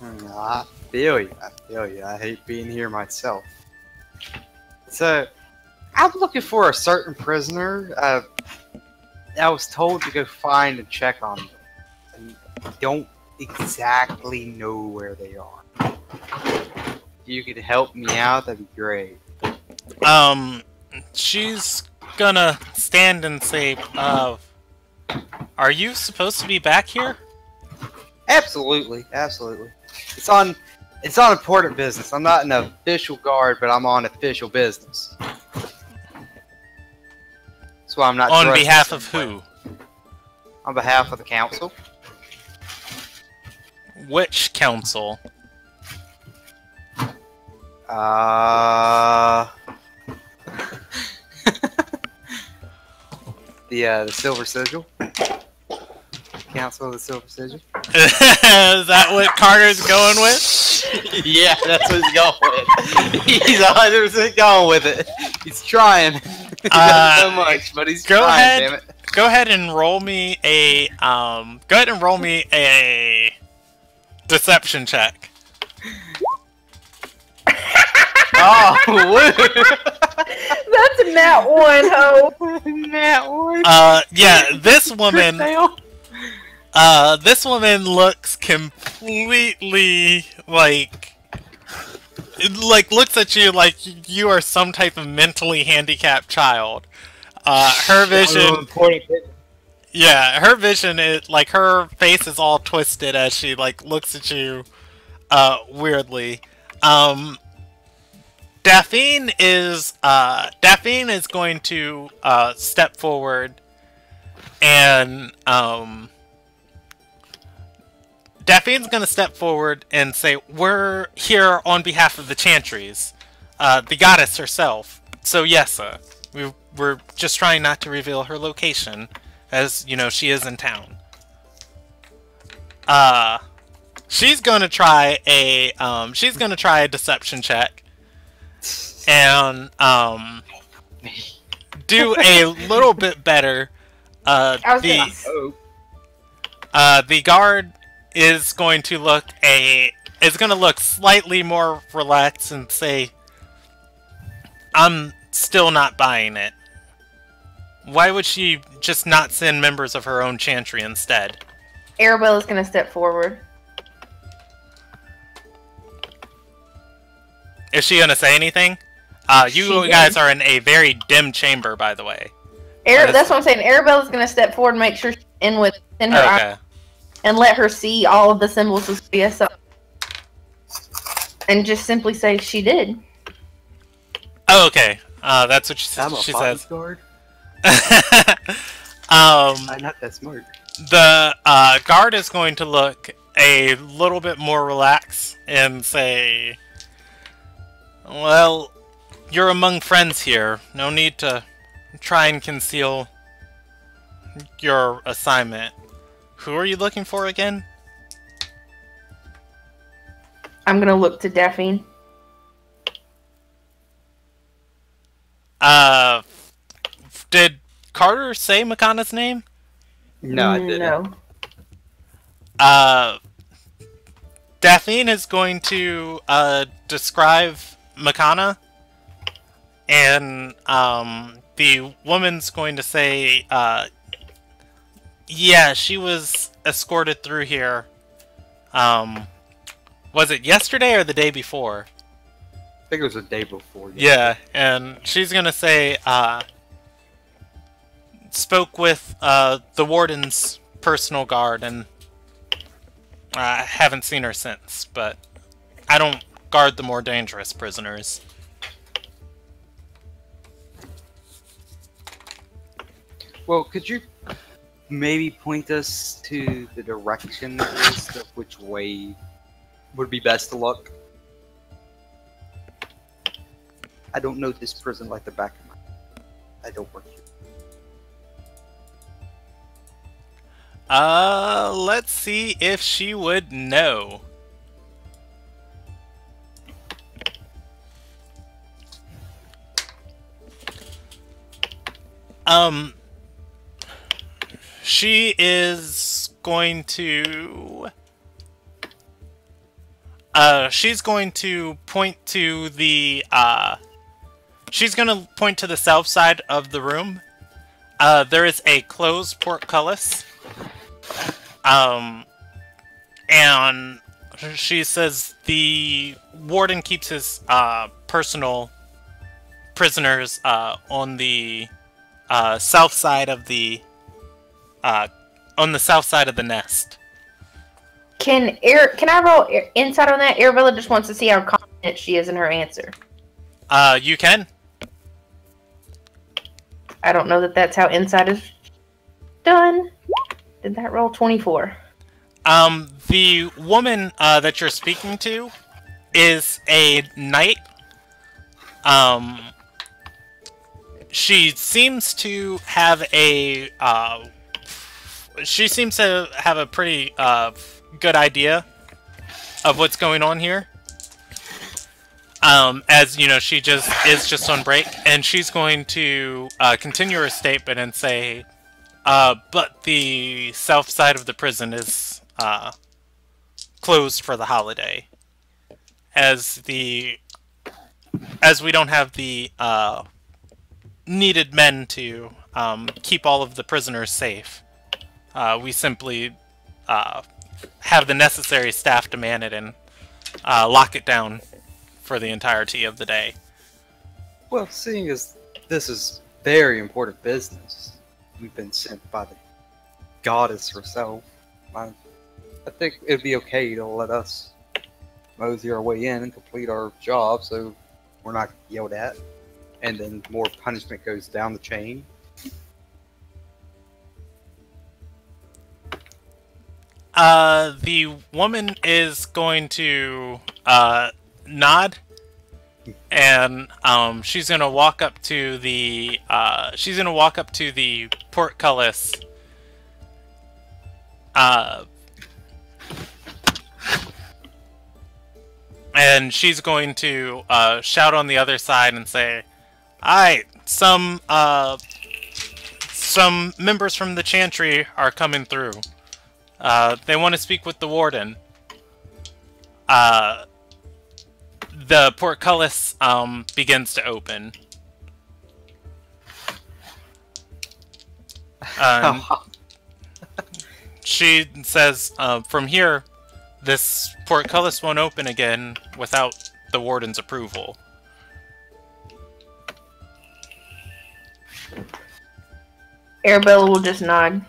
I feel you. I hate being here myself. So, I'm looking for a certain prisoner. I was told to go find and check on them. And I don't exactly know where they are. If you could help me out, that'd be great. She's gonna stand and say, "Are you supposed to be back here?" Absolutely. It's on important business. I'm not an official guard, but I'm on official business. That's why I'm not On dressed behalf the of same who? way. On behalf of the council. Which council? The Silver Sigil. Council of the Silver Sigil. Is that what Carter's going with? Yeah, that's what he's going with. He's 100% going with it. He's trying. He doesn't so much, but he's trying. Damn it. Go ahead and roll me a deception check. Oh, woo. That's a nat 1, ho. Nat 1. Yeah, this woman looks completely looks at you like you are some type of mentally handicapped child. Her vision, her vision is her face is all twisted as she looks at you weirdly. Daphne is going to step forward and Daphne's going to step forward and say, "We're here on behalf of the Chantries, the goddess herself. So yes, we're just trying not to reveal her location, as she is in town." She's going to try a deception check, and do a little bit better. I was gonna The guard is going to look slightly more relaxed and say, "I'm still not buying it. Why would she just not send members of her own chantry instead?" Arabella's gonna step forward. Is she gonna say anything? You guys are in a very dim chamber, by the way. That's what I'm saying. Arabella's gonna step forward and make sure she's in her eye and let her see all of the symbols of CSO. And just simply say she did. Oh, okay. That's what she says. Guard? I'm not that smart. The guard is going to look a little bit more relaxed and say, "Well, you're among friends here. No need to try and conceal your assignment. Who are you looking for again?" I'm gonna look to Daphne. Did Carter say Makana's name? No, I didn't. No. Daphne is going to describe Makana, and the woman's going to say, "Yeah, she was escorted through here. Was it yesterday or the day before?" I think it was the day before. Yeah, and she's gonna say, "Spoke with the warden's personal guard, and I haven't seen her since, but I don't guard the more dangerous prisoners." Well, could you maybe point us to the direction list of which way would be best to look? I don't know this prison like the back of my hand. I don't work here. Let's see if she would know. She is going to... she's going to point to the, she's going to point to the south side of the room. There is a closed portcullis. And she says the warden keeps his, personal prisoners, on the, south side of the, on the south side of the nest. Can I roll insight on that? Arabella just wants to see how confident she is in her answer. You can. I don't know that that's how insight is done. Did that roll 24? The woman that you're speaking to is a knight. She seems to have a pretty good idea of what's going on here. As you know, she is just on break, and she's going to continue her statement and say, but the south side of the prison is closed for the holiday, as we don't have the needed men to keep all of the prisoners safe. We simply have the necessary staff to man it and lock it down for the entirety of the day. Well, seeing as this is very important business, we've been sent by the goddess herself. I think it'd be okay to let us mosey our way in and complete our job so we're not yelled at, and then more punishment goes down the chain. The woman is going to nod, and she's gonna walk up to the portcullis. And she's going to shout on the other side and say, Alright, some members from the Chantry are coming through. They want to speak with the Warden. The portcullis, begins to open. She says, from here, this portcullis won't open again without the Warden's approval. Arabella will just nod.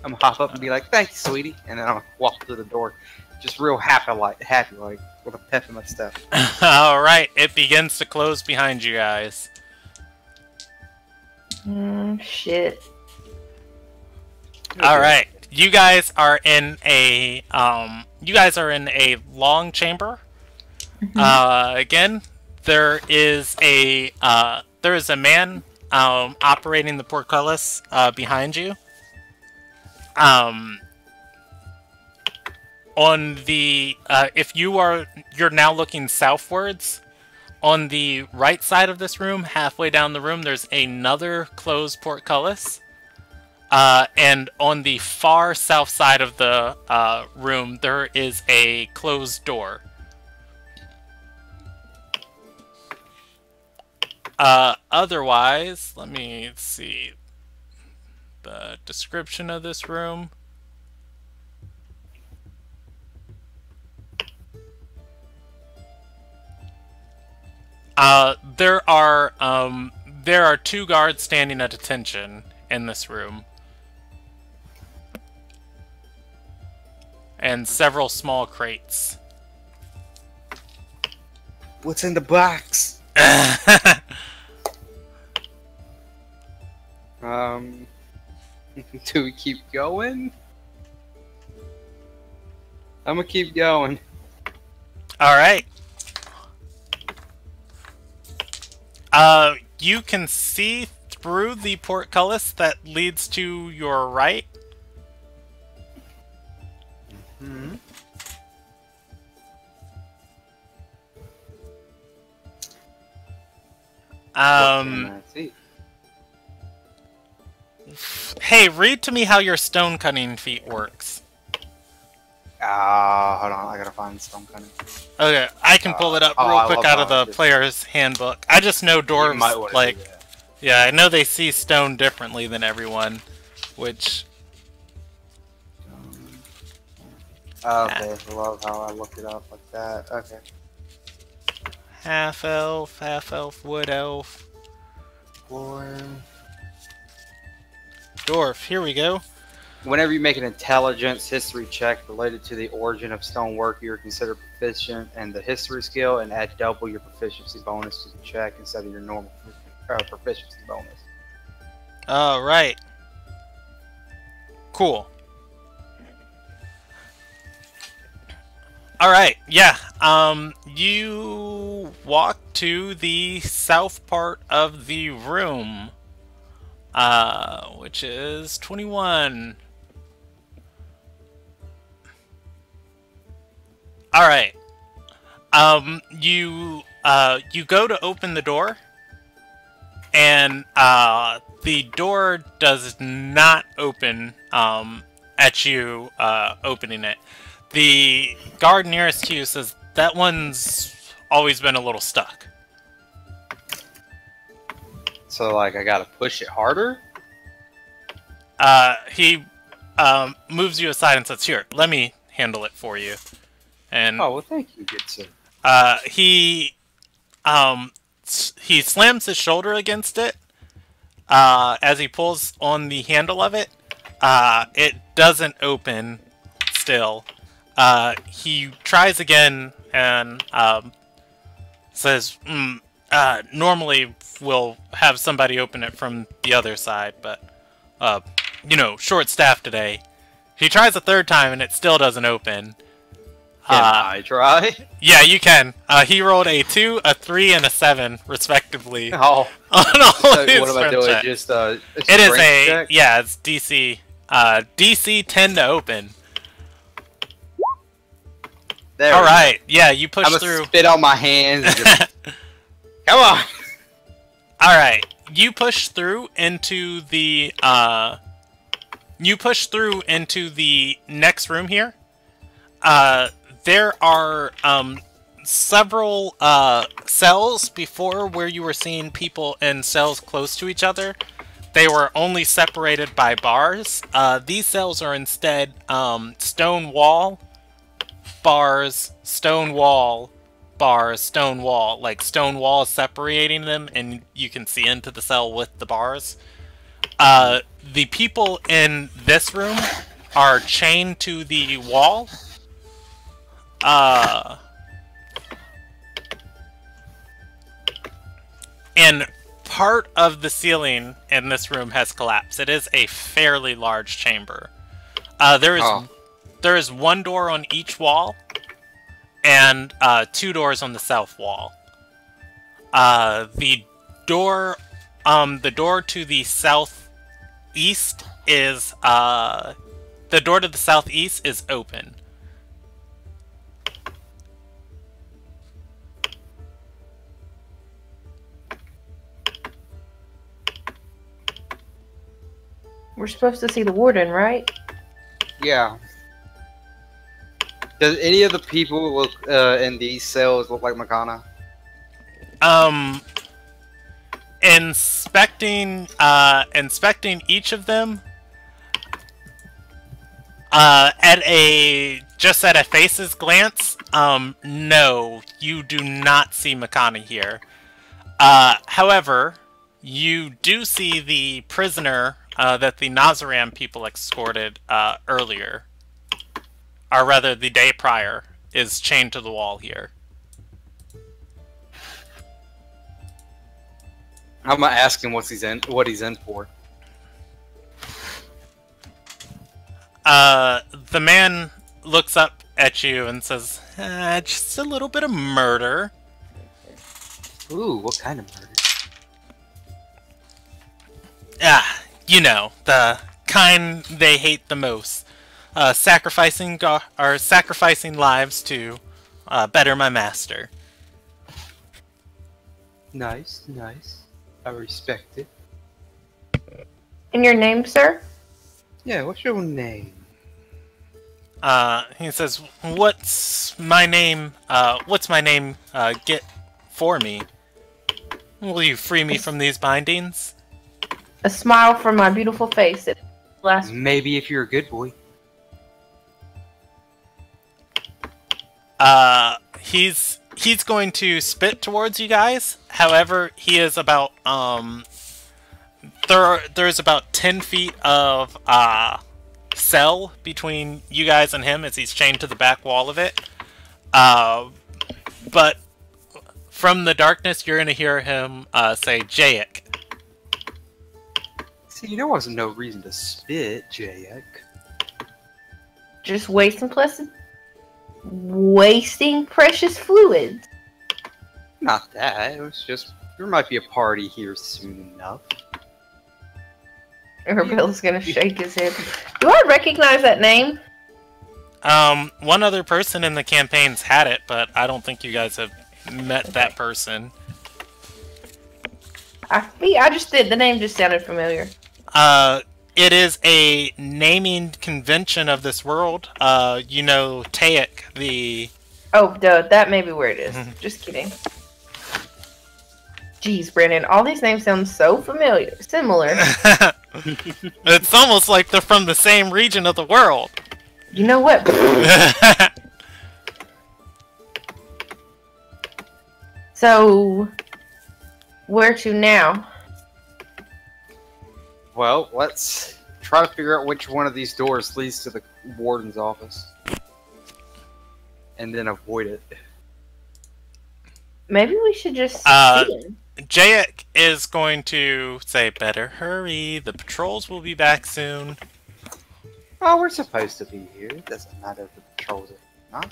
I'm gonna hop up and be like, "Thank you, sweetie," and then I'm gonna walk through the door, just real happy, like with a pep in my step. Alright, it begins to close behind you guys. Shit. Alright, you guys are in a long chamber. Again, there is a man operating the portcullis behind you. On the if you're now looking southwards, on the right side of this room, halfway down the room, there's another closed portcullis. And on the far south side of the room, there is a closed door. Otherwise, let me see the description of this room. There are 2 guards standing at attention in this room. And several small crates. What's in the box? Do we keep going? I'm gonna keep going. Alright. You can see through the portcullis that leads to your right. Mm-hmm. Hey, read to me how your stone cutting feat works. Hold on, I gotta find stone cutting. Okay, I can pull it up real quick out of the player's handbook. I just know dwarves, like, yeah, I know they see stone differently than everyone, which... Okay, I love how I looked it up like that. Okay. Half elf, wood elf. Dwarf, here we go. Whenever you make an intelligence history check related to the origin of stonework, you're considered proficient in the history skill and add double your proficiency bonus to the check instead of your normal proficiency bonus. Alright. Cool. Alright, yeah. You walk to the south part of the room. Which is 21. Alright. You go to open the door, and the door does not open at you opening it. The guard nearest to you says, that one's always been a little stuck. So, like, I gotta push it harder? He moves you aside and says, here, let me handle it for you. And oh, well, thank you, good sir. He slams his shoulder against it as he pulls on the handle of it. It doesn't open still. He tries again and says, normally we'll have somebody open it from the other side, but, you know, short-staffed today. He tries a third time and it still doesn't open. Can I try? Yeah, you can. He rolled a 2, a 3, and a 7, respectively. Oh. On all So his what am I doing? checks. Just It is a check? yeah, it's DC. DC 10 to open. There All we right, yeah, you push go. I'm through. gonna spit on my hands. And just... Come on. Alright, you push through into the, next room here. There are, several, cells before where you were seeing people in cells close to each other. They were only separated by bars. These cells are instead, stone wall, bars, stone wall, bars, stone wall. Like, stone wall is separating them, and you can see into the cell with the bars. The people in this room are chained to the wall. And part of the ceiling in this room has collapsed. It is a fairly large chamber. There is one door on each wall, and 2 doors on the south wall. The door to the southeast is open. We're supposed to see the warden, right? Yeah. Does any of the people look in these cells look like Makana? Inspecting each of them, at a face's glance, no, you do not see Makana here. However, you do see the prisoner that the Nazaran people escorted earlier, or rather, the day prior, is chained to the wall here. I'm gonna ask him what he's in for. The man looks up at you and says, just a little bit of murder. Ooh, what kind of murder? You know, the kind they hate the most. Sacrificing lives to better my master. Nice, nice. I respect it. And your name, sir? Yeah, what's your name? He says, what's my name get for me? Will you free me from these bindings? A smile from my beautiful face. Maybe if you're a good boy. He's going to spit towards you guys. However, he is about there's about 10 feet of cell between you guys and him as he's chained to the back wall of it. But from the darkness, you're gonna hear him say Jayek. See, there wasn't no reason to spit, Jayek. Just wasting precious fluids. Not that. It was just there might be a party here soon enough. Bill's gonna shake his head. Do I recognize that name? One other person in the campaign's had it, but I don't think you guys have met that person. I just did. The name just sounded familiar. It is a naming convention of this world. You know, Taek, the... Oh, duh, that may be where it is. Just kidding. Jeez, Brandon, all these names sound so similar. It's almost like they're from the same region of the world. You know what? So, where to now? Well, let's try to figure out which one of these doors leads to the warden's office. And then avoid it. Maybe we should just see him. Jayek is going to say, better hurry, the patrols will be back soon. Oh, we're supposed to be here. It doesn't matter if the patrols are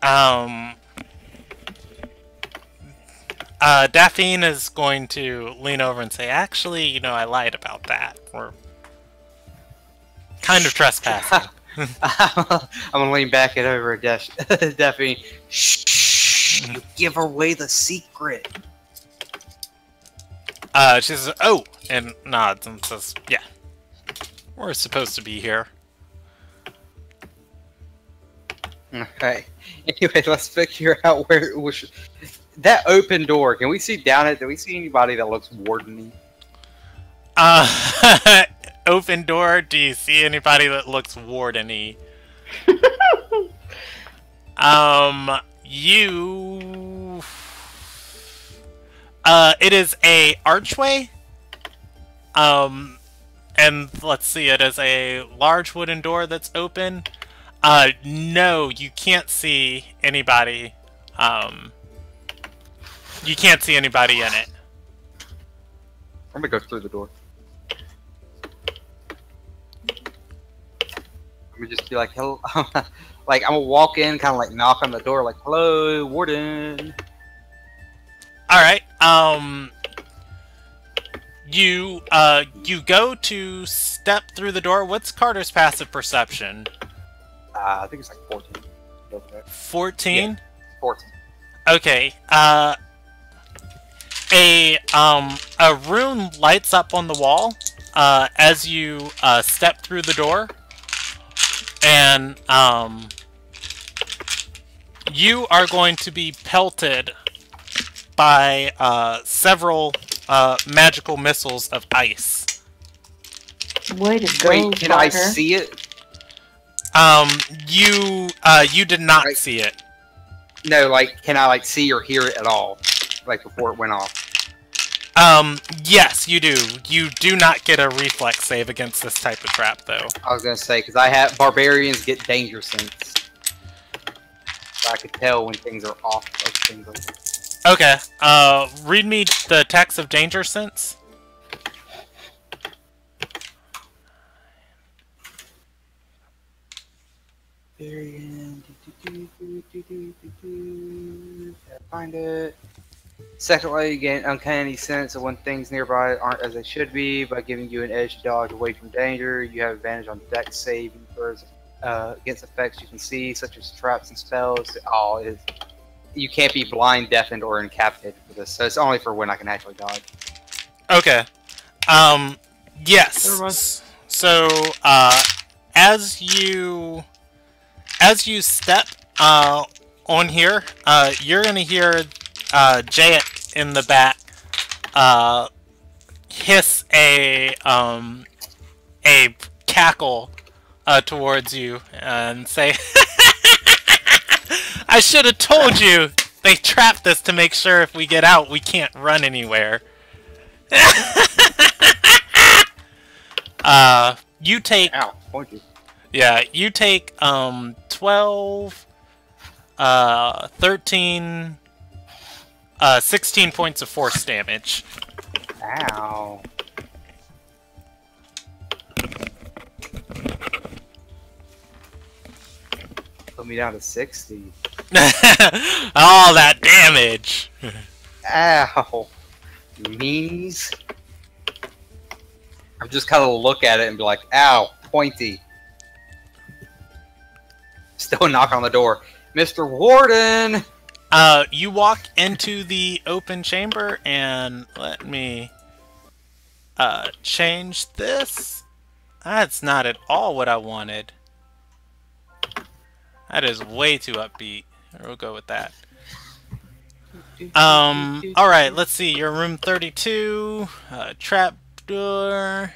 not. Daphne is going to lean over and say, actually, you know, I lied about that. We're kind of trespassing. I'm gonna lean back and over at Daphne. Shh! You give away the secret. She says, "Oh," and nods and says, "Yeah, we're supposed to be here." Okay. Anyway, let's figure out where we should... That open door. Can we see down it? Do we see anybody that looks wardeny? Open door. Do you see anybody that looks wardeny? You. It is a archway. And let's see. It is a large wooden door that's open. No, you can't see anybody. You can't see anybody in it. I'm gonna go through the door. I'm gonna just be like, hello. Like, I'm gonna walk in, kind of like knock on the door, like, hello, warden. Alright, you go to step through the door. What's Carter's passive perception? I think it's like 14. 14? Yeah, 14. Okay, a rune lights up on the wall, as you, step through the door. And, you are going to be pelted by, several, magical missiles of ice. Way to go, Wait, can I Carter. see it? You did not Right. see it. No, like, can I, like, see or hear it at all? Like, before it went off? Yes, you do. You do not get a reflex save against this type of trap, though. I was gonna say, because I have... Barbarians get danger sense. So I could tell when things are off of things like that. Okay, read me the text of danger sense. Find it. Secondly, you gain uncanny sense of when things nearby aren't as they should be by giving you an edge to dodge away from danger. You have advantage on dex saving throws against effects you can see, such as traps and spells. Oh, it is. You can't be blind, deafened, or incapacitated for this, so it's only for when I can actually dodge. Okay. Yes. So, as you step on here, you're gonna hear Jayet in the back hiss a cackle towards you and say, "I should have told you. They trapped us to make sure if we get out, we can't run anywhere." You take... Ow, pointy. Yeah, you take 12, 13, 16 points of force damage. Ow. Put me down to 60. All that damage! Ow. Knees. I'm just kind of look at it and be like, ow, pointy. Still knock on the door. Mr. Warden! You walk into the open chamber, and let me change this. That's not at all what I wanted. That is way too upbeat. We'll go with that. Alright, let's see. You're room 32, trap door.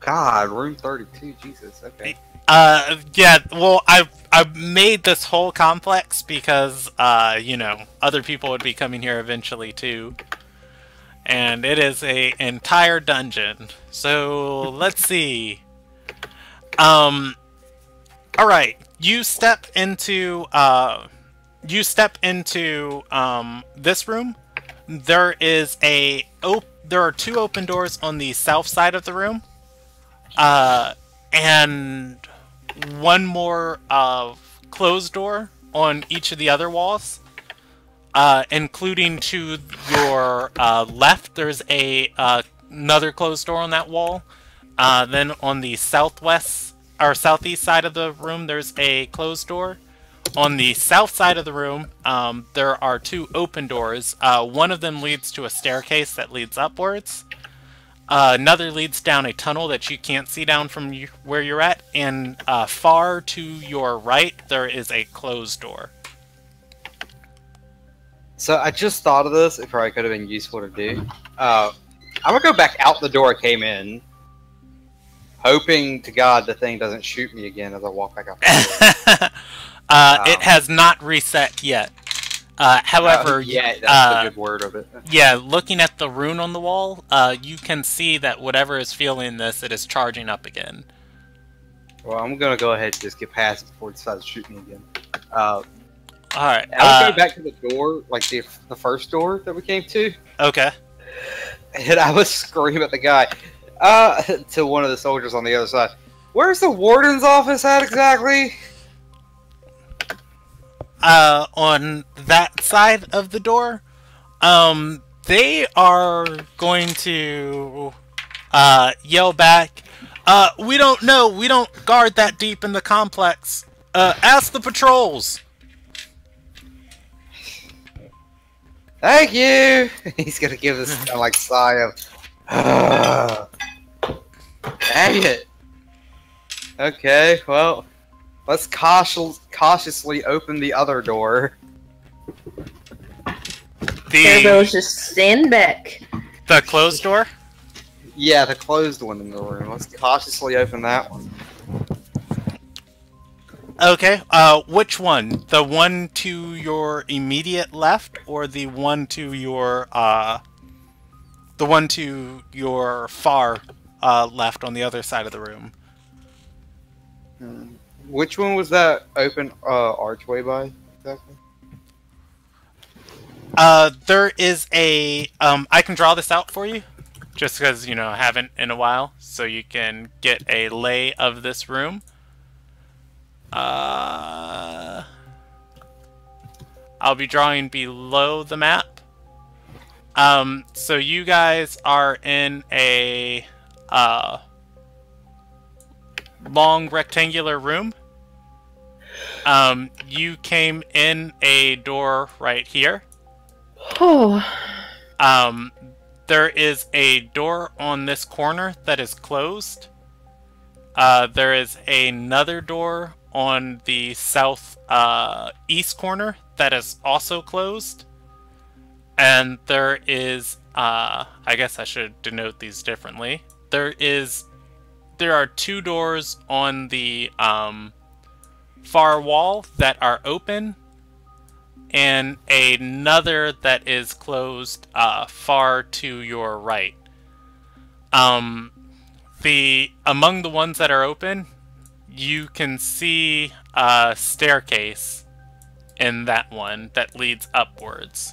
God, room 32, Jesus, okay. Yeah, well, I've made this whole complex because, you know, other people would be coming here eventually too. And it is a entire dungeon. So, let's see. Alright, you step into, this room. There is there are two open doors on the south side of the room. And one more closed door on each of the other walls, including to your left. There's another closed door on that wall. Then on the southwest or southeast side of the room, there's a closed door. On the south side of the room, there are two open doors. One of them leads to a staircase that leads upwards. Another leads down a tunnel that you can't see down from where you're at. And far to your right, there is a closed door. So I just thought of this. It probably could have been useful to do. I'm gonna go back out the door I came in, hoping to God the thing doesn't shoot me again as I walk back out the door. It has not reset yet. However, yeah, that's a good word of it. Yeah, looking at the rune on the wall, you can see that whatever is feeling this, it is charging up again. Well, I'm gonna go ahead and just get past it before it decides to shoot me again. Alright. I was going back to the door, like the first door that we came to, Okay. and I was screaming at the guy, to one of the soldiers on the other side. Where's the warden's office at exactly? On that side of the door, they are going to, yell back, we don't know, we don't guard that deep in the complex. Ask the patrols. Thank you! He's gonna give this kind of like sigh of, dang it. Okay, well, let's cautiously open the other door. There goes, just stand back. The closed door? Yeah, the closed one in the room. Let's cautiously open that one. Okay, which one? The one to your immediate left, or the one to your, far, left on the other side of the room? Which one was that open, archway by, exactly? There is a, I can draw this out for you, just because, you know, I haven't in a while, so you can get a lay of this room. I'll be drawing below the map. So you guys are in a long rectangular room. You came in a door right here. Oh. There is a door on this corner that is closed. There is another door on the south east corner that is also closed. And there is, I guess I should denote these differently. There are two doors on the far wall that are open, and another that is closed far to your right. Among the ones that are open, you can see a staircase in that one that leads upwards.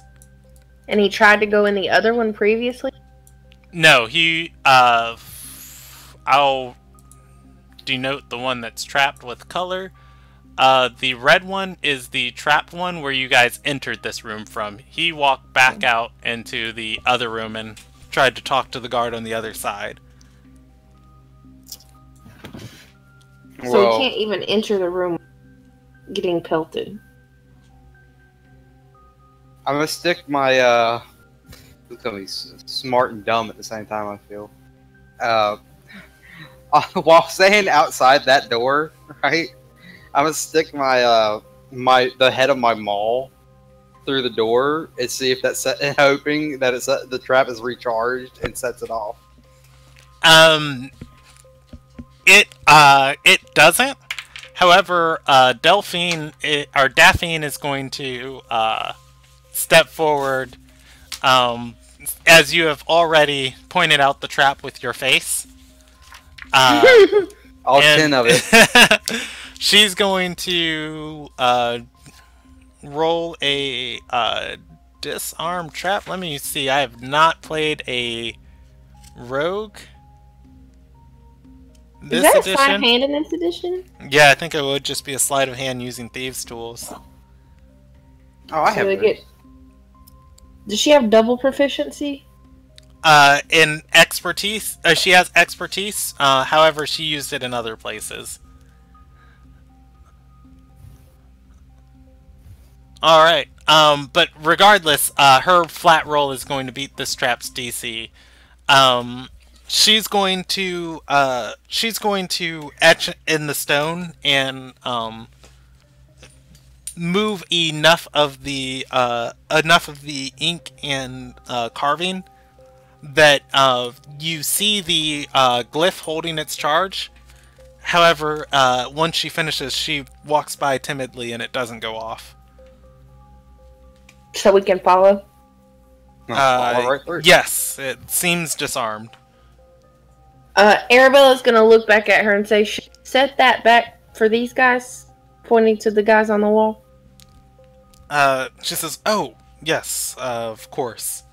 And he tried to go in the other one previously? No, I'll denote the one that's trapped with color. The red one is the trapped one where you guys entered this room from. He walked back out into the other room and tried to talk to the guard on the other side. So he can't even enter the room getting pelted. I'm gonna stick my, it's gonna be smart and dumb at the same time, I feel. While staying outside that door, right, I'm gonna stick my, the head of my maul through the door and see if that's hoping that the trap is recharged and sets it off. It doesn't. However, Daphne is going to step forward, as you have already pointed out the trap with your face. All 10 of it. She's going to roll a disarm trap. Let me see. I have not played a rogue this Is that edition. a sleight of hand in this edition? Yeah, I think it would just be a sleight of hand using thieves' tools. Oh, I have those. Does she have double proficiency? In expertise, she has expertise. However, she used it in other places. All right. But regardless, her flat roll is going to beat this trap's DC. She's going to etch in the stone and move enough of the ink and carving that you see the glyph holding its charge. However, once she finishes, she walks by timidly and it doesn't go off. So we can follow? Follow right through. Yes, it seems disarmed. Arabella's gonna look back at her and say, set that back for these guys, pointing to the guys on the wall. She says, oh, yes, of course.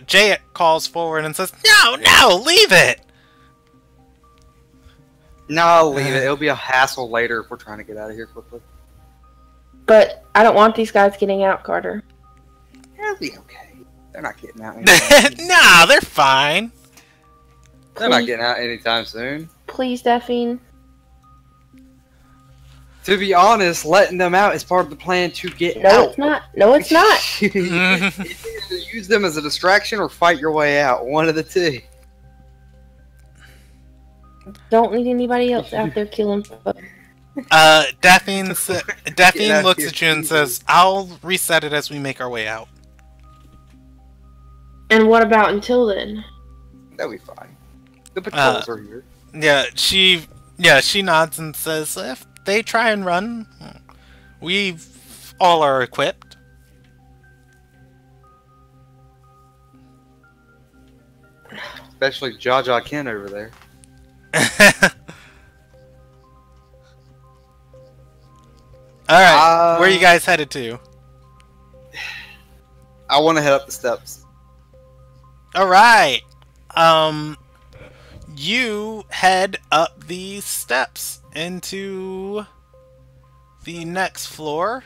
Jay calls forward and says, no, leave it! No, I'll leave it. It'll be a hassle later if we're trying to get out of here quickly. But I don't want these guys getting out, Carter. It'll be okay. They're not getting out. Nah, they're fine. They're not getting out anytime soon. Please, Daphne. To be honest, letting them out is part of the plan to get out. No, it's not. No, it's not. Either use them as a distraction or fight your way out. One of the two. Don't need anybody else out there killing folks. Daphne looks at you and says, I'll reset it as we make our way out. And what about until then? That'll be fine. The patrols are here. She nods and says, if they try and run, we all are equipped. Especially Jaja Ken over there. Alright, where are you guys headed to? I want to head up the steps. Alright. You head up these steps into the next floor.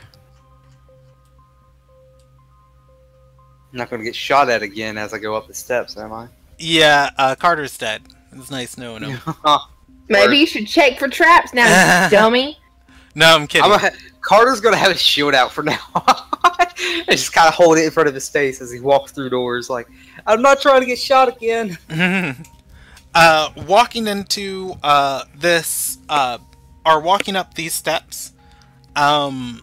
I'm not going to get shot at again as I go up the steps, am I? Yeah, Carter's dead. It's nice knowing him. Maybe you should check for traps now, dummy. No, I'm kidding. Carter's going to have his shield out for now. And just kind of hold it in front of his face as he walks through doors like, I'm not trying to get shot again. Walking into this, or walking up these steps, the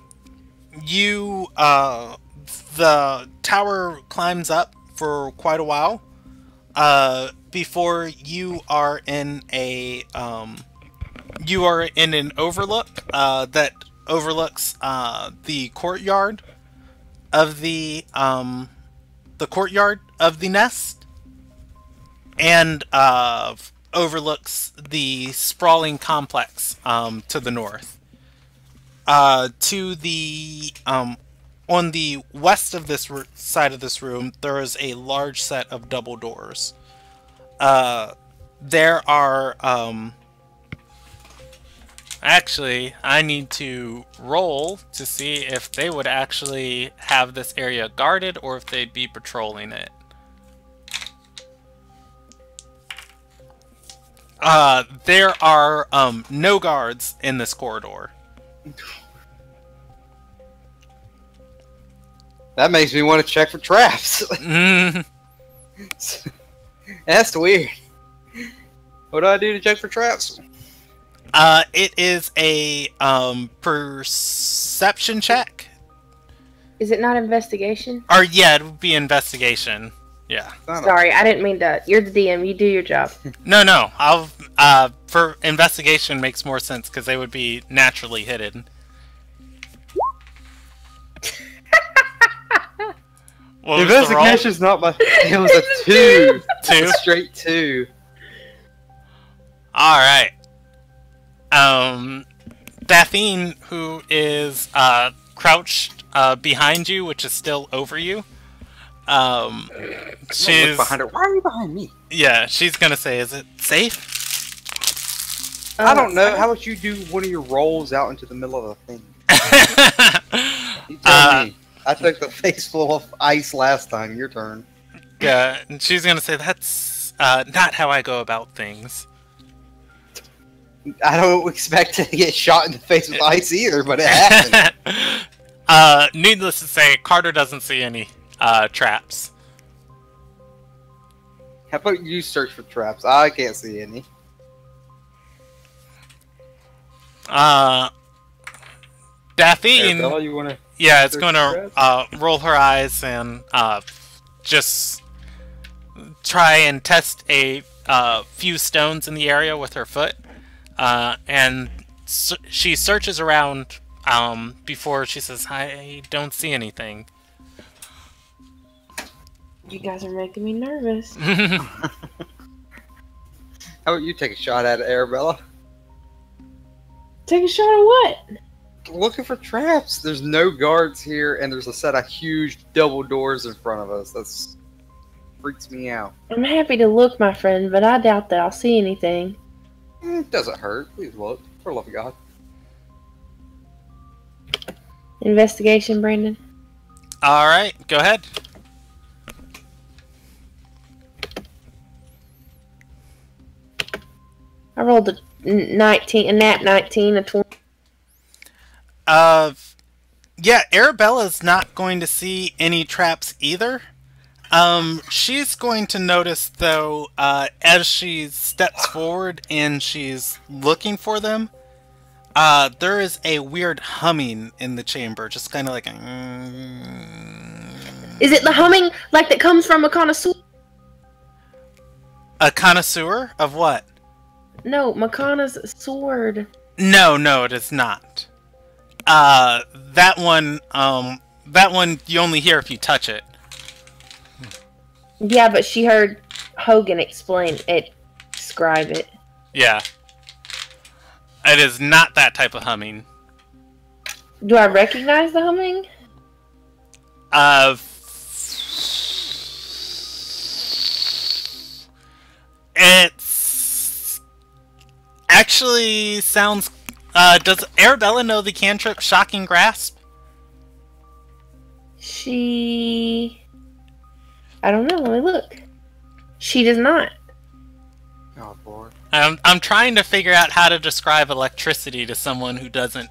tower climbs up for quite a while, before you are in an overlook, that overlooks, the courtyard of the nest, and overlooks the sprawling complex to the north. To the on the west of this side of this room, there is a large set of double doors. There are actually, I need to roll to see if they would actually have this area guarded or if they'd be patrolling it. There are no guards in this corridor. That makes me want to check for traps. That's weird. What do I do to check for traps? It is a perception check. Is it not investigation? Or yeah, it would be investigation. Yeah. Sorry, I didn't mean to. You're the DM. You do your job. No. I'll for investigation makes more sense because they would be naturally hidden. Investigation's not my. It was a 2. 2? A straight 2. All right. Daphne, who is crouched behind you, which is still over you. She's behind her. Why are you behind me? Yeah, she's gonna say, "Is it safe?" I don't know. How about you do one of your rolls out into the middle of the thing? You tell me. I took the face full of ice last time. Your turn. Yeah, and she's gonna say, "That's not how I go about things." I don't expect to get shot in the face with ice either, but it happened. Needless to say, Carter doesn't see any traps. How about you search for traps? I can't see any. Daphne, Arabella, you want to? yeah, it's search going for to roll her eyes and just try and test a few stones in the area with her foot. And she searches around before she says, I don't see anything. You guys are making me nervous. How about you take a shot at it, Arabella? Take a shot at what? Looking for traps. There's no guards here, and there's a set of huge double doors in front of us. That's freaks me out. I'm happy to look, my friend, but I doubt that I'll see anything. It doesn't hurt. Please look. For the love of God. Investigation, Brandon. Alright, go ahead. I rolled a 19, a nat 19, a 20. Yeah, Arabella's not going to see any traps either. She's going to notice, though, as she steps forward and she's looking for them, there is a weird humming in the chamber, just kind of like a... Is it the humming like that comes from a connoisseur? A connoisseur of what? No, Makana's sword. No, it is not. That one, you only hear if you touch it. Yeah, but she heard Hogan describe it. Yeah. It is not that type of humming. Do I recognize the humming? It's actually sounds. Does Arabella know the cantrip Shocking Grasp? I don't know. Let me look. She does not. Oh boy. I'm trying to figure out how to describe electricity to someone who doesn't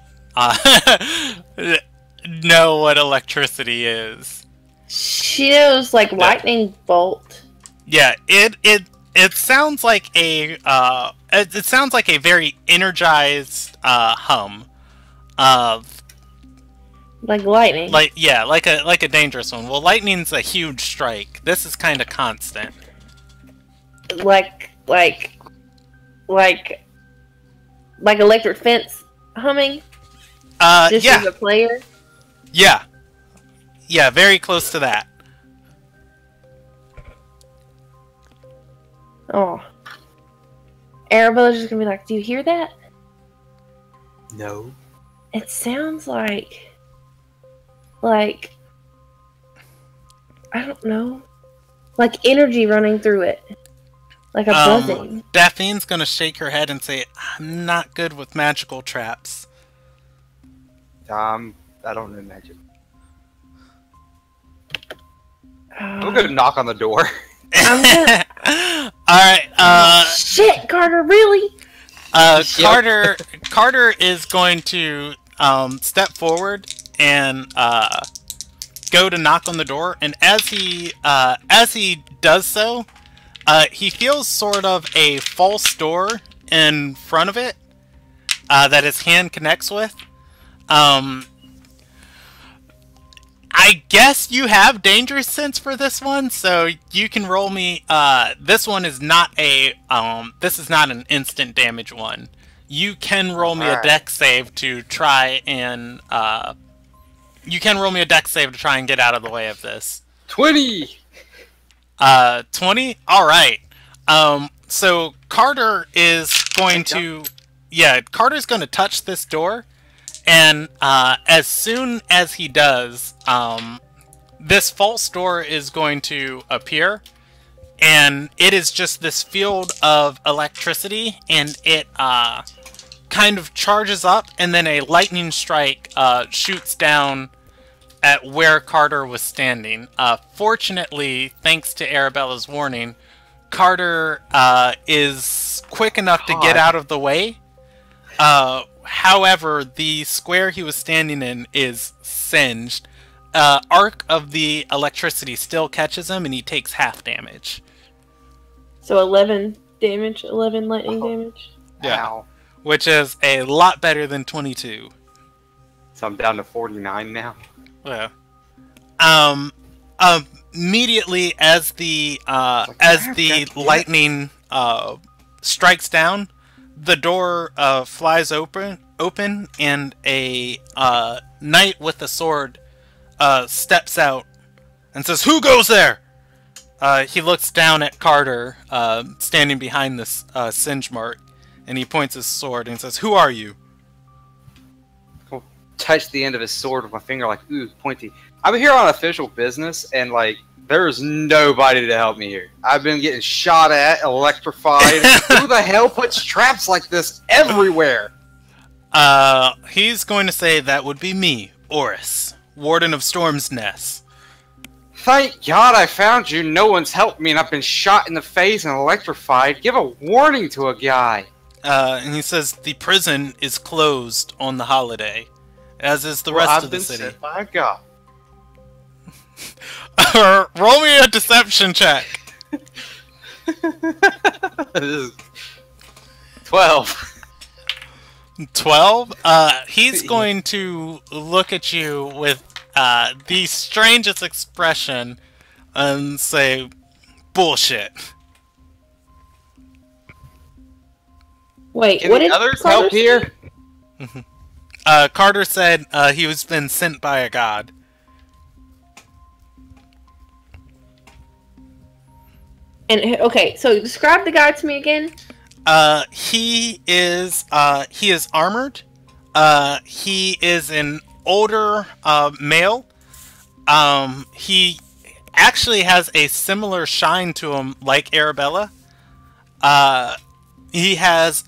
know what electricity is. She knows like lightning bolt. Yeah, it sounds like a it sounds like a very energized hum of like lightning. like a dangerous one. Well, lightning's a huge strike. This is kind of constant. Like electric fence humming. Just yeah, as a player. yeah, very close to that. Oh. Arabella's just gonna be like, do you hear that? No. It sounds like I don't know. Like energy running through it. Like a buzzing. Daphine's gonna shake her head and say, I'm not good with magical traps. I don't know magic. I'm gonna knock on the door. I'm gonna... Alright, shit, Carter, really? Carter is going to step forward and go to knock on the door, and as he does so, he feels sort of a false door in front of it that his hand connects with. I guess you have danger sense for this one, so you can roll me. This one is not this is not an instant damage one. You can roll me a dex save to try and get out of the way of this. 20. 20. All right. So Carter is going to, Carter's going to touch this door. And as soon as he does, this false door is going to appear, and it is just this field of electricity, and it kind of charges up, and then a lightning strike shoots down at where Carter was standing. Fortunately, thanks to Arabella's warning, Carter is quick enough to get out of the way. However, the square he was standing in is singed. Arc of the electricity still catches him, and he takes half damage. So 11 damage, 11 lightning damage. Yeah, Ow. which is a lot better than 22. So I'm down to 49 now. Yeah. Immediately as the lightning strikes down, the door flies open, and a knight with a sword steps out and says, "Who goes there?" He looks down at Carter, standing behind this singe mark, and he points his sword and says, "Who are you?" I'll touch the end of his sword with my finger, like, ooh, pointy. I'm here on official business, and like, there's nobody to help me here. I've been getting shot at, electrified. Who the hell puts traps like this everywhere? He's going to say that would be me, Oris, Warden of Storm's Nest. Thank God I found you. No one's helped me, and I've been shot in the face and electrified. Give a warning to a guy. And he says the prison is closed on the holiday, as is the rest of the city. Sent by God. Roll me a deception check. 12. 12? He's going to look at you with the strangest expression and say, "Bullshit." Wait, Can what the did others Carter help say? here? Carter said he was been sent by a god. And okay, so describe the guy to me again. He is armored. He is an older male. He actually has a similar shine to him like Arabella. He has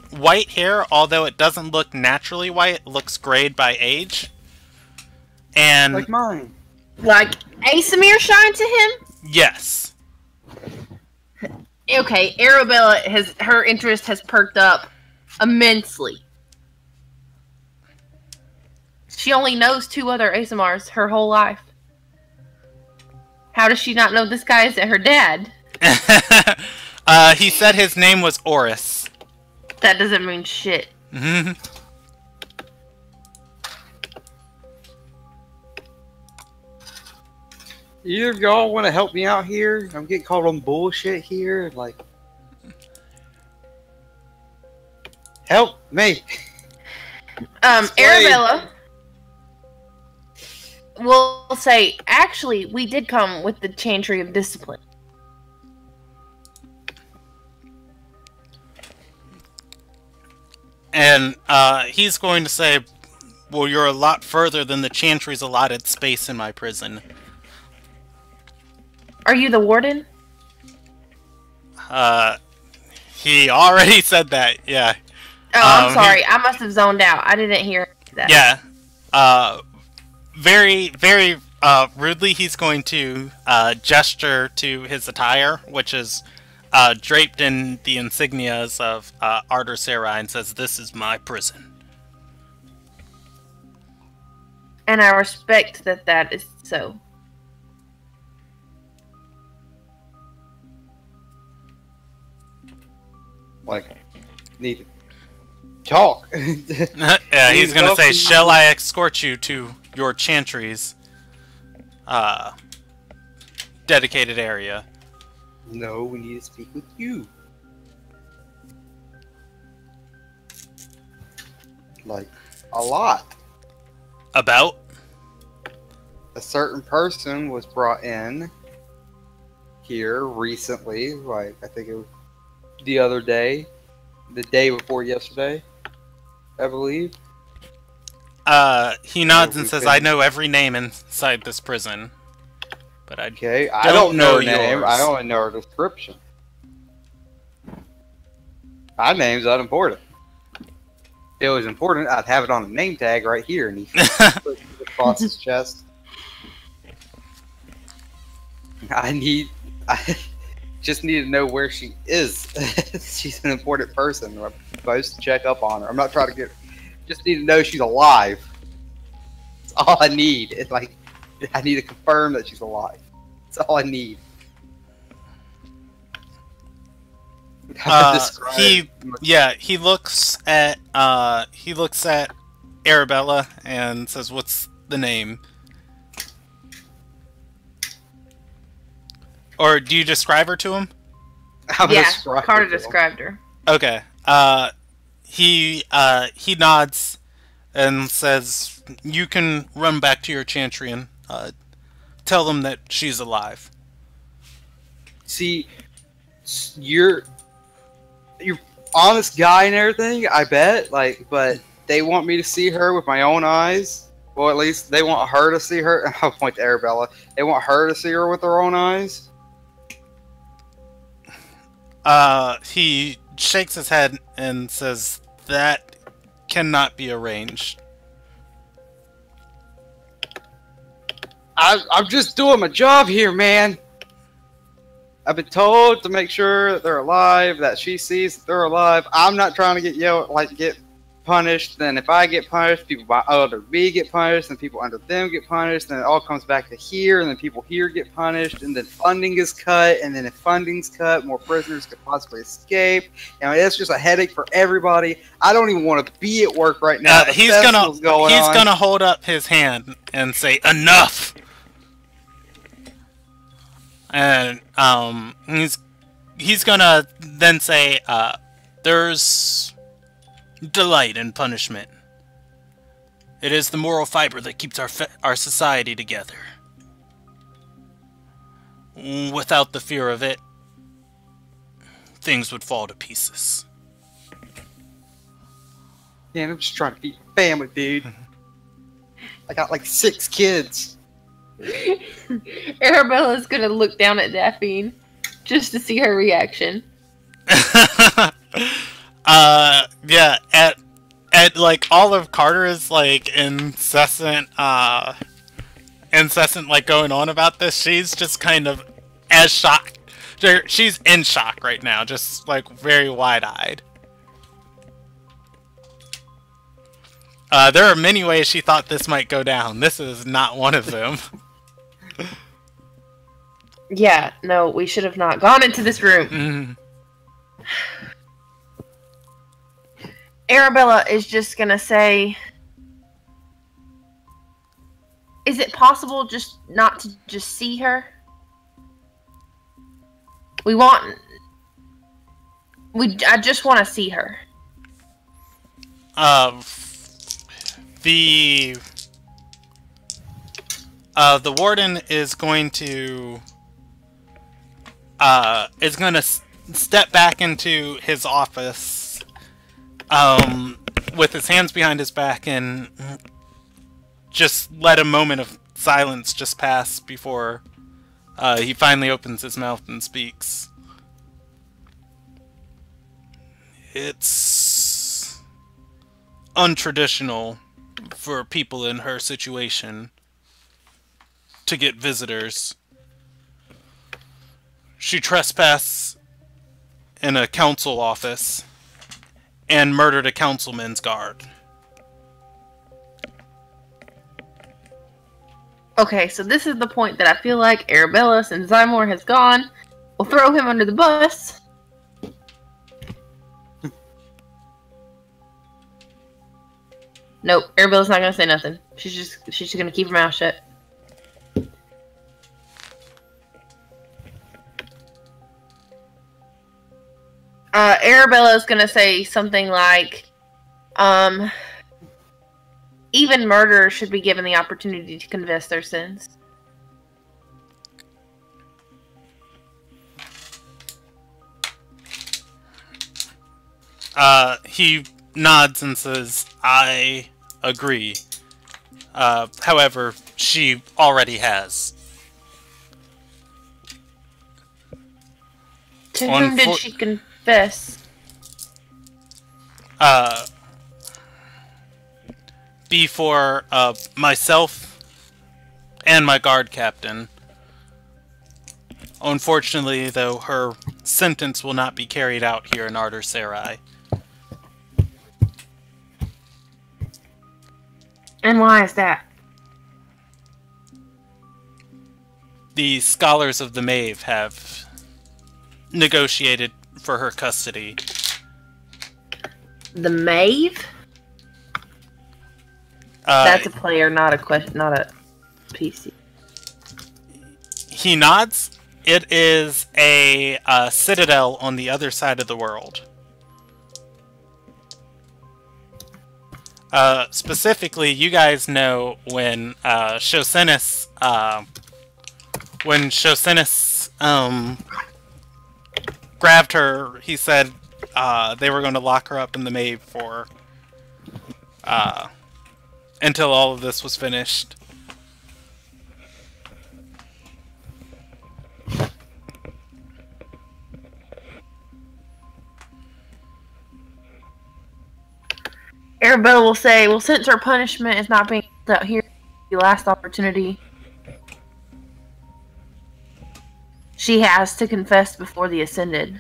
white hair, although it doesn't look naturally white. It looks grayed by age. And Like mine. Like Asamir shine to him? yes. Okay, Arabella her interest has perked up immensely. She only knows 2 other Asamars her whole life. How does she not know this guy isn't her dad? He said his name was Oris. That doesn't mean shit. Mhm. Either of y'all want to help me out here? I'm getting called on bullshit here. Like, help me. Arabella will say, actually, we did come with the Chantry of Discipline. And he's going to say, "Well, you're a lot further than the Chantry's allotted space in my prison." Are you the warden? He already said that, yeah. Oh, I'm sorry. I must have zoned out. I didn't hear that. Yeah. Very, very rudely, he's going to gesture to his attire, which is draped in the insignias of Ardor Sarai, and says, "This is my prison." And I respect that is so. Like, need to talk. Yeah, he's going to say, "Shall I escort you to your Chantry's dedicated area?" No, we need to speak with you. Like, a lot. About? A certain person was brought in here recently, like, I think it was the other day, the day before yesterday, I believe. He nods and says, "I know every name inside this prison, but I Okay, I don't know her name. yours." I only know her description. My name's unimportant. If it was important, I'd have it on a name tag right here, and he puts it across his chest. just need to know where she is. She's an important person. I'm supposed to check up on her. I'm not trying to get. Just need to know she's alive. That's all I need. It's like I need to confirm that she's alive. That's all I need. He looks at Arabella and says, "What's the name?" Or do you describe her to him? Yeah, Carter described her. Okay. He nods and says, "You can run back to your chantry and tell them that she's alive." See, you're honest guy and everything, I bet. Like, but they want me to see her with my own eyes. Well, at least they want her to see her. I'll point to Arabella. They want her to see her with her own eyes. He shakes his head and says, "That cannot be arranged." I'm just doing my job here, man. I've been told to make sure that they're alive, that she sees that they're alive. I'm not trying to get punished. Then if I get punished, people under me get punished, and people under them get punished, and it all comes back to here, and then people here get punished, and then funding is cut, and then if funding's cut, more prisoners could possibly escape. It's just a headache for everybody. I don't even want to be at work right now. He's gonna hold up his hand and say, "Enough!" And he's gonna then say, "There's delight in punishment. It is the moral fiber that keeps our society together. Without the fear of it, things would fall to pieces." Man, I'm just trying to feed my family, dude. I got like 6 kids. Arabella's gonna look down at Daphne just to see her reaction. Yeah, at like all of Carter is like incessant like going on about this. She's just kind of as shocked. She's in shock right now, just like very wide-eyed. There are many ways she thought this might go down. This is not one of them. Yeah, no, we should have not gone into this room. Arabella is just gonna say, "Is it possible just not to just see her? I just want to see her." The warden is going to step back into his office with his hands behind his back and just let a moment of silence just pass before he finally opens his mouth and speaks. "It's untraditional for people in her situation to get visitors. She trespassed in a council office and murdered a councilman's guard." Okay, so this is the point that I feel like Arabella, since Zymor has gone, will throw him under the bus. Nope, Arabella's not gonna say nothing. She's just gonna keep her mouth shut. Arabella's gonna say something like, "Even murderers should be given the opportunity to confess their sins." He nods and says, "I agree. However, she already has." To whom did she confess? Before myself and my guard captain. Unfortunately, though, her sentence will not be carried out here in Arter Sarai. And why is that? The scholars of the Mave have negotiated for her custody. The Mave? That's a player, not a PC. He nods. It is a citadel on the other side of the world. Specifically, you guys know when Shosenis grabbed her, he said they were going to lock her up in the Mave for until all of this was finished. Arabella will say, well, since her punishment is not being out here, the last opportunity, she has to confess before the Ascended.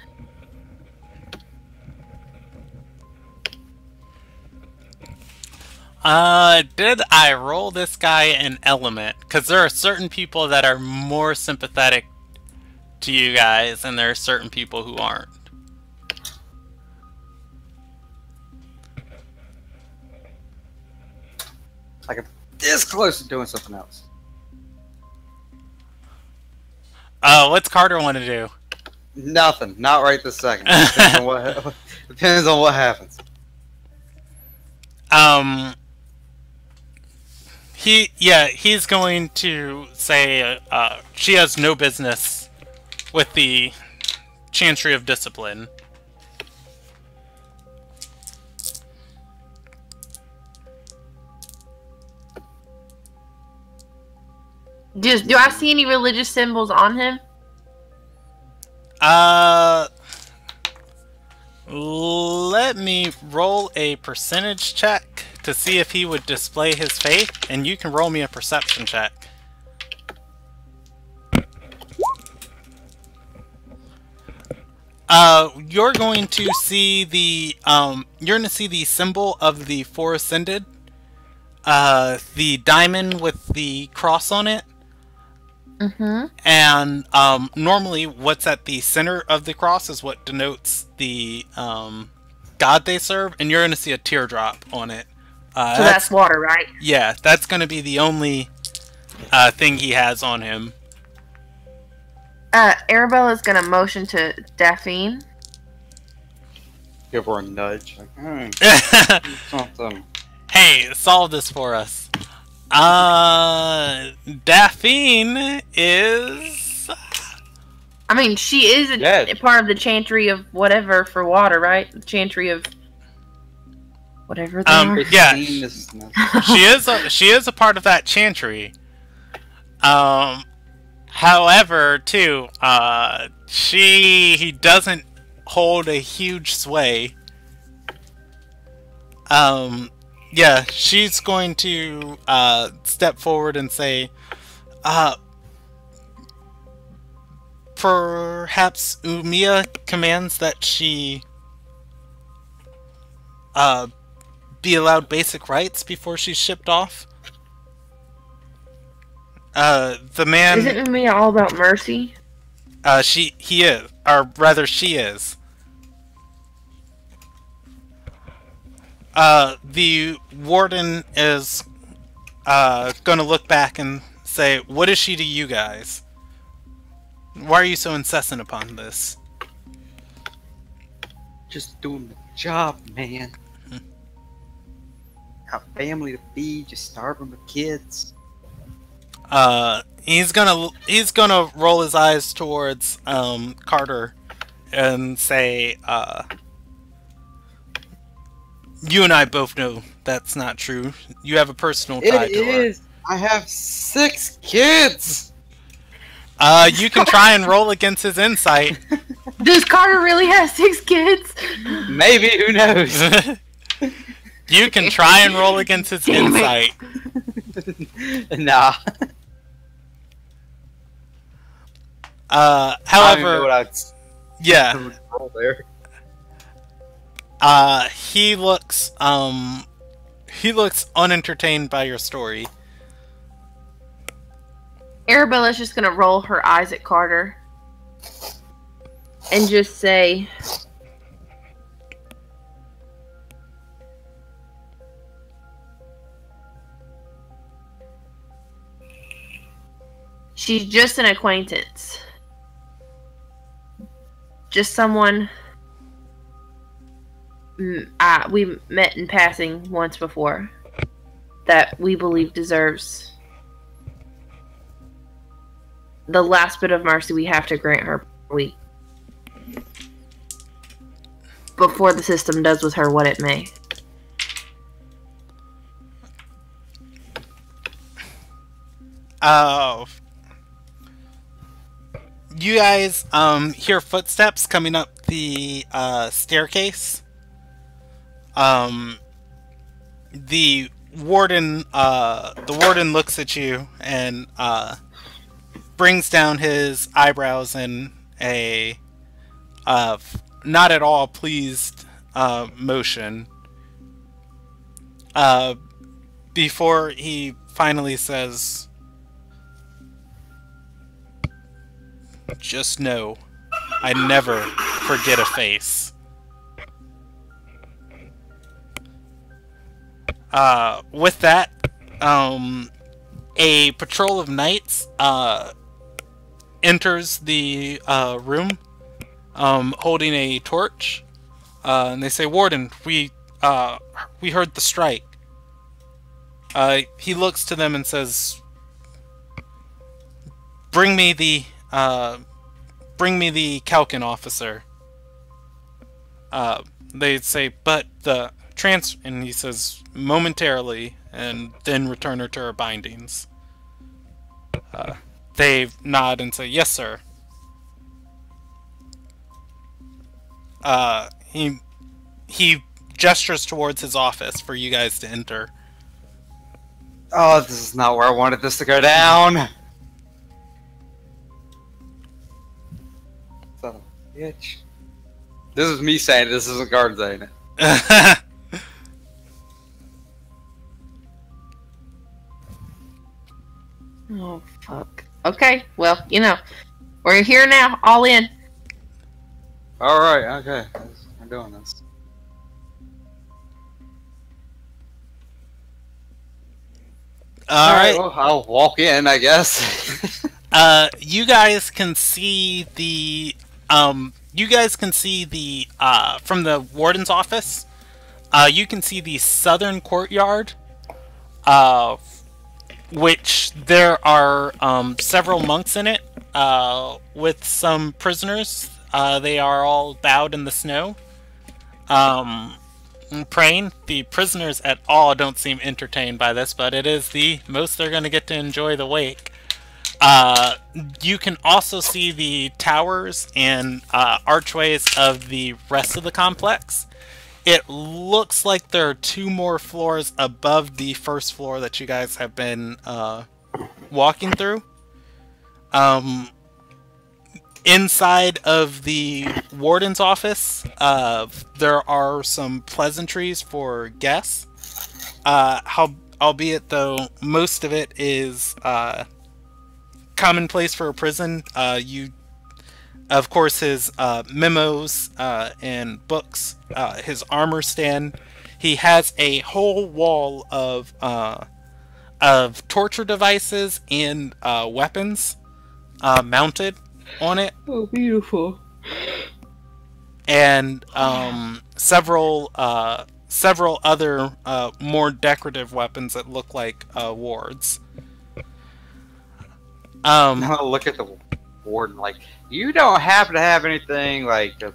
Did I roll this guy an element? Because there are certain people that are more sympathetic to you guys, and there are certain people who aren't. Like I'm this close to doing something else. What's Carter want to do? Nothing. Not right this second. Depends on what happens. He's going to say she has no business with the Chantry of Discipline. Do I see any religious symbols on him? Let me roll a percentage check to see if he would display his faith, and you can roll me a perception check. You're going to see the symbol of the Four Ascended, the diamond with the cross on it. Mm-hmm. And normally what's at the center of the cross is what denotes the god they serve, and you're going to see a teardrop on it. So that's water, right? Yeah, that's going to be the only thing he has on him. Arabella's going to motion to Daphne. Give her a nudge. Like, do something. Hey, solve this for us. Daphne is... I mean, she is a part of the Chantry of whatever for water, right? The Chantry of whatever they are. Yeah, she is a part of that Chantry. However, too, he doesn't hold a huge sway. Yeah, she's going to step forward and say, perhaps Umiya commands that she be allowed basic rights before she's shipped off. The man... Isn't Umiya all about mercy? He is. Or rather, she is. The warden is gonna look back and say, what is she to you guys? Why are you so incessant upon this? Just doing the job, man. Got family to feed, just starving the kids. He's gonna roll his eyes towards Carter and say, you and I both know that's not true. You have a personal tie to her. It is. I have 6 kids. You can try and roll against his insight. Does Carter really have 6 kids? Maybe. Who knows? You can try and roll against his insight. Nah. I don't even know what However, I'd yeah, roll there. he looks unentertained by your story. Arabella's just gonna roll her eyes at Carter and just say, she's just an acquaintance. Just someone we met in passing once before that we believe deserves the last bit of mercy we have to grant her before the system does with her what it may. You guys hear footsteps coming up the staircase. The warden looks at you and brings down his eyebrows in a not at all pleased motion. Before he finally says, "Just know, I never forget a face." With that, a patrol of knights enters the room, holding a torch, and they say, "Warden, we heard the strike." He looks to them and says, "Bring me the Kalkin officer." They say, "But the and he says, "Momentarily," and then return her to her bindings. They nod and say, "Yes, sir." He gestures towards his office for you guys to enter. Oh, this is not where I wanted this to go down. Son of a bitch. This is me saying it, this isn't guard saying it. Oh, fuck. Okay, well, we're here now, all in. Alright, okay. I'm doing this. Alright. Well, I'll walk in, I guess. You guys can see the from the warden's office. You can see the southern courtyard, which there are several monks in it, with some prisoners. They are all bowed in the snow, praying. The prisoners at all don't seem entertained by this, but it is the most they're going to get to enjoy the wake. You can also see the towers and archways of the rest of the complex. It looks like there are 2 more floors above the first floor that you guys have been walking through. Inside of the warden's office, there are some pleasantries for guests. Albeit, though, most of it is commonplace for a prison. Of course, his memos and books, his armor stand. He has a whole wall of torture devices and weapons mounted on it. Oh, beautiful. And several other more decorative weapons that look like wards. I'll look at the warden like, you don't happen to have anything like to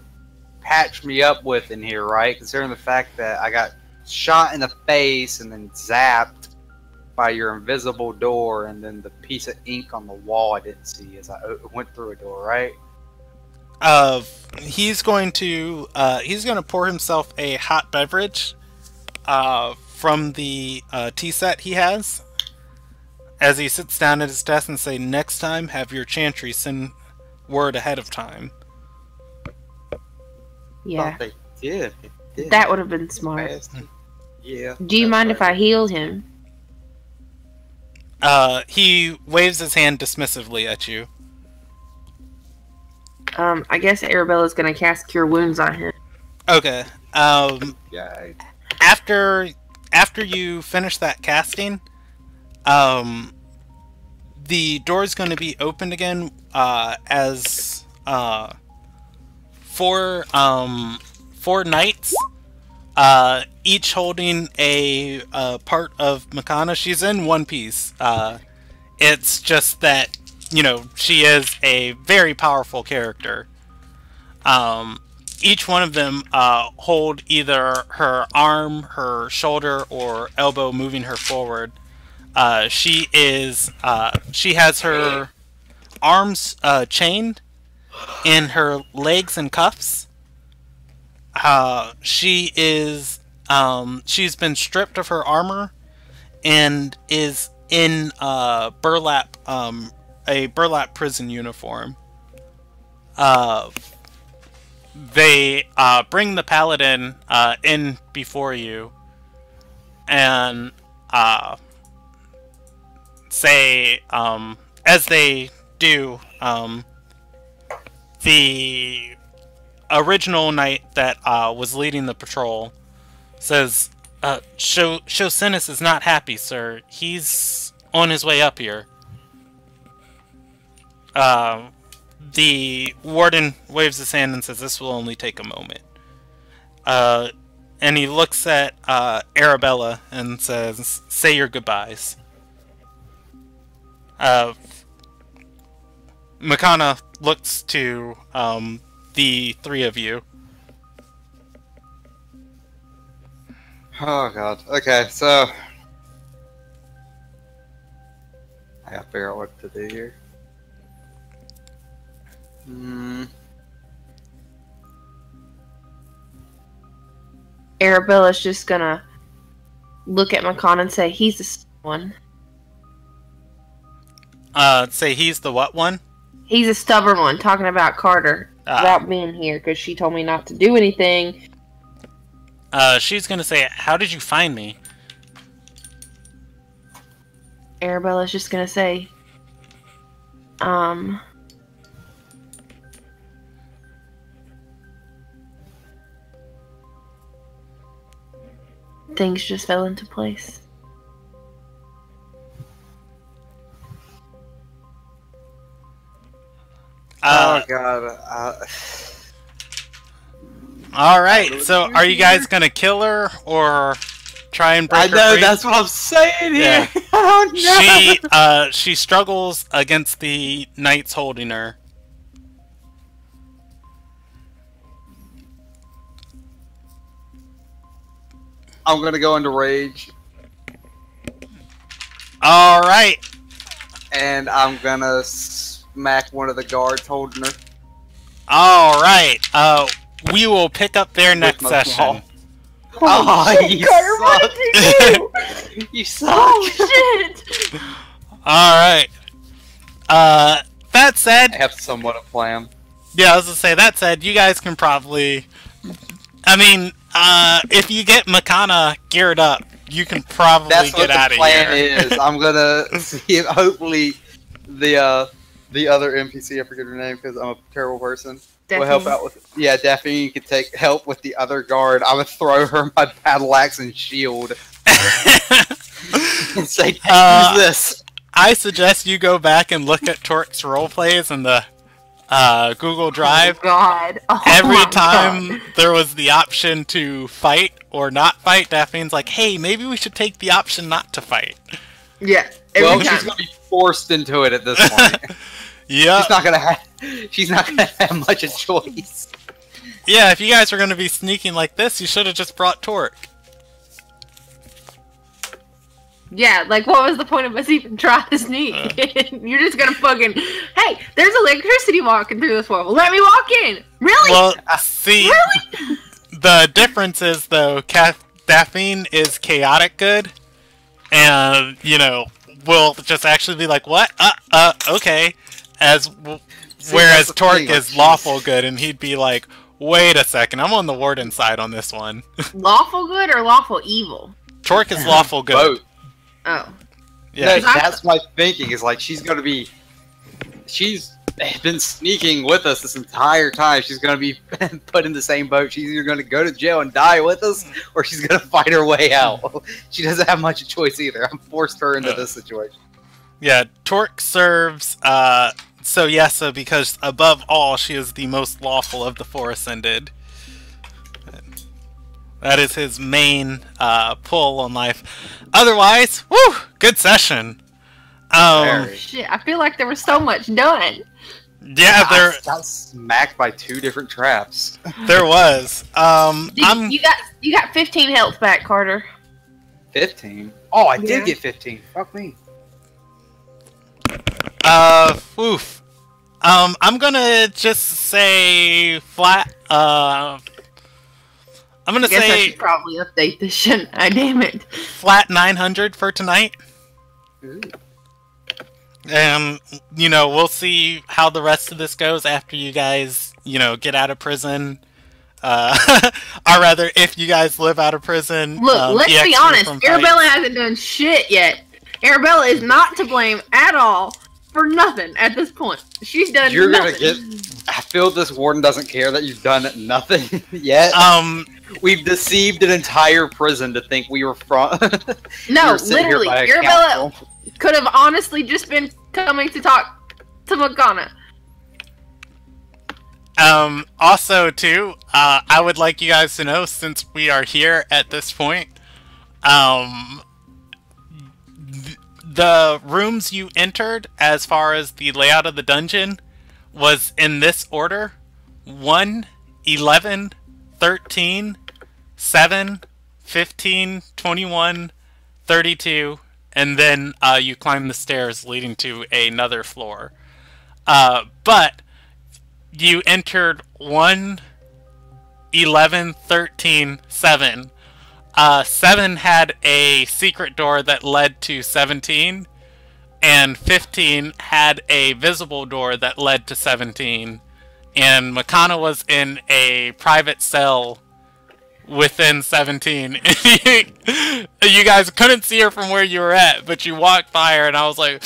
patch me up with in here, right? Considering the fact that I got shot in the face and then zapped by your invisible door, and then the piece of ink on the wall I didn't see as I went through a door, right? He's going to pour himself a hot beverage from the tea set he has, as he sits down at his desk and say, "Next time, have your chantry send word ahead of time. Yeah, Thought they did. They did. that would have been smart. Fast. Yeah. Do you mind if I heal him? He waves his hand dismissively at you. I guess Arabella's gonna cast Cure Wounds on him. Okay. Yeah. After you finish that casting, the door's going to be opened again as four knights, each holding a part of Makana. She's in one piece. It's just that, you know, she is a very powerful character. Each one of them hold either her arm, her shoulder, or elbow, moving her forward. She has her arms chained and her legs in cuffs. She's been stripped of her armor and is in a burlap prison uniform. They bring the paladin in before you and say, as they do, the original knight that was leading the patrol says, Shosinus is not happy, sir. He's on his way up here. The warden waves his hand and says, this will only take a moment. And he looks at Arabella and says, say your goodbyes. Makana looks to the three of you. Oh god. Okay, so I gotta figure out what to do here. Arabella's just gonna look at Makana and say, he's the one. Say he's the what one? He's a stubborn one, talking about Carter about being here, because she told me not to do anything. She's gonna say, how did you find me? Arabella's just gonna say, things just fell into place. Oh god. Alright, so are you guys gonna kill her or try and break I her know, free? that's what I'm saying here. Yeah. Oh no. She struggles against the knights holding her. I'm gonna go into rage. Alright. And I'm gonna smack one of the guards holding her. Alright. We will pick up there next my session. small. Oh, shit, you Carter, what did you do? You suck. Oh shit! Alright. That said, I have somewhat of a plan. yeah, I was gonna say, that said, you guys can probably, I mean, if you get Makana geared up, you can probably That's what get out the of plan here. is. I'm gonna see if hopefully the other NPC, I forget her name because I'm a terrible person, will help out with. Yeah, Daphne, you could take help with the other guard. I would throw her my battle axe and shield and say, use this. I suggest you go back and look at Torque's roleplays in the Google Drive. Oh god. Oh Every my time God. there was the option to fight or not fight, Daphne's like, hey, maybe we should take the option not to fight. Yeah. Well, Every she's time. gonna be forced into it at this point. Yeah. She's not gonna have much of a choice. Yeah, if you guys are going to be sneaking like this, you should have just brought Torque. Yeah, like what was the point of us even trying to sneak? You're just gonna fucking, hey, there's electricity walking through this wall. Let me walk in. Really? Well, see, Really? the difference is, though, Daphne is chaotic good, and, you know, will just actually be like, what? Okay. Whereas that's the Torque thing, like, is lawful good, and he'd be like, wait a second, I'm on the warden side on this one. Lawful good or lawful evil? Torque is lawful good. Both. Oh. Yeah. No, that's my thinking. Is like she's been sneaking with us this entire time. She's gonna be put in the same boat. She's either gonna go to jail and die with us, or she's gonna fight her way out. She doesn't have much choice either. I'm forced her into this situation. Yeah, Torque serves Soyesa because above all, she is the most lawful of the Four Ascended. That is his main pull on life. Otherwise, woo, good session. Shit, I feel like there was so much done. Yeah, I got smacked by 2 different traps. there was. You got 15 health back, Carter. 15. Oh, I Yeah. did get 15. Fuck me. Oof. I'm gonna just say flat. I'm gonna I guess I say should probably update this, shouldn't I? Damn it. flat 900 for tonight. Ooh. And, we'll see how the rest of this goes after you guys, get out of prison. Or rather, if you guys live out of prison. Look, let's be EXP honest. from Arabella fights. hasn't done shit yet. Arabella is not to blame at all for nothing at this point. She's done You're nothing. gonna get. I feel this warden doesn't care that you've done nothing yet. We've deceived an entire prison to think we were from. No, were sitting here literally, by a Arabella council. could have honestly just been coming to talk to Morgana. Also, too, I would like you guys to know, since we are here at this point, the rooms you entered, as far as the layout of the dungeon, was in this order: 1, 11, 13, 7, 15, 21, 32, and then you climb the stairs leading to another floor. But you entered 1, 11, 13, 7. 7 had a secret door that led to 17, and 15 had a visible door that led to 17. And Makana was in a private cell within 17. You guys couldn't see her from where you were at, but you walked by her, and I was like,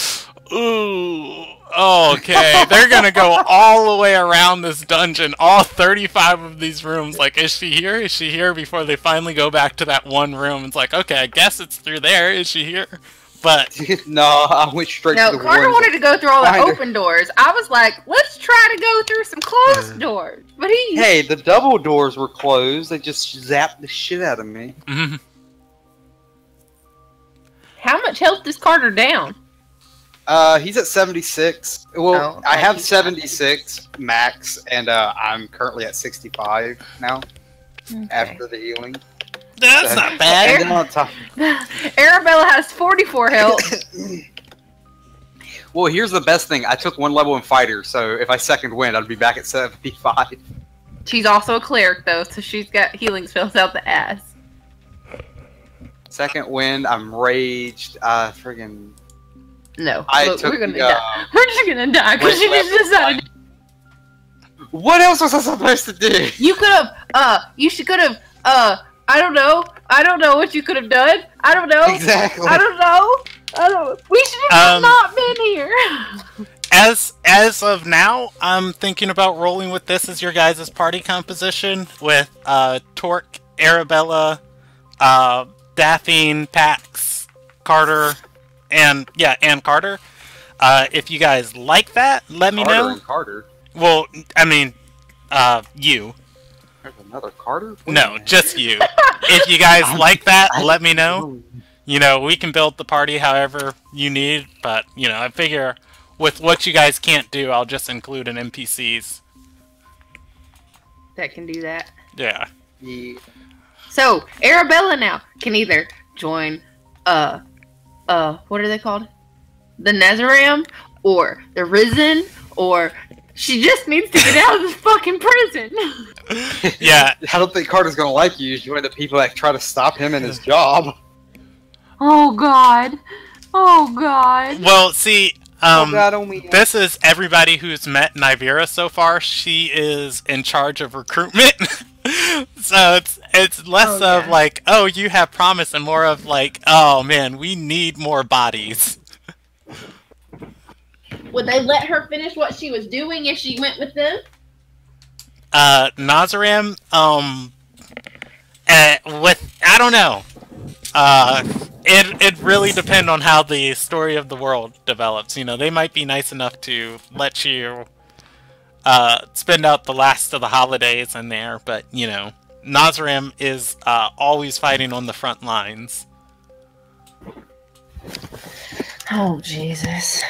ooh, okay. They're gonna go all the way around this dungeon, all 35 of these rooms. Like, is she here? Is she here? Before they finally go back to that one room. It's like, okay, I guess it's through there. Is she here? But No, I went straight to No, the Carter warden. wanted to go through all the Find her. open doors. I was like, let's try to go through some closed doors. But he... Hey, the double doors were closed. They just zapped the shit out of me. How much health does Carter down? He's at 76. Well, Oh, I have he's 76 max, and I'm currently at 65 now Okay. after the healing. that's not bad. And then on top, Arabella has 44 health. well, here's the best thing. I took 1 level in fighter, so if I second wind, I'd be back at 75. She's also a cleric, though, so she's got healing spells out the ass. Second wind, I'm raged. Friggin'. No, I look, took we're gonna the, die. We're just gonna die because Wait, she just decided. What else was I supposed to do? You could have. You should could have. I don't know. I don't know what you could have done. I don't know. Exactly. I don't know. I don't. We should have not been here. As of now, I'm thinking about rolling with this as your guys' party composition with Torque, Arabella, Daphne, Pax, Carter, and Carter. If you guys like that, let me Carter know. and Carter. Well, I mean, you. There's another Carter? What No, the just you. If you guys like that, let me know. We can build the party however you need, but, I figure with what you guys can't do, I'll just include an NPCs. That can do that. Yeah. Yeah. So Arabella now can either join what are they called? The Nezaram or the Risen, or she just needs to get out of this fucking prison. Yeah. I don't think Carter's gonna like you. He's one of the people that try to stop him in his job. Oh god. Oh god. Well, see, Oh God, only This is everybody who's met Nivera so far. She is in charge of recruitment. So it's less of like, oh, you have promise, and more of like, oh man, we need more bodies. Would they let her finish what she was doing if she went with them? Nazaram, with I don't know. It really depends on how the story of the world develops. You know, they might be nice enough to let you spend out the last of the holidays in there, but you know, Nazaram is always fighting on the front lines. Oh Jesus.